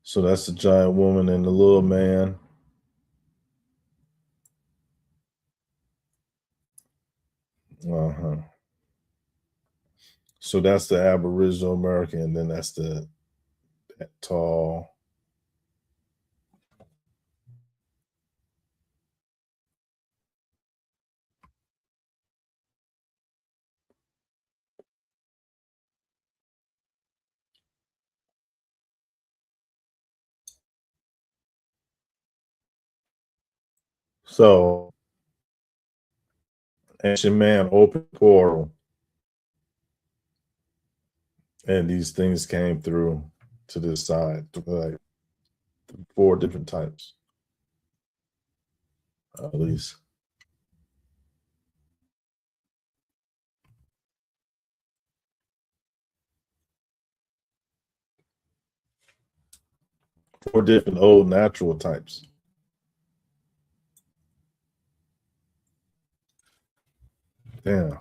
So that's the giant woman and the little man. Uh-huh. So that's the Aboriginal American, and then that's the that tall. So ancient man opened a portal, and these things came through to this side, like 4 different types, at least. Four different old natural types. Damn.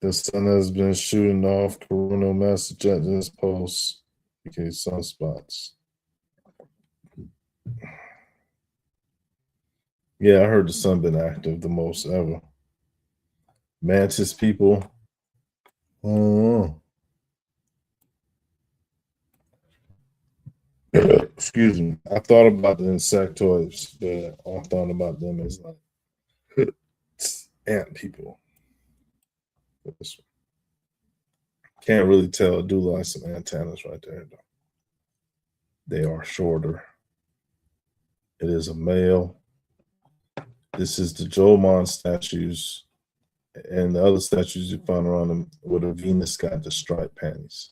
The sun has been shooting off coronal mass ejections post UK sunspots. Yeah, I heard the sun been active the most ever. Mantis people. Oh, excuse me. I thought about the insectoids, but I thought about them as like ant people. Can't really tell. Do like some antennas right there, though. They are shorter. It is a male. This is the Jomon statues, and the other statues you find around them where the Venus got the striped panties.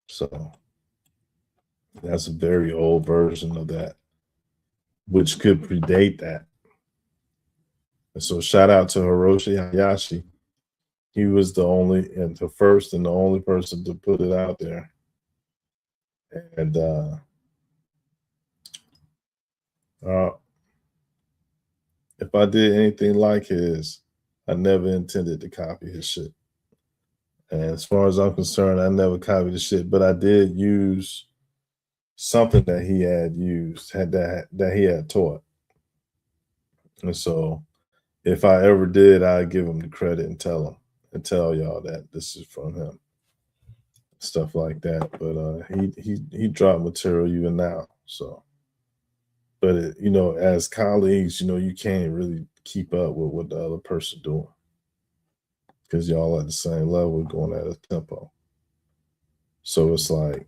So that's a very old version of that, which could predate that. And so shout out to Hiroshi Hayashi. He was the only and the first and the only person to put it out there. And uh, if I did anything like his, I never intended to copy his shit. And as far as I'm concerned, I never copied his shit, but I did use something that he had used, had that he had taught. And so if I ever did, I'd give him the credit and tell y'all that this is from him. Stuff like that. But he dropped material even now. So but as colleagues, you can't really keep up with what the other person doing because y'all at the same level going at a tempo. So it's like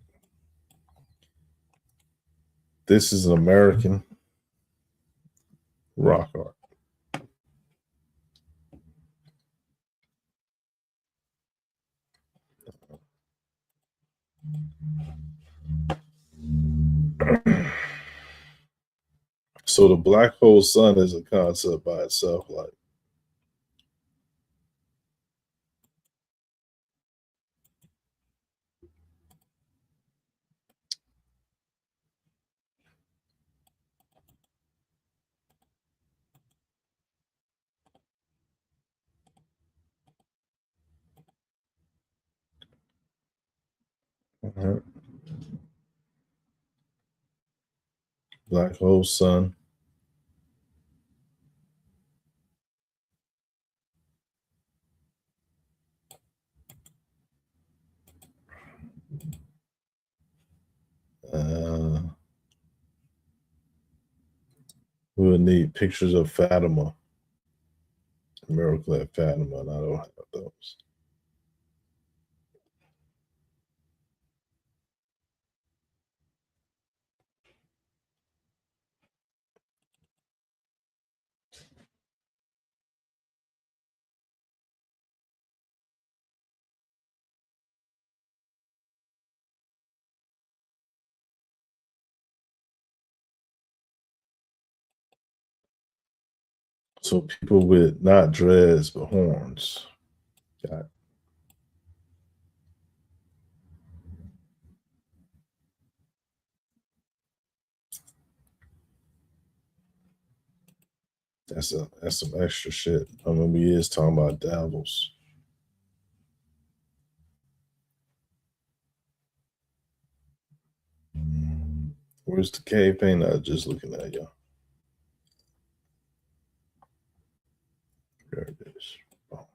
this is an American rock art. So the black hole sun is a concept by itself. Like, uh-huh. Black hole sun. Uh, we would need pictures of Fatima, miracle at Fatima, and I don't have those. So people with not dreads but horns. Got it. That's some extra shit. I mean, we is talking about devils. Where's the cave paint? I was just looking at y'all. There it is. Oh.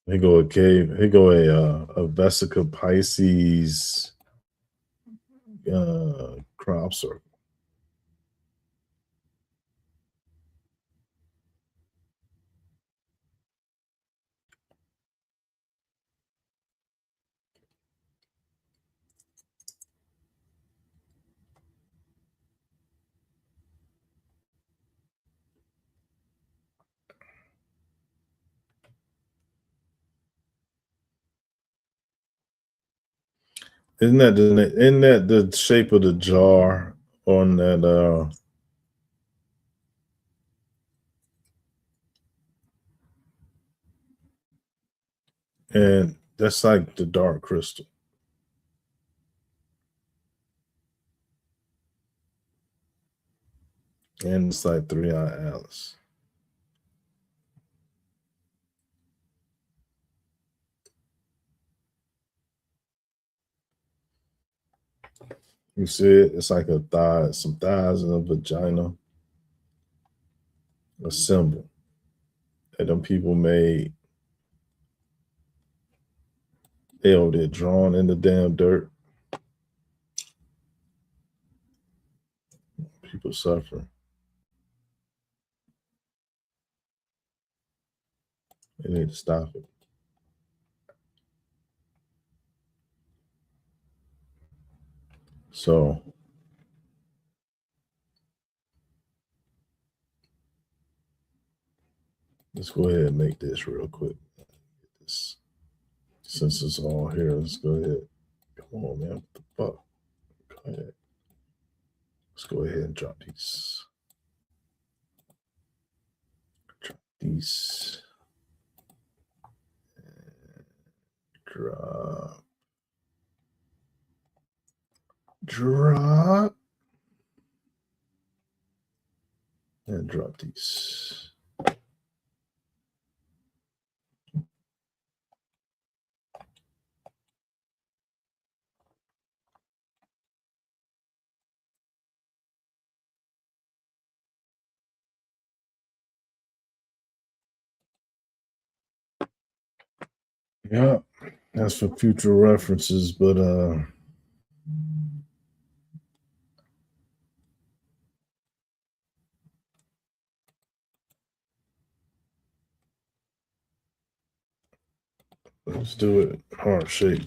Here go a cave. Here go a Vesica Pisces crop circle. Isn't that the shape of the jar on that and that's like the dark crystal. And it's like 3-Eye Alice. You see it? It's like a thigh, some thighs and a vagina, a symbol that them people made. They over there drawn in the damn dirt. People suffering. They need to stop it. So let's go ahead and make this real quick. This, since it's all here, let's go ahead. Come on, man. What the fuck? Go ahead. Let's go ahead and drop these. Drop these. Drop. Drop. And drop these. Yeah, that's for future references, but let's do it heart shape.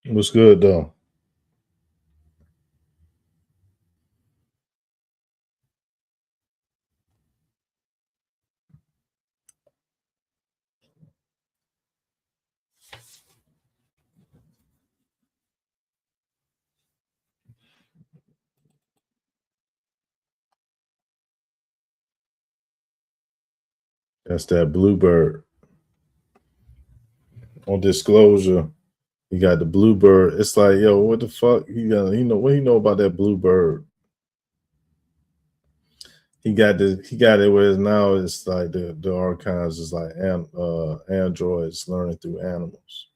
What's good though? That's that bluebird on disclosure. You got the bluebird. It's like, yo, what the fuck? He know what he know about that bluebird. He got it where it's now it's like the archives is like androids learning through animals.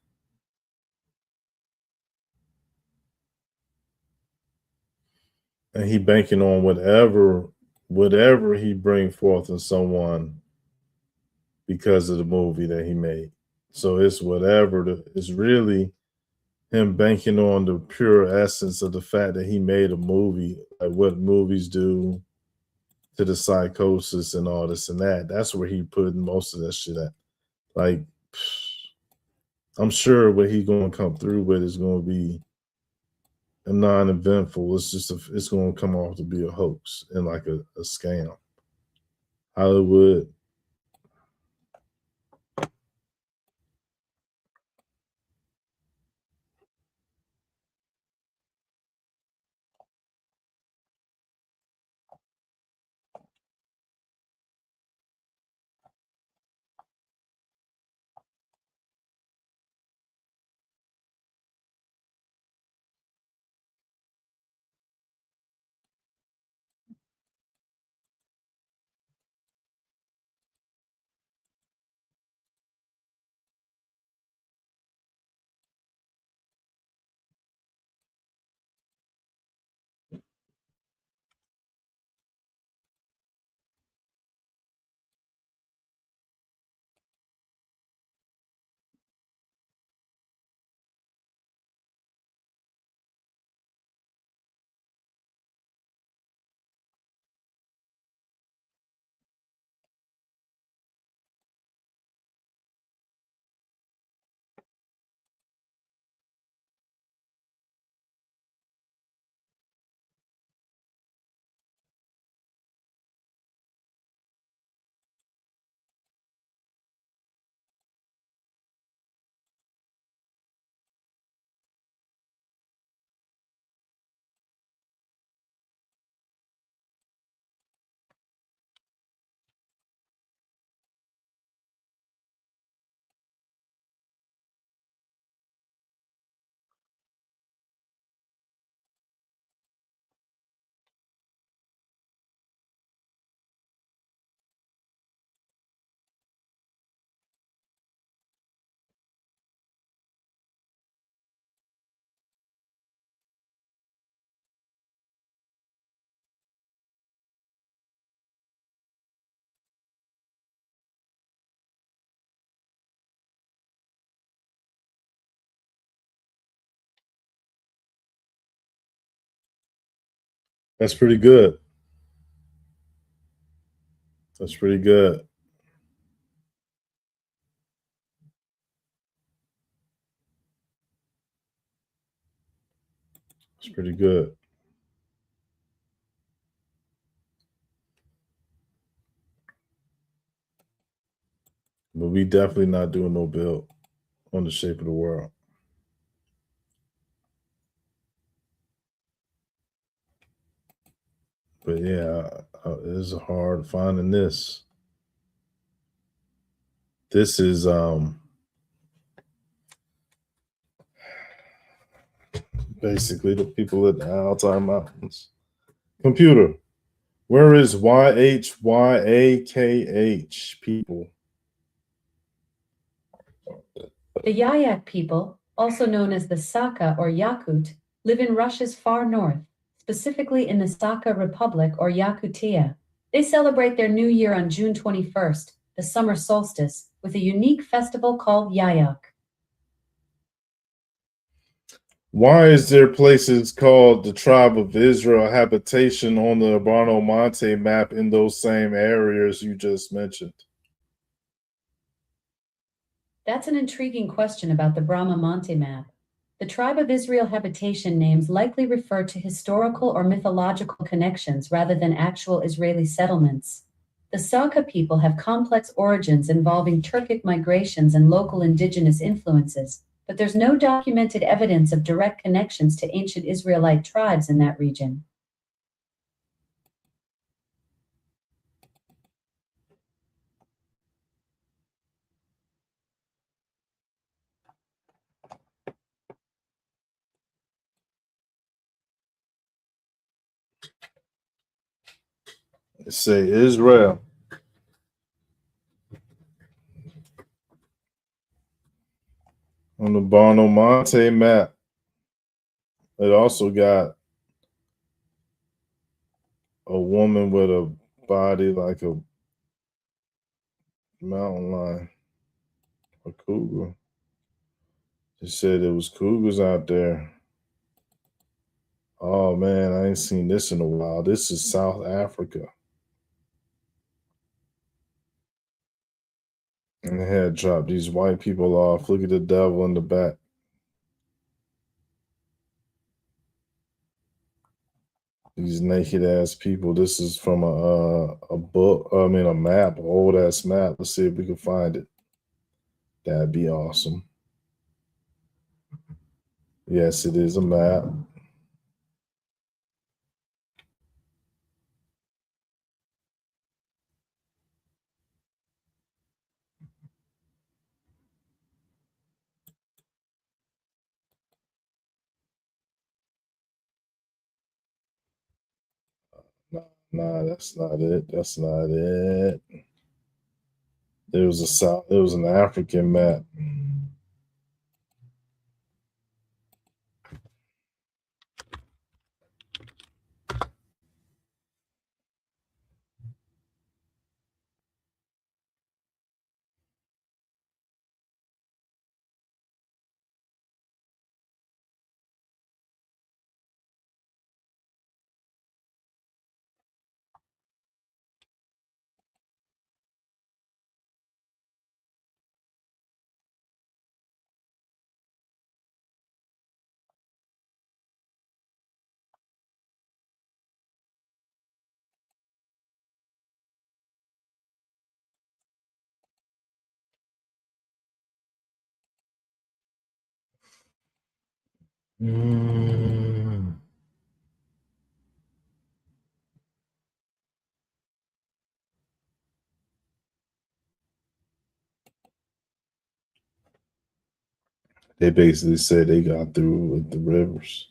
And he banking on whatever he bring forth in someone because of the movie that he made. So it's it's really him banking on the pure essence of the fact that he made a movie, like what movies do to the psychosis and all this and that. That's where he put most of that shit at. Like, I'm sure what he's going to come through with is going to be a non-eventful. It's going to come off to be a hoax and like a scam. Hollywood. That's pretty good. That's pretty good. It's pretty good. But we definitely not doing no build on the shape of the world. But yeah, it's hard finding this. This is basically the people at the Altai Mountains. Computer, where is YHYAKH people? The Yayak people, also known as the Saka or Yakut, live in Russia's far north, specifically in the Saka Republic or Yakutia. They celebrate their new year on June 21st, the summer solstice, with a unique festival called Yayak. Why is there places called the Tribe of Israel habitation on the Barno Monte map in those same areas you just mentioned? That's an intriguing question about the Brahma Monte map. The Tribe of Israel habitation names likely refer to historical or mythological connections rather than actual Israeli settlements. The Saka people have complex origins involving Turkic migrations and local indigenous influences, but there's no documented evidence of direct connections to ancient Israelite tribes in that region. Let's say Israel. On the Barno Monte map, it also got a woman with a body like a mountain lion, a cougar. They said there was cougars out there. Oh man, I ain't seen this in a while. This is South Africa. And they had dropped these white people off. Look at the devil in the back. These naked ass people. This is from a book. I mean, a map, an old ass map. Let's see if we can find it. That'd be awesome. Yes, it is a map. Nah, that's not it. That's not it. It was a South. It was an African map. Mm. They basically said they got through with the rivers.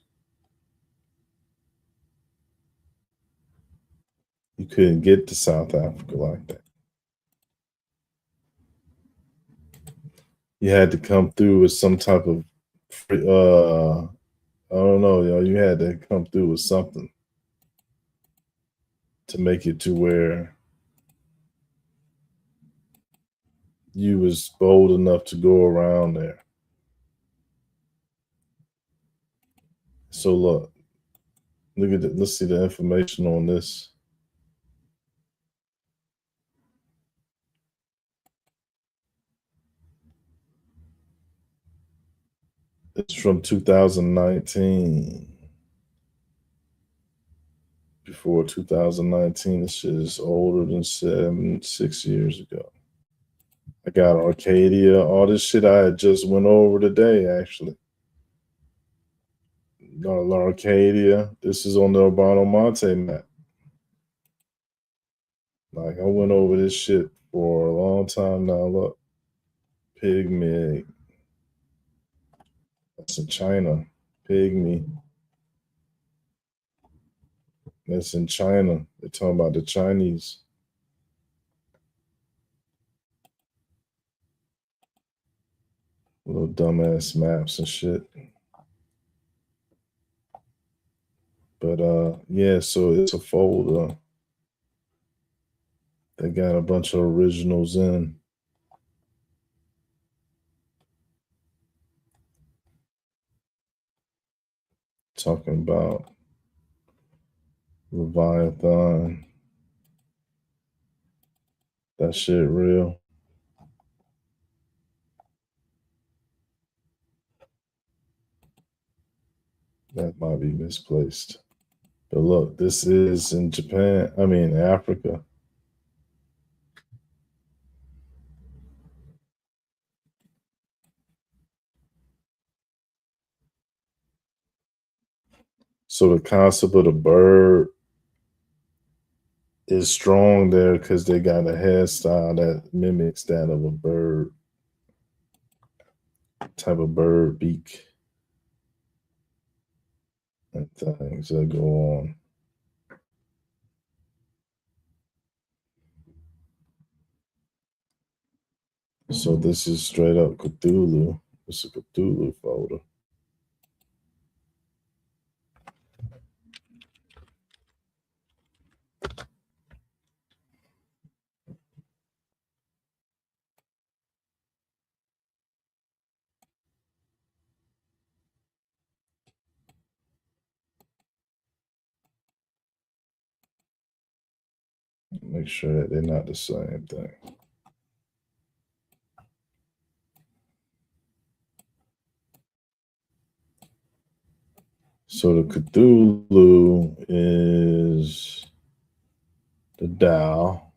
You couldn't get to South Africa like that. You had to come through with some type of, I don't know, you had to come through with something to make it to where you was bold enough to go around there. So look, Look at it. Let's see the information on this. It's from 2019. Before 2019, this shit is older than 6 years ago. I got Arcadia. All this shit I had just went over today, actually. Arcadia. This is on the Urbano Monte map. Like, I went over this shit for a long time now. Look. Pygmy. That's in China. Pygmy. That's in China. They're talking about the Chinese. Little dumbass maps and shit. But yeah, so it's a folder. They got a bunch of originals in. Talking about Leviathan. That shit real. That might be misplaced. But look, this is in Japan. I mean, Africa. So the concept of the bird is strong there because they got a hairstyle that mimics that of a bird. Type of bird beak. And things that go on. So this is straight up Cthulhu. It's a Cthulhu folder. Make sure that they're not the same thing. So the Cthulhu is the Tao.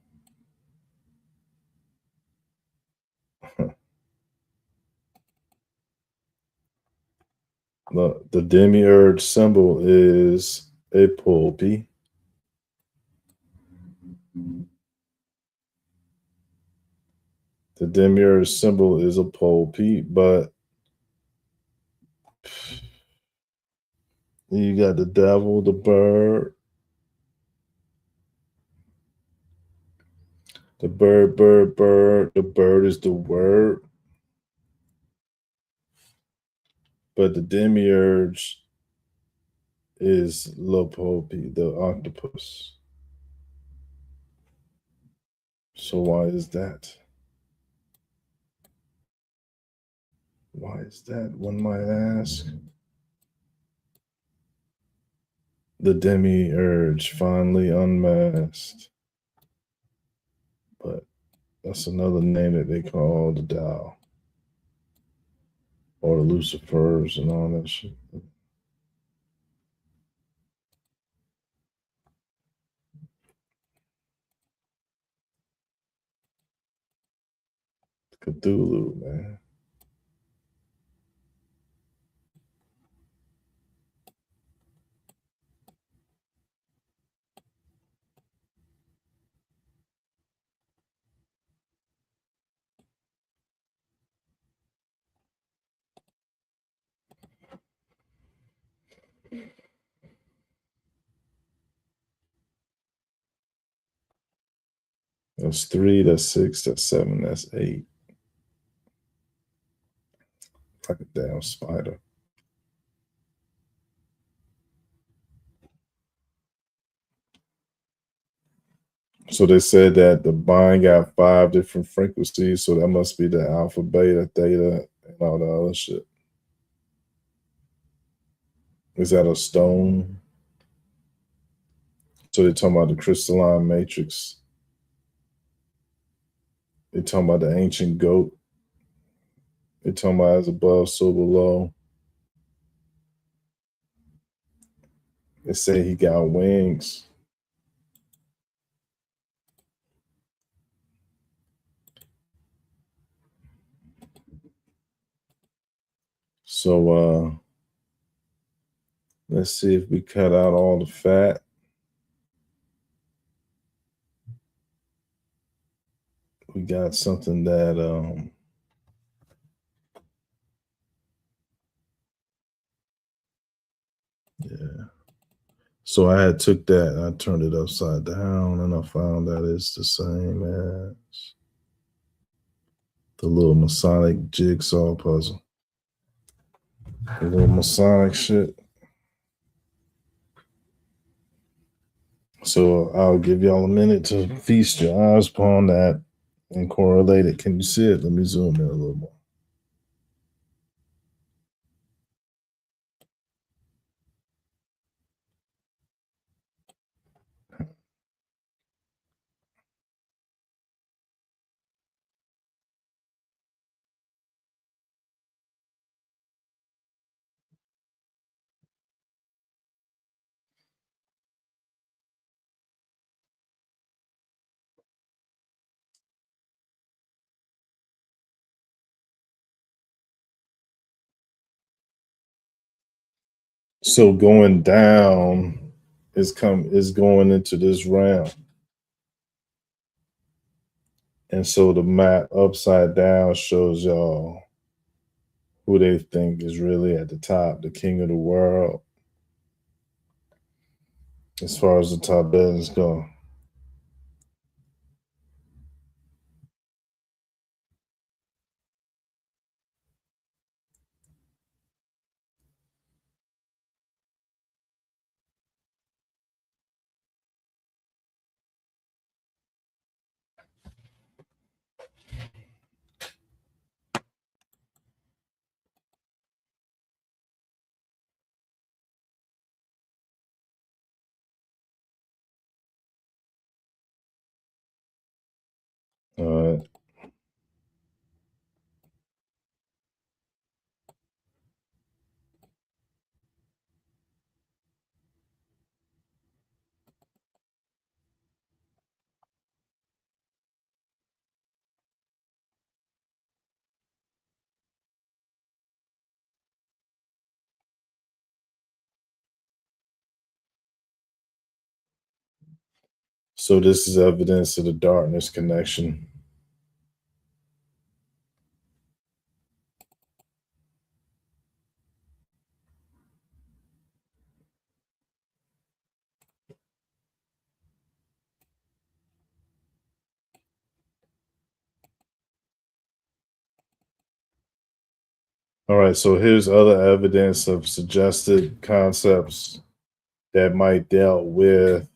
The demiurge symbol is a pulpy. The demiurge symbol is a pulpy, but you got the devil, the bird. The bird, bird, bird. The bird is the word. But the demiurge is Lopopi, the octopus. So why is that? Why is that, one might ask? The demiurge finally unmasked. But that's another name that they call the Tao. Or the Lucifers and all that shit. Cthulhu, man. That's 3, that's 6, that's 7, that's 8. Like a damn spider. So they said that the bind got 5 different frequencies, so that must be the alpha, beta, theta, and all the other shit. Is that a stone? So they're talking about the crystalline matrix. They're talking about the ancient goat. They're talking about as above, so below. They say he got wings. So let's see if we cut out all the fat. We got something that yeah. So I had took that, I turned it upside down, and I found that it's the same as the little Masonic jigsaw puzzle. The little Masonic shit. So I'll give y'all a minute to feast your eyes upon that and correlate it. Can you see it? Let me zoom in a little more. So going down is going into this realm. And so the map upside down shows y'all who they think is really at the top, the king of the world, as far as the top business go. All right. So this is evidence of the darkness connection. All right, so here's other evidence of suggested concepts that might dealt with.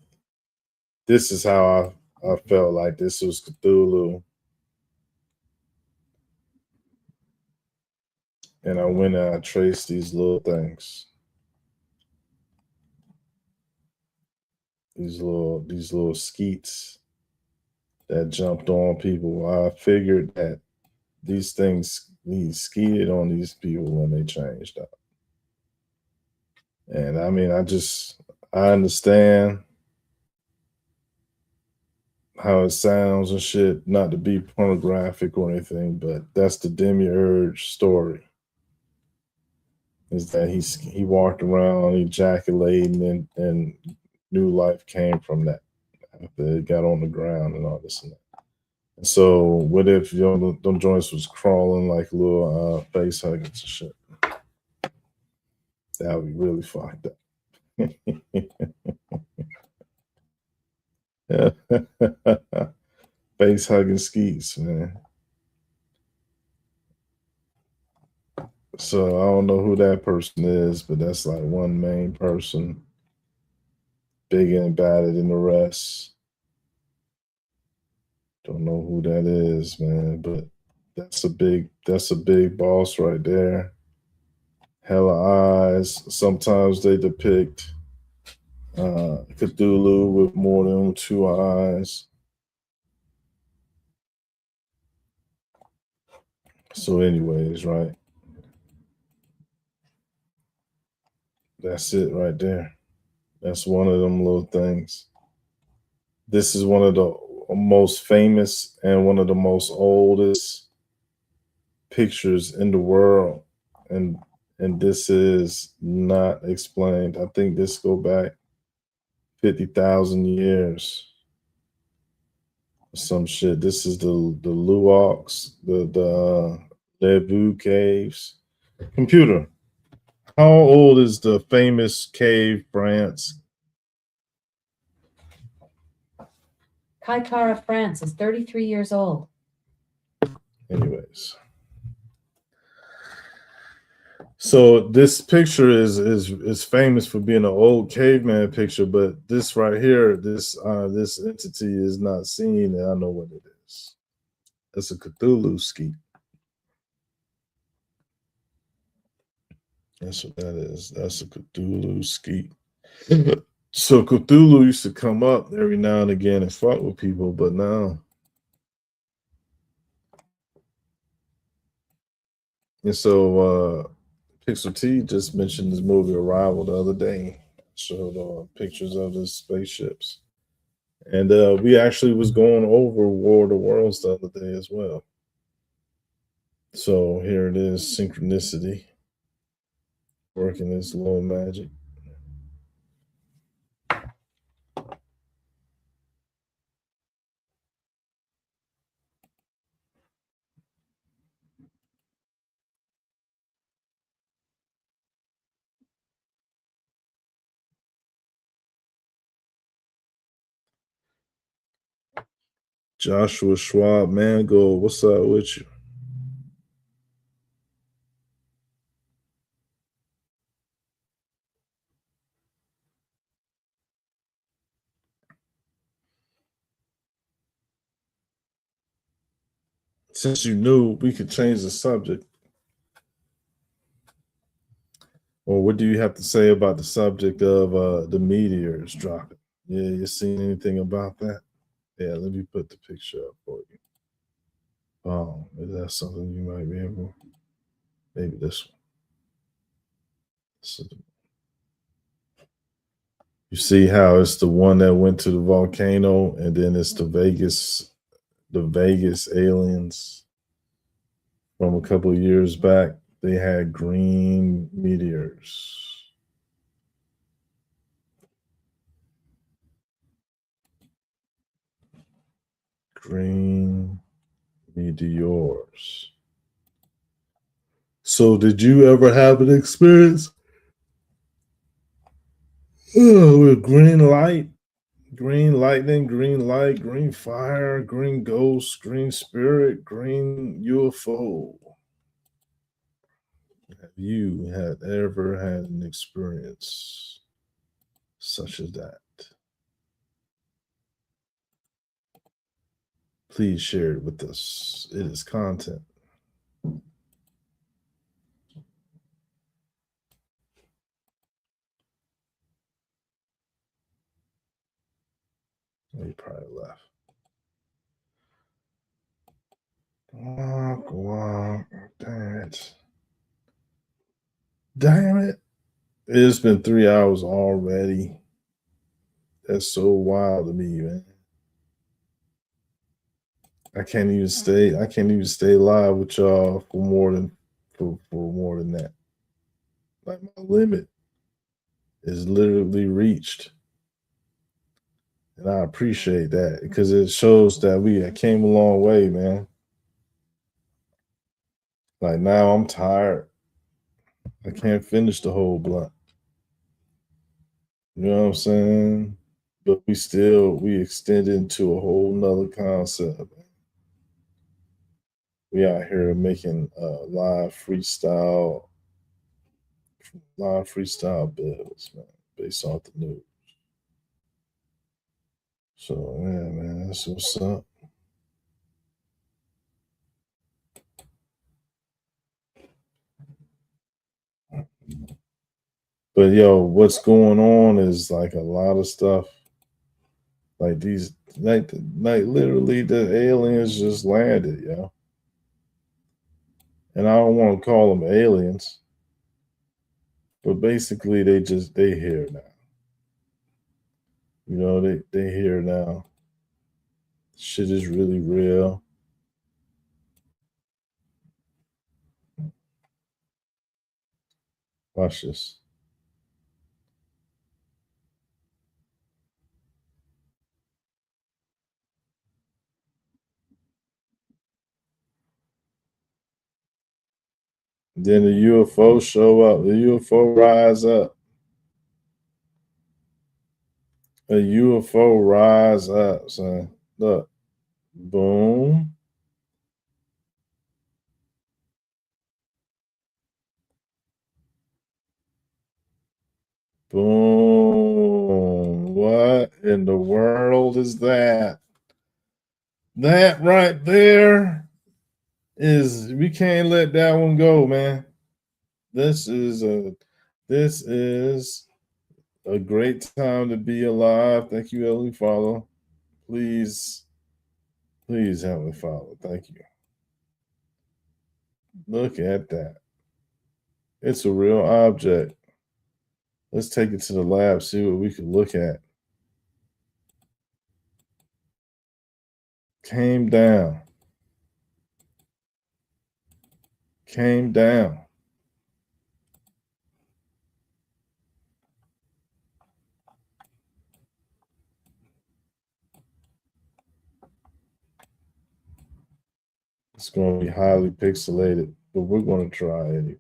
This is how I felt like this was Cthulhu. And I went and I traced these little things. These little skeets that jumped on people. I figured that these things skeeted on these people when they changed up. And I mean, I understand how it sounds and shit, not to be pornographic or anything, but that's the demiurge story. Is that he walked around ejaculating and new life came from that after it got on the ground and all this and that. And so what if them joints was crawling like little face huggers and shit? That would be really fucked up. Face hugging skeets, man. So I don't know who that person is, but that's like one main person, bigger and badder than the rest. Don't know who that is, man, but that's a big boss right there. Hella eyes. Sometimes they depict Cthulhu with more than two eyes. So, anyways, right? That's it right there. That's one of them little things. This is one of the most famous and one of the most oldest pictures in the world, and this is not explained. I think this go back 50,000 years. Some shit. This is the Luox, the Lebu caves. Computer. How old is the famous cave, France? Kaikara, France is 33 years old. Anyways. So this picture is famous for being an old caveman picture, but this right here, this entity is not seen, and I know what it is. It's a Cthulhu ski. That's what that is. That's a Cthulhu ski. So Cthulhu used to come up every now and again and fuck with people, but now. And so Pixel T just mentioned this movie Arrival the other day. Showed pictures of the spaceships. And we actually was going over War of the Worlds the other day as well. So here it is, synchronicity, working its little magic. Joshua Schwab, Mango, what's up with you? Since you knew, we could change the subject. Or what do you have to say about the subject of the meteors dropping? Yeah, you seen anything about that? Yeah, let me put the picture up for you. Oh, is that something you might be able? Maybe this one. You see how it's the one that went to the volcano, and then it's the Vegas aliens from a couple of years back. They had green meteors. Green meteors. So, did you ever have an experience with green light, green lightning, green light, green fire, green ghost, green spirit, green UFO? Have you ever had an experience such as that? Please share it with us. It is content. He probably left. Walk, damn it. Damn it. It's been 3 hours already. That's so wild to me, man. I can't even stay live with y'all for more than that. Like my limit is literally reached. And I appreciate that because it shows that we came a long way, man. Like now I'm tired. I can't finish the whole blunt. You know what I'm saying? But we extend into a whole nother concept. We out here making live freestyle bills, man, based off the news. So yeah, man, that's what's up. But yo, what's going on is like a lot of stuff. Like these, like literally, the aliens just landed, yo. And I don't want to call them aliens, but basically they here now. You know, they here now. Shit is really real. Watch this. Then the UFO show up. The UFO rise up. A UFO rise up, son. Look, boom, boom. What in the world is that? That right there is, we can't let that one go, man. This is a this is a great time to be alive. Thank you, Heavenly Father. Please, please, Heavenly Father. Thank you. Look at that. It's a real object. Let's take it to the lab, see what we can look at. Came down. Came down. It's going to be highly pixelated, but we're going to try anyways.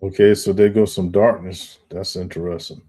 Okay, so there goes some darkness. That's interesting.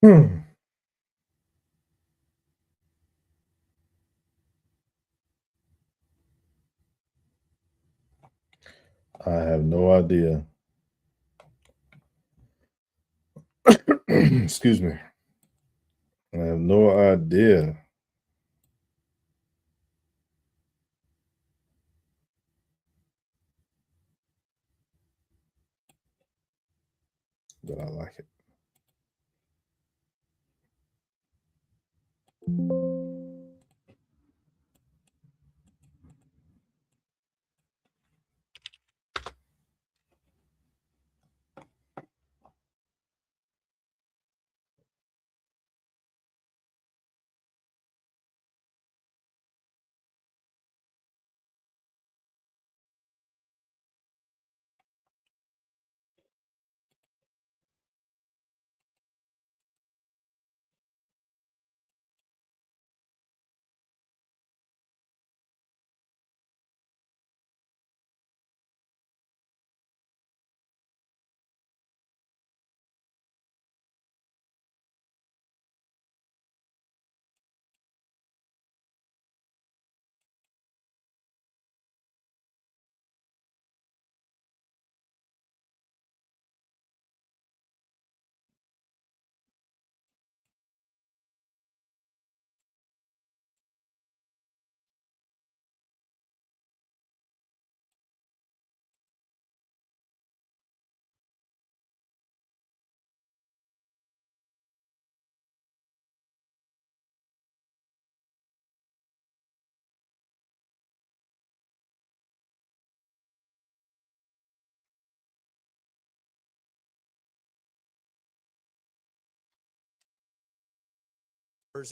Hmm. I have no idea. Excuse me. I have no idea. But I like it.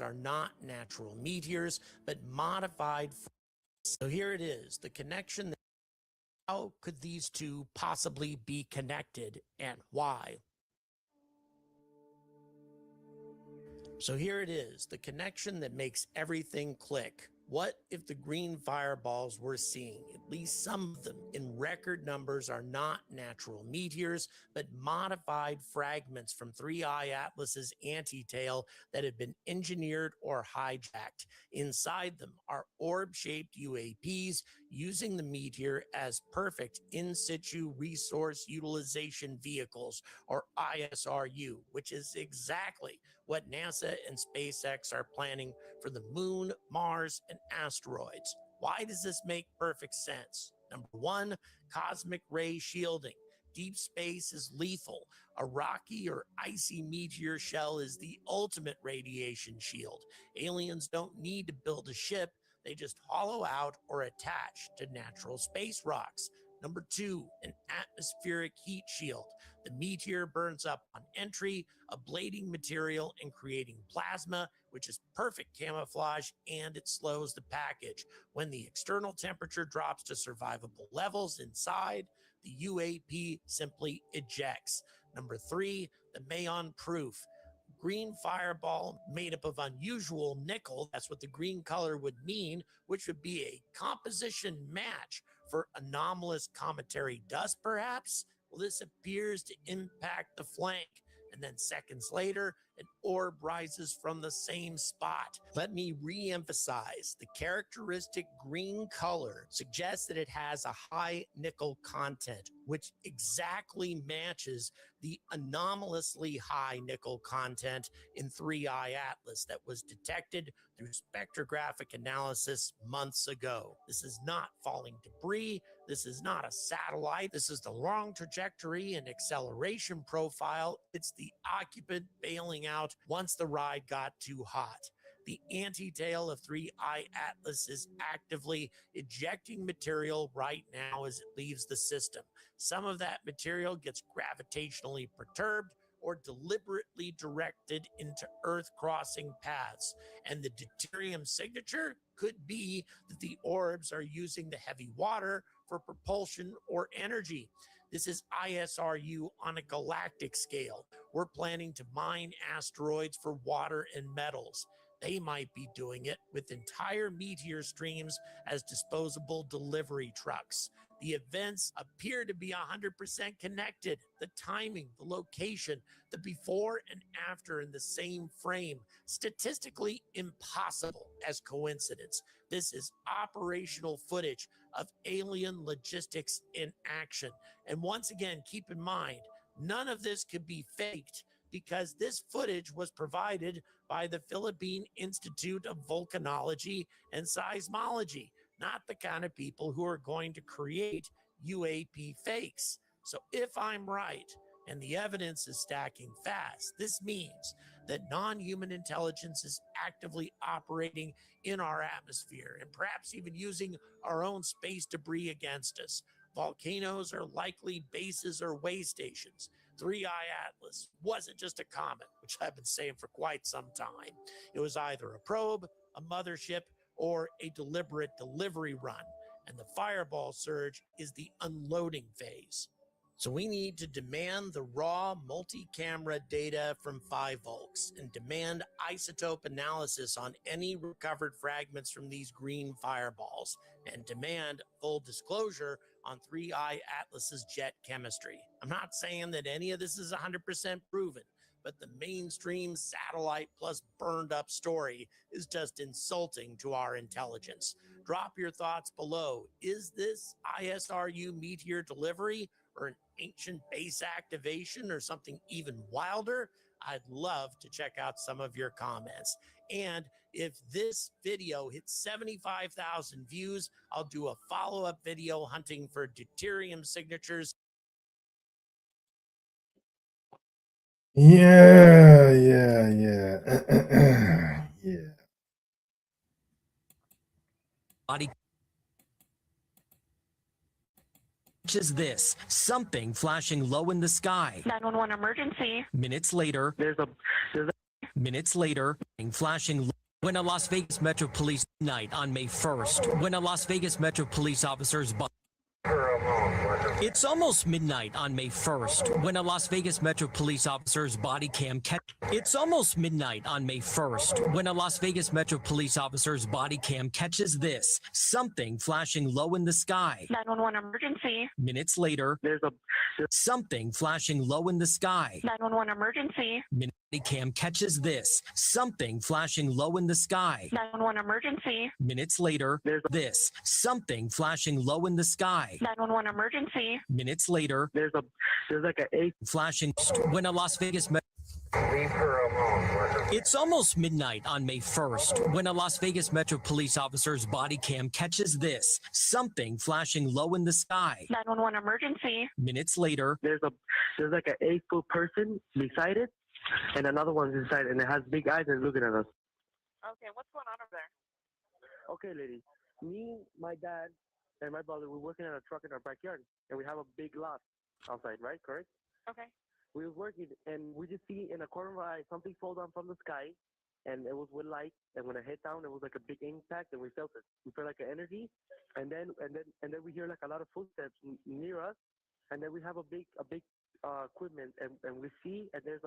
are not natural meteors, but modified. So here it is, the connection. How could these two possibly be connected, and why? So here it is, the connection that makes everything click. What if the green fireballs we're seeing, at least some of them in record numbers, are not natural meteors, but modified fragments from 3I Atlas's anti-tail that have been engineered or hijacked? Inside them are orb-shaped UAPs using the meteor as perfect in situ resource utilization vehicles, or ISRU, which is exactly what NASA and SpaceX are planning for the moon, Mars, and asteroids. Why does this make perfect sense? Number one, cosmic ray shielding. Deep space is lethal. A rocky or icy meteor shell is the ultimate radiation shield. Aliens don't need to build a ship, they just hollow out or attach to natural space rocks. Number two, an atmospheric heat shield. The meteor burns up on entry, ablating material and creating plasma, which is perfect camouflage, and it slows the package. When the external temperature drops to survivable levels inside, the UAP simply ejects. Number three, the Mayon proof. Green fireball made up of unusual nickel. That's what the green color would mean, which would be a composition match for anomalous cometary dust, perhaps. Well, this appears to impact the flank, and then seconds later, an orb rises from the same spot. Let me re-emphasize, the characteristic green color suggests that it has a high nickel content, which exactly matches the anomalously high nickel content in 3I Atlas that was detected through spectrographic analysis months ago. This is not falling debris. This is not a satellite. This is the wrong trajectory and acceleration profile. It's the occupant bailing out once the ride got too hot. The anti-tail of 3I Atlas is actively ejecting material right now as it leaves the system. Some of that material gets gravitationally perturbed or deliberately directed into Earth-crossing paths. And the deuterium signature could be that the orbs are using the heavy water for propulsion or energy. This is ISRU on a galactic scale. We're planning to mine asteroids for water and metals. They might be doing it with entire meteor streams as disposable delivery trucks. The events appear to be 100% connected. The timing, the location, the before and after in the same frame. Statistically impossible as coincidence. This is operational footage of alien logistics in action. And once again, keep in mind, none of this could be faked because this footage was provided by the Philippine Institute of Volcanology and Seismology, not the kind of people who are going to create UAP fakes. So if I'm right, and the evidence is stacking fast, this means that non-human intelligence is actively operating in our atmosphere and perhaps even using our own space debris against us. Volcanoes are likely bases or way stations. 3I Atlas wasn't just a comet, which I've been saying for quite some time. It was either a probe, a mothership, or a deliberate delivery run. And the fireball surge is the unloading phase. So we need to demand the raw multi-camera data from 5-Volks and demand isotope analysis on any recovered fragments from these green fireballs, and demand full disclosure on 3I Atlas's jet chemistry. I'm not saying that any of this is 100% proven, but the mainstream satellite plus burned up story is just insulting to our intelligence. Drop your thoughts below. Is this ISRU meteor delivery or an ancient base activation or something even wilder? I'd love to check out some of your comments. And if this video hits 75,000 views, I'll do a follow-up video hunting for deuterium signatures. Yeah. Yeah. Body catches this, something flashing low in the sky. 911 emergency. Minutes later, There's a Minutes later, flashing when a Las Vegas Metro Police night on May 1st, when a Las Vegas Metro Police officer's it's almost midnight on May 1st when a Las Vegas Metro Police officer's body cam It's almost midnight on May 1st when a Las Vegas Metro Police officer's body cam catches this, something flashing low in the sky. 911 emergency. Minutes later, there's something flashing low in the sky. 911 emergency. Body cam catches this, something flashing low in the sky. 911 emergency. Minutes later, there's this, something flashing low in the sky. 911 emergency. Minutes later, there's like a flashing when a Las Vegas Leave her alone. It's almost midnight on May 1st when a Las Vegas Metro Police officer's body cam catches this, something flashing low in the sky. 911 emergency. Minutes later, there's like an 8-foot person beside it, and another one's inside, and it has big eyes and looking at us. Okay, what's going on over there? Okay, lady. Me, my dad, and my brother, we're working on a truck in our backyard, and we have a big lot outside, right? Correct? Okay. We were working, and we just see in a corner of our eye something fall down from the sky, and it was with light. And when it hit down, it was like a big impact, and we felt it. We felt like an energy, and then we hear like a lot of footsteps near us, and then we have a big equipment, and we see, and there's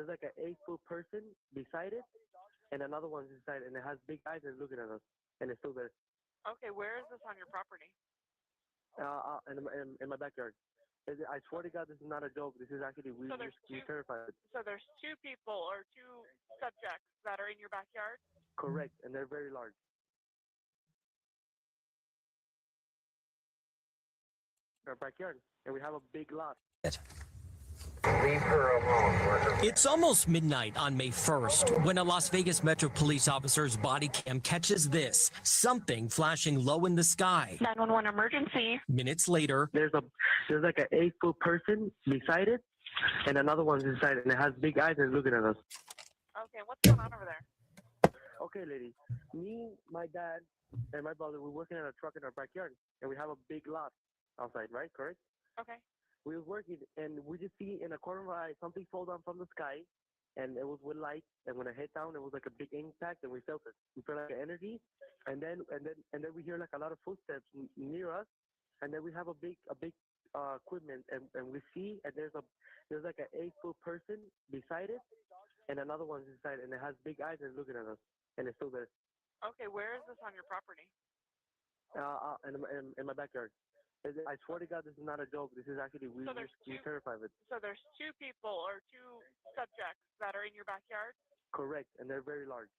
like an 8-foot person beside it, and another one's inside, and it has big eyes and looking at us, and it's still there. Okay, where is this on your property? In my backyard. I swear to God, this is not a joke. This is actually we're terrified. So there's two people or two subjects that are in your backyard? Correct, and they're very large. Our backyard, and we have a big lot. Leave her alone. It's almost midnight on May 1st when a Las Vegas Metro Police officer's body cam catches this, something flashing low in the sky. 911 emergency. Minutes later, there's like an 8-foot person beside it, and another one's inside, and it has big eyes and looking at us. Okay, what's going on over there? Okay, lady. Me, my dad, and my brother, we're working on a truck in our backyard, and we have a big lot outside, right? Correct? Okay. We were working, and we just see in a corner of our eye something fall down from the sky, and it was with light. And when it hit down, it was like a big impact, and we felt it. We felt like an energy, and then we hear like a lot of footsteps near us, and then we have a big equipment, and we see, and there's like an 8-foot person beside it, and another one's inside, and it has big eyes and looking at us, and it's still there. Okay, where is this on your property? In my backyard. I swear to God, this is not a joke. This is actually we're terrified of it. So there's two people or two subjects that are in your backyard? Correct, and they're very large.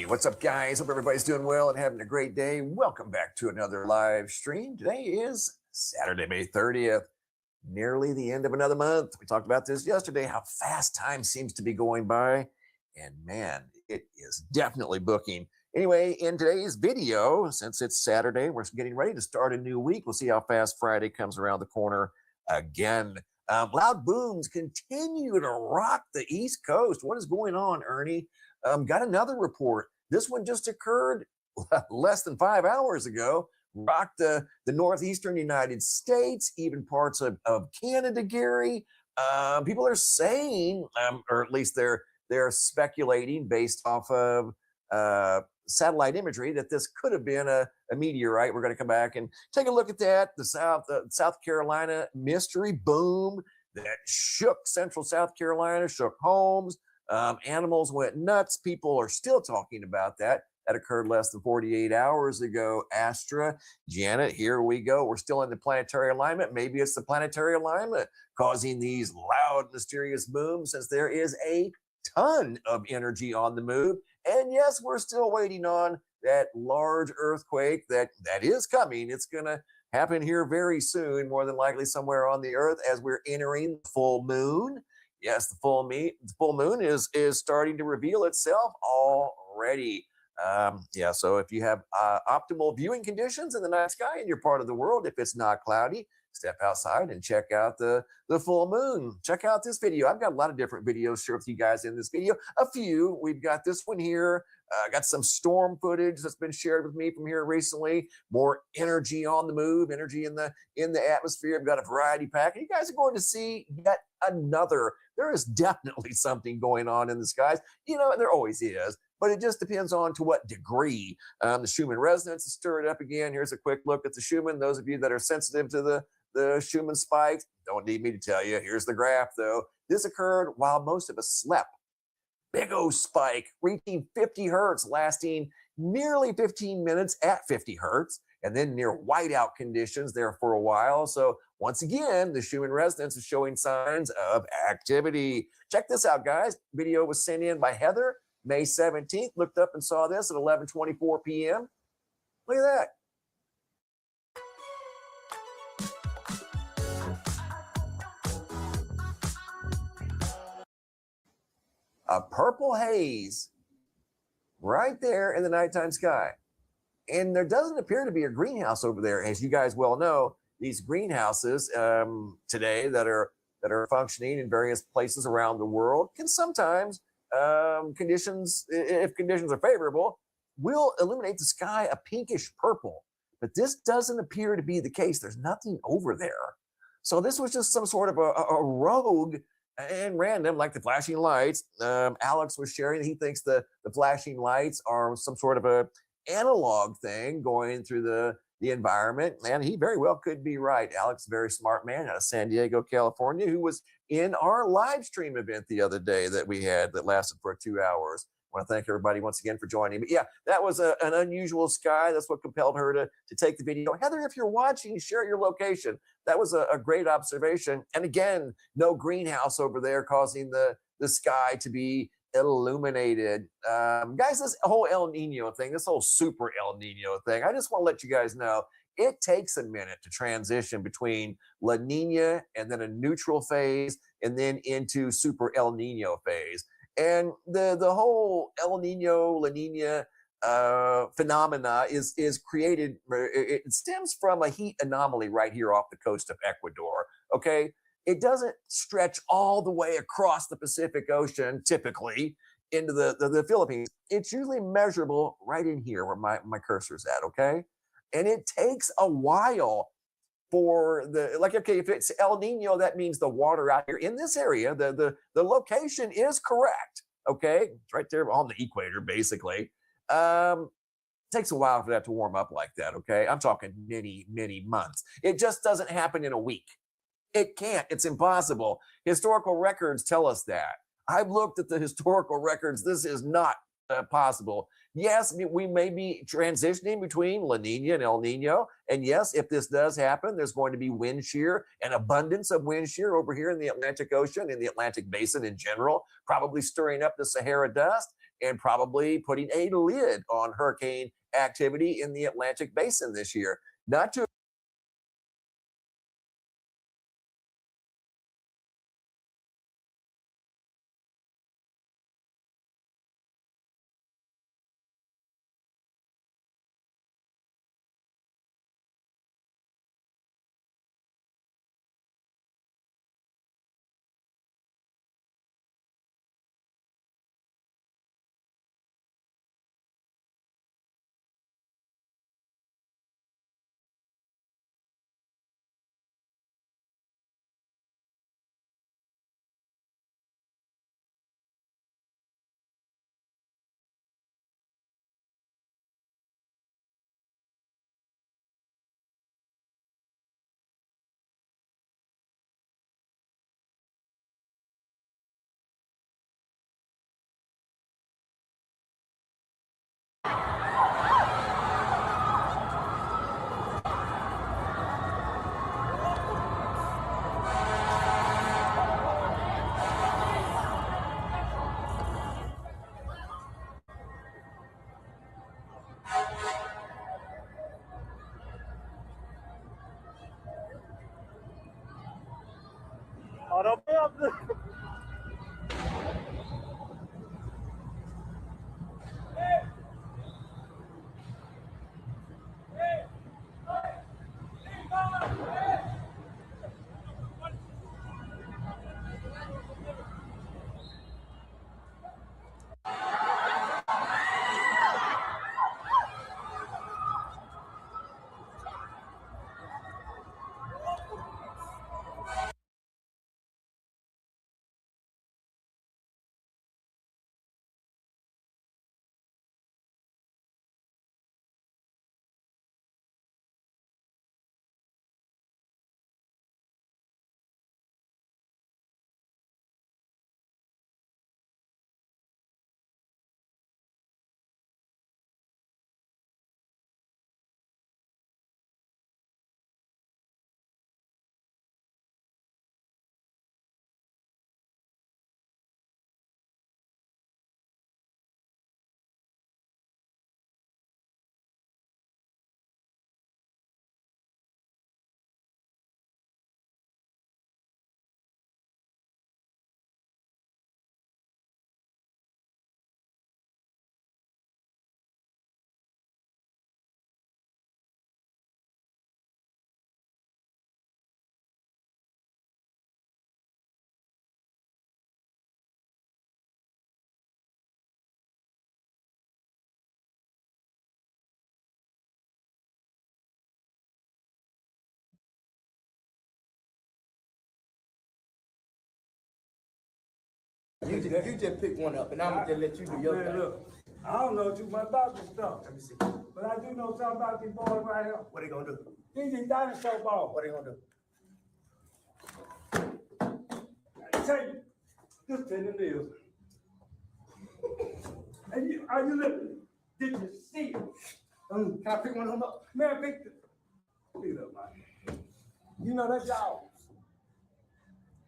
what's up, guys? Hope everybody's doing well and having a great day. Welcome back to another live stream. Today is Saturday, May 30th, nearly the end of another month. We talked about this yesterday, how fast time seems to be going by. And man, it is definitely booking. Anyway, in today's video, since it's Saturday, we're getting ready to start a new week. We'll see how fast Friday comes around the corner again. Loud booms continue to rock the East Coast. What is going on, Ernie? Got another report. This one just occurred less than 5 hours ago. Rocked the northeastern United States, even parts of Canada, Gary. People are saying, or at least they're speculating based off of satellite imagery that this could have been a meteorite. We're going to come back and take a look at that. The South Carolina mystery boom that shook central South Carolina, shook homes. Animals went nuts. People are still talking about that. That occurred less than 48 hours ago. Astra, Janet, here we go. We're still in the planetary alignment. Maybe it's the planetary alignment causing these loud, mysterious booms, since there is a ton of energy on the move. And yes, we're still waiting on that large earthquake that is coming. It's going to happen here very soon, more than likely somewhere on the earth as we're entering the full moon. Yes, the full moon is starting to reveal itself already. So if you have optimal viewing conditions in the night sky in your part of the world, if it's not cloudy, step outside and check out the full moon. Check out this video. I've got a lot of different videos shared with you guys in this video. A few. We've got this one here. Got some storm footage that's been shared with me from here recently. More energy on the move, energy in the atmosphere. I've got a variety pack. And you guys are going to see yet another. There is definitely something going on in the skies. You know, there always is. But it just depends on to what degree. The Schumann resonance is stirred up again. Here's a quick look at the Schumann. Those of you that are sensitive to the Schumann spikes, don't need me to tell you. Here's the graph, though. This occurred while most of us slept. Big O spike reaching 50 hertz, lasting nearly 15 minutes at 50 hertz, and then near whiteout conditions there for a while. So once again, the Schumann resonance is showing signs of activity. Check this out, guys. Video was sent in by Heather, May 17th. Looked up and saw this at 11:24 p.m. Look at that. A purple haze right there in the nighttime sky. And there doesn't appear to be a greenhouse over there. As you guys well know, these greenhouses today that are functioning in various places around the world can sometimes, if conditions are favorable, will illuminate the sky a pinkish purple. But this doesn't appear to be the case. There's nothing over there. So this was just some sort of a rogue and random, like the flashing lights. Alex was sharing that he thinks the flashing lights are some sort of a analog thing going through the environment, and he very well could be right. Alex, a very smart man out of San Diego, California, who was in our live stream event the other day that we had that lasted for 2 hours. I want to thank everybody once again for joining. But yeah, that was an unusual sky. That's what compelled her to take the video. Heather, if you're watching, share your location. That was a great observation. And again, no greenhouse over there causing the sky to be illuminated. Guys, this whole El Nino thing, this whole super El Nino thing, I just want to let you guys know, it takes a minute to transition between La Nina and then a neutral phase and then into super El Nino phase. And the whole El Nino, La Nina phenomena is created, it stems from a heat anomaly right here off the coast of Ecuador, okay? It doesn't stretch all the way across the Pacific Ocean, typically, into the Philippines. It's usually measurable right in here where my cursor's at, okay? And it takes a while for if it's El Nino, that means the water out here in this area, the location is correct, okay? It's right there on the equator, basically. Takes a while for that to warm up like that, okay? I'm talking many, many months. It just doesn't happen in a week. It can't. It's impossible. Historical records tell us that. I've looked at the historical records. This is not possible. Yes, we may be transitioning between La Nina and El Nino. And yes, if this does happen, there's going to be wind shear, an abundance of wind shear over here in the Atlantic Ocean, in the Atlantic Basin in general, probably stirring up the Sahara dust. and probably putting a lid on hurricane activity in the Atlantic Basin this year. Not to You just pick one up, and I'm gonna just let you do your thing. Look, I don't know too much about this stuff. Let me see. But I do know something about these boys right here. What they gonna do? These dinosaur balls. What they gonna do? I tell you, this thing is. And you, are you listening? Did you see it? Can I pick one of them up? Man, pick it up, man. You know that's y'all.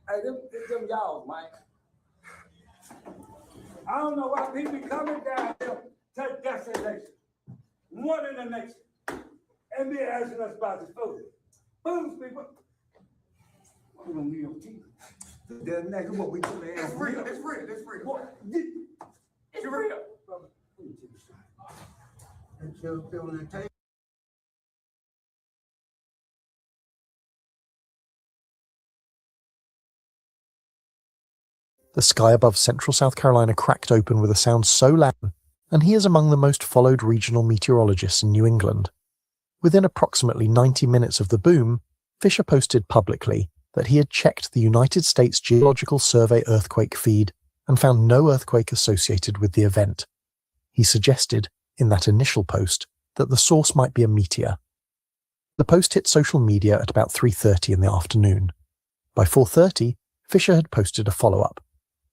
Hey, them y'all, man. I don't know why people coming down here to desolation, one in the nation, and be asking us about this food. Food, people. We're gonna be on TV. That's next what we do. It's real. It's real. It's real. What? It's real. The sky above central South Carolina cracked open with a sound so loud, and he is among the most followed regional meteorologists in New England. Within approximately 90 minutes of the boom, Fisher posted publicly that he had checked the United States Geological Survey earthquake feed and found no earthquake associated with the event. He suggested, in that initial post, that the source might be a meteor. The post hit social media at about 3:30 in the afternoon. By 4:30, Fisher had posted a follow-up.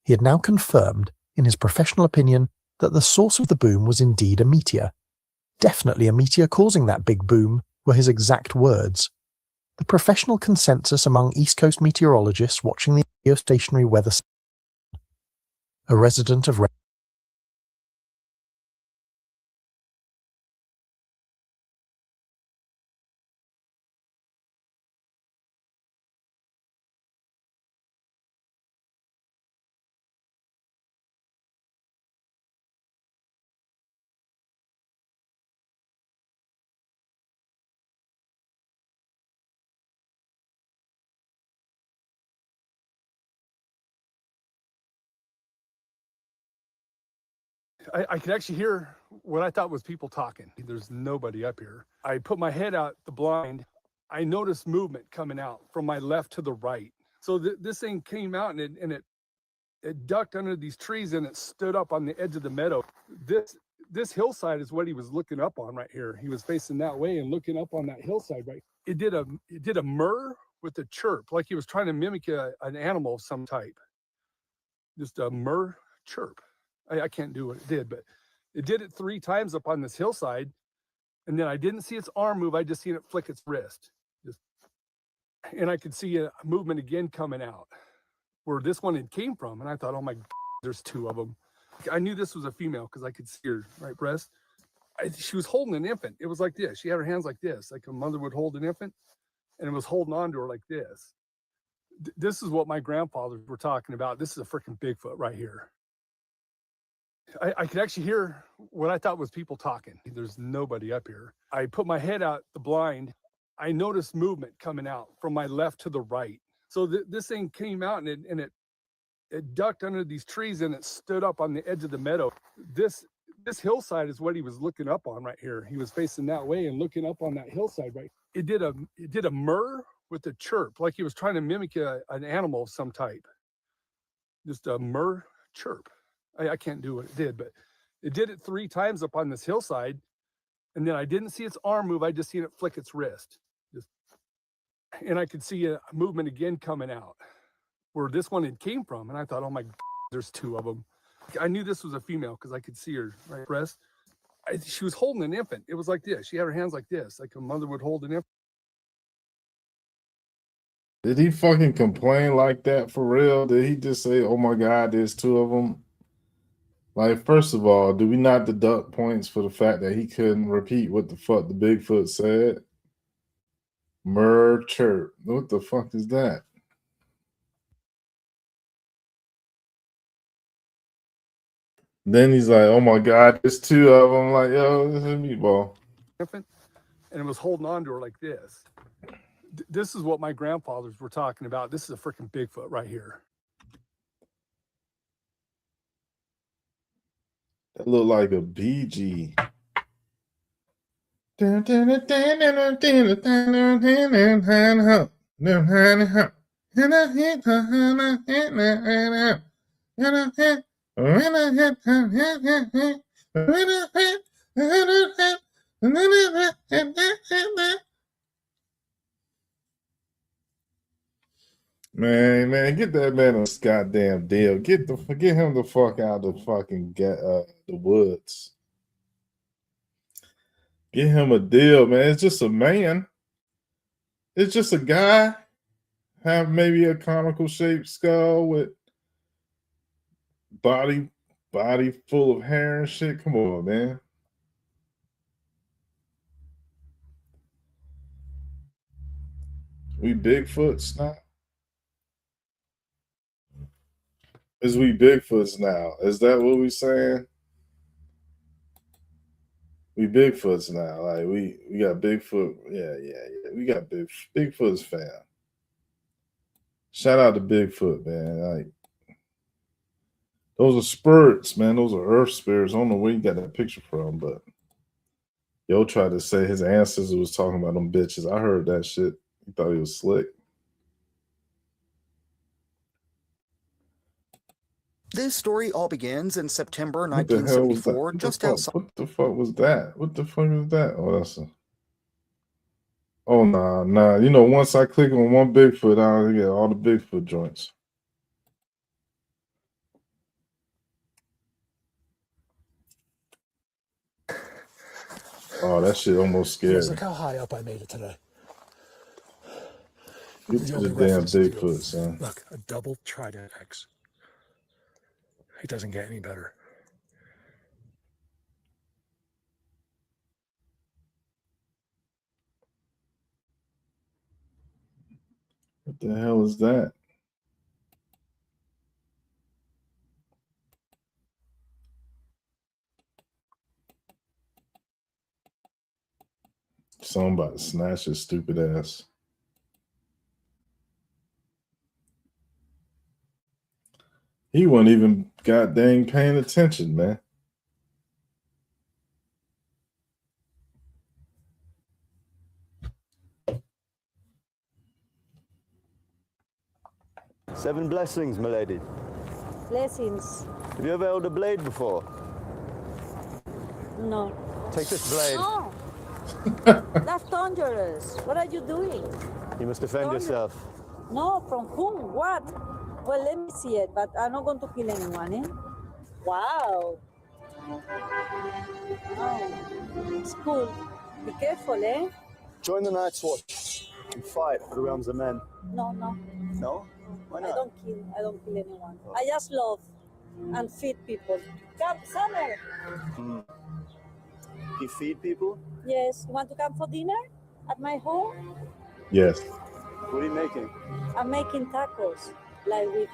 He had now confirmed, in his professional opinion, that the source of the boom was indeed a meteor. Definitely a meteor causing that big boom, were his exact words. The professional consensus among East Coast meteorologists watching the geostationary weather. A resident of I could actually hear what I thought was people talking. There's nobody up here. I put my head out the blind. I noticed movement coming out from my left to the right. So this thing came out and it ducked under these trees and it stood up on the edge of the meadow. This hillside is what he was looking up on right here. He was facing that way and looking up on that hillside, right? It did a murr with a chirp, like he was trying to mimic an animal of some type. Just a murr chirp. I can't do what it did, but it did it 3 times up on this hillside. And then I didn't see its arm move. I just seen it flick its wrist. And I could see a movement again coming out where this one had came from. And I thought, oh my God, there's 2 of them. I knew this was a female because I could see her right breast. She was holding an infant. It was like this. She had her hands like this, like a mother would hold an infant, and it was holding on to her like this. This is what my grandfathers were talking about. This is a freaking Bigfoot right here. I could actually hear what I thought was people talking. There's nobody up here. I put my head out the blind. I noticed movement coming out from my left to the right. So this thing came out and it ducked under these trees and it stood up on the edge of the meadow. This hillside is what he was looking up on right here. He was facing that way and looking up on that hillside, right? It did a murr with a chirp, like he was trying to mimic an animal of some type. Just a murr chirp. I can't do what it did, but it did it 3 times up on this hillside. And then I didn't see its arm move. I just seen it flick its wrist. And I could see a movement again coming out where this one had came from. And I thought, oh my God, there's 2 of them. I knew this was a female because I could see her right breast. She was holding an infant. It was like this. She had her hands like this, like a mother would hold an infant. Did he fucking complain like that for real? Did he just say, oh my God, there's 2 of them? Like, first of all, do we not deduct points for the fact that he couldn't repeat what the fuck the Bigfoot said? Murr chirp. What the fuck is that? Then he's like, oh my God, there's 2 of them. Like, yo, this is a meatball. Infant, and it was holding on to her like this. This is what my grandfathers were talking about. This is a freaking Bigfoot right here. That looked like a BG. Man, get that man a goddamn deal. Get him the fuck out of the fucking the woods. Get him a deal, man. It's just a man. It's just a guy. Have maybe a comical shaped skull with body full of hair and shit. Come on, man. We Bigfoots now. Is we Bigfoots now? Is that what we saying? We Bigfoots now. Like we got Bigfoot. Yeah. We got Bigfoot's fam. Shout out to Bigfoot, man. Like those are spirits, man. Those are earth spirits. I don't know where you got that picture from, but Yo tried to say his ancestors was talking about them bitches. I heard that shit. He thought he was slick. This story all begins in September What the hell was that? 1974, just outside. What the fuck was that? What the fuck was that? Oh, that's a. Oh nah. You know, once I click on one Bigfoot, I get all the Bigfoot joints. Oh, that shit almost scared Yes, me. look how high up I made it today. Get to the damn Bigfoot, son. Look, a double trident X. It doesn't get any better. What the hell is that? Somebody snatch his stupid ass. He wasn't even goddamn paying attention, man. 7 blessings, my lady. Blessings. Have you ever held a blade before? No. Take this blade. No. That's dangerous. What are you doing? You must defend yourself. No, from whom? What? Well, let me see it, but I'm not going to kill anyone, eh? Wow. Oh, it's cool. Be careful, eh? Join the Night's Watch and fight for the realms of men. No, no. No? Why not? I don't kill anyone. I just love and feed people. Come, Summer. You feed people? Yes. You want to come for dinner at my home? Yes. What are you making? I'm making tacos, like with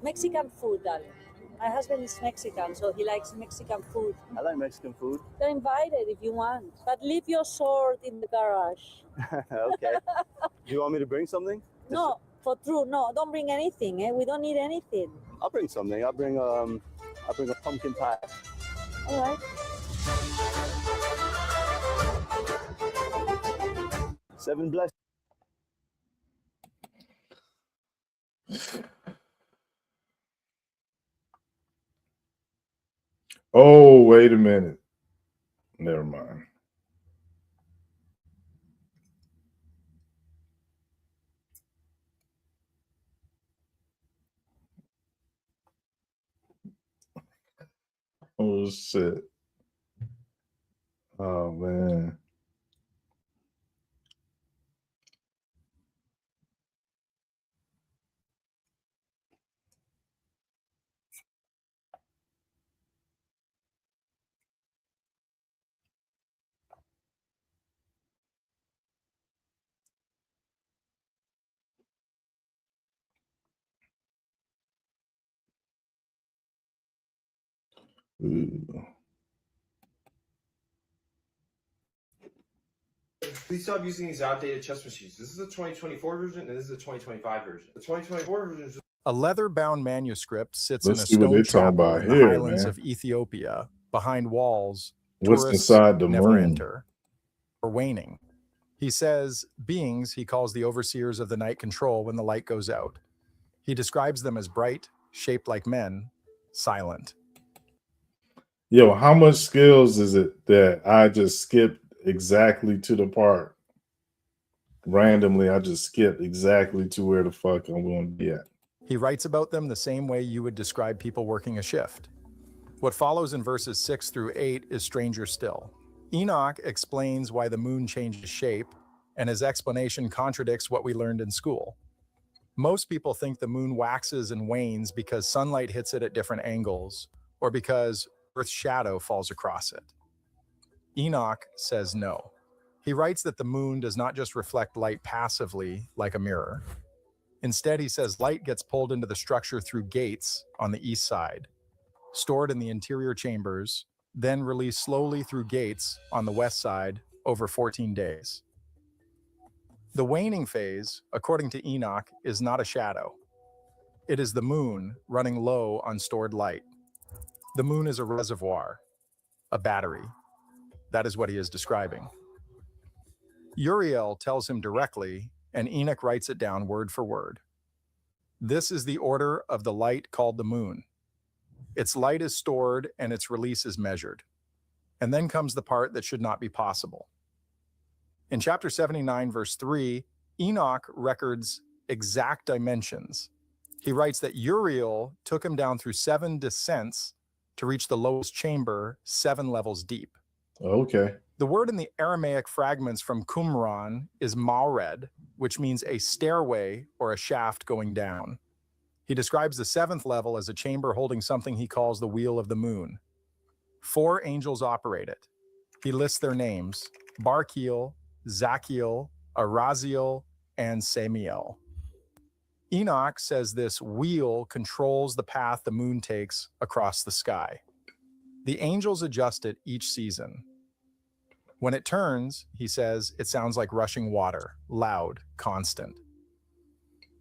Mexican food, darling. My husband is Mexican, so he likes Mexican food. I like Mexican food. You're invited if you want, but leave your sword in the garage. Okay. Do you want me to bring something? No, for true, no. Don't bring anything. We don't need anything. I'll bring something. I'll bring a pumpkin pie. All right. 7 blessings. Oh, wait a minute. Never mind. Oh, shit. Oh, man. Ooh. Please stop using these outdated chess machines. This is the 2024 version, and this is the 2025 version. The 2024 version is a leather-bound manuscript sits Let's in a see what stone they talking chapel about in the here, highlands man. of Ethiopia, behind walls What's tourists inside the never moon? enter, or waning. He says beings he calls the overseers of the night control when the light goes out. He describes them as bright, shaped like men, silent. Yo, how much skills is it that I just skipped exactly to the part? Randomly, I just skipped exactly to where the fuck I'm going to be at. He writes about them the same way you would describe people working a shift. What follows in verses 6 through 8 is stranger still. Enoch explains why the moon changes shape, and his explanation contradicts what we learned in school. Most people think the moon waxes and wanes because sunlight hits it at different angles, or because Earth's shadow falls across it. Enoch says no. He writes that the moon does not just reflect light passively like a mirror. Instead, he says light gets pulled into the structure through gates on the east side, stored in the interior chambers, then released slowly through gates on the west side over 14 days. The waning phase, according to Enoch, is not a shadow. It is the moon running low on stored light. The moon is a reservoir, a battery. That is what he is describing. Uriel tells him directly, and Enoch writes it down word for word. This is the order of the light called the moon. Its light is stored and its release is measured. And then comes the part that should not be possible. In chapter 79, verse 3, Enoch records exact dimensions. He writes that Uriel took him down through 7 descents to reach the lowest chamber 7 levels deep. Okay. The word in the Aramaic fragments from Qumran is mawred, which means a stairway or a shaft going down. He describes the 7th level as a chamber holding something he calls the wheel of the moon. 4 angels operate it. He lists their names: Barkiel, Zachiel, Araziel, and Samiel. Enoch says this wheel controls the path the moon takes across the sky. The angels adjust it each season. When it turns, he says, it sounds like rushing water, loud, constant.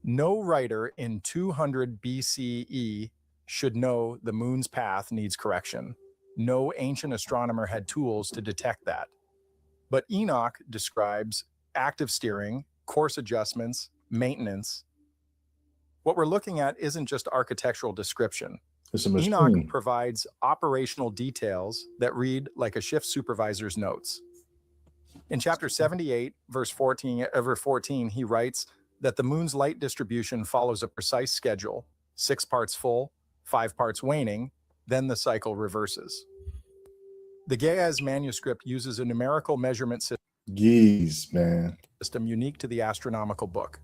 No writer in 200 BCE should know the moon's path needs correction. No ancient astronomer had tools to detect that. But Enoch describes active steering, course adjustments, maintenance, What we're looking at isn't just architectural description. It's a machine. Enoch provides operational details that read like a shift supervisor's notes. In chapter 78, verse 14, he writes that the moon's light distribution follows a precise schedule, 6 parts full, 5 parts waning, then the cycle reverses. The Ge'ez manuscript uses a numerical measurement system unique to the astronomical book.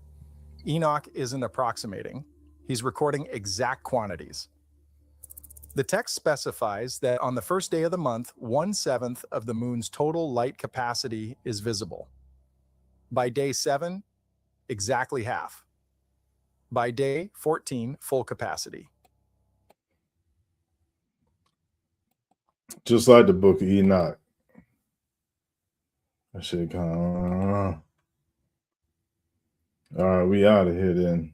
Enoch isn't approximating, he's recording exact quantities. The text specifies that on the first day of the month, 1/7 of the moon's total light capacity is visible. By day 7, exactly half. By day 14, full capacity. Just like the book of Enoch. That shit kind of... All right, we out of here then.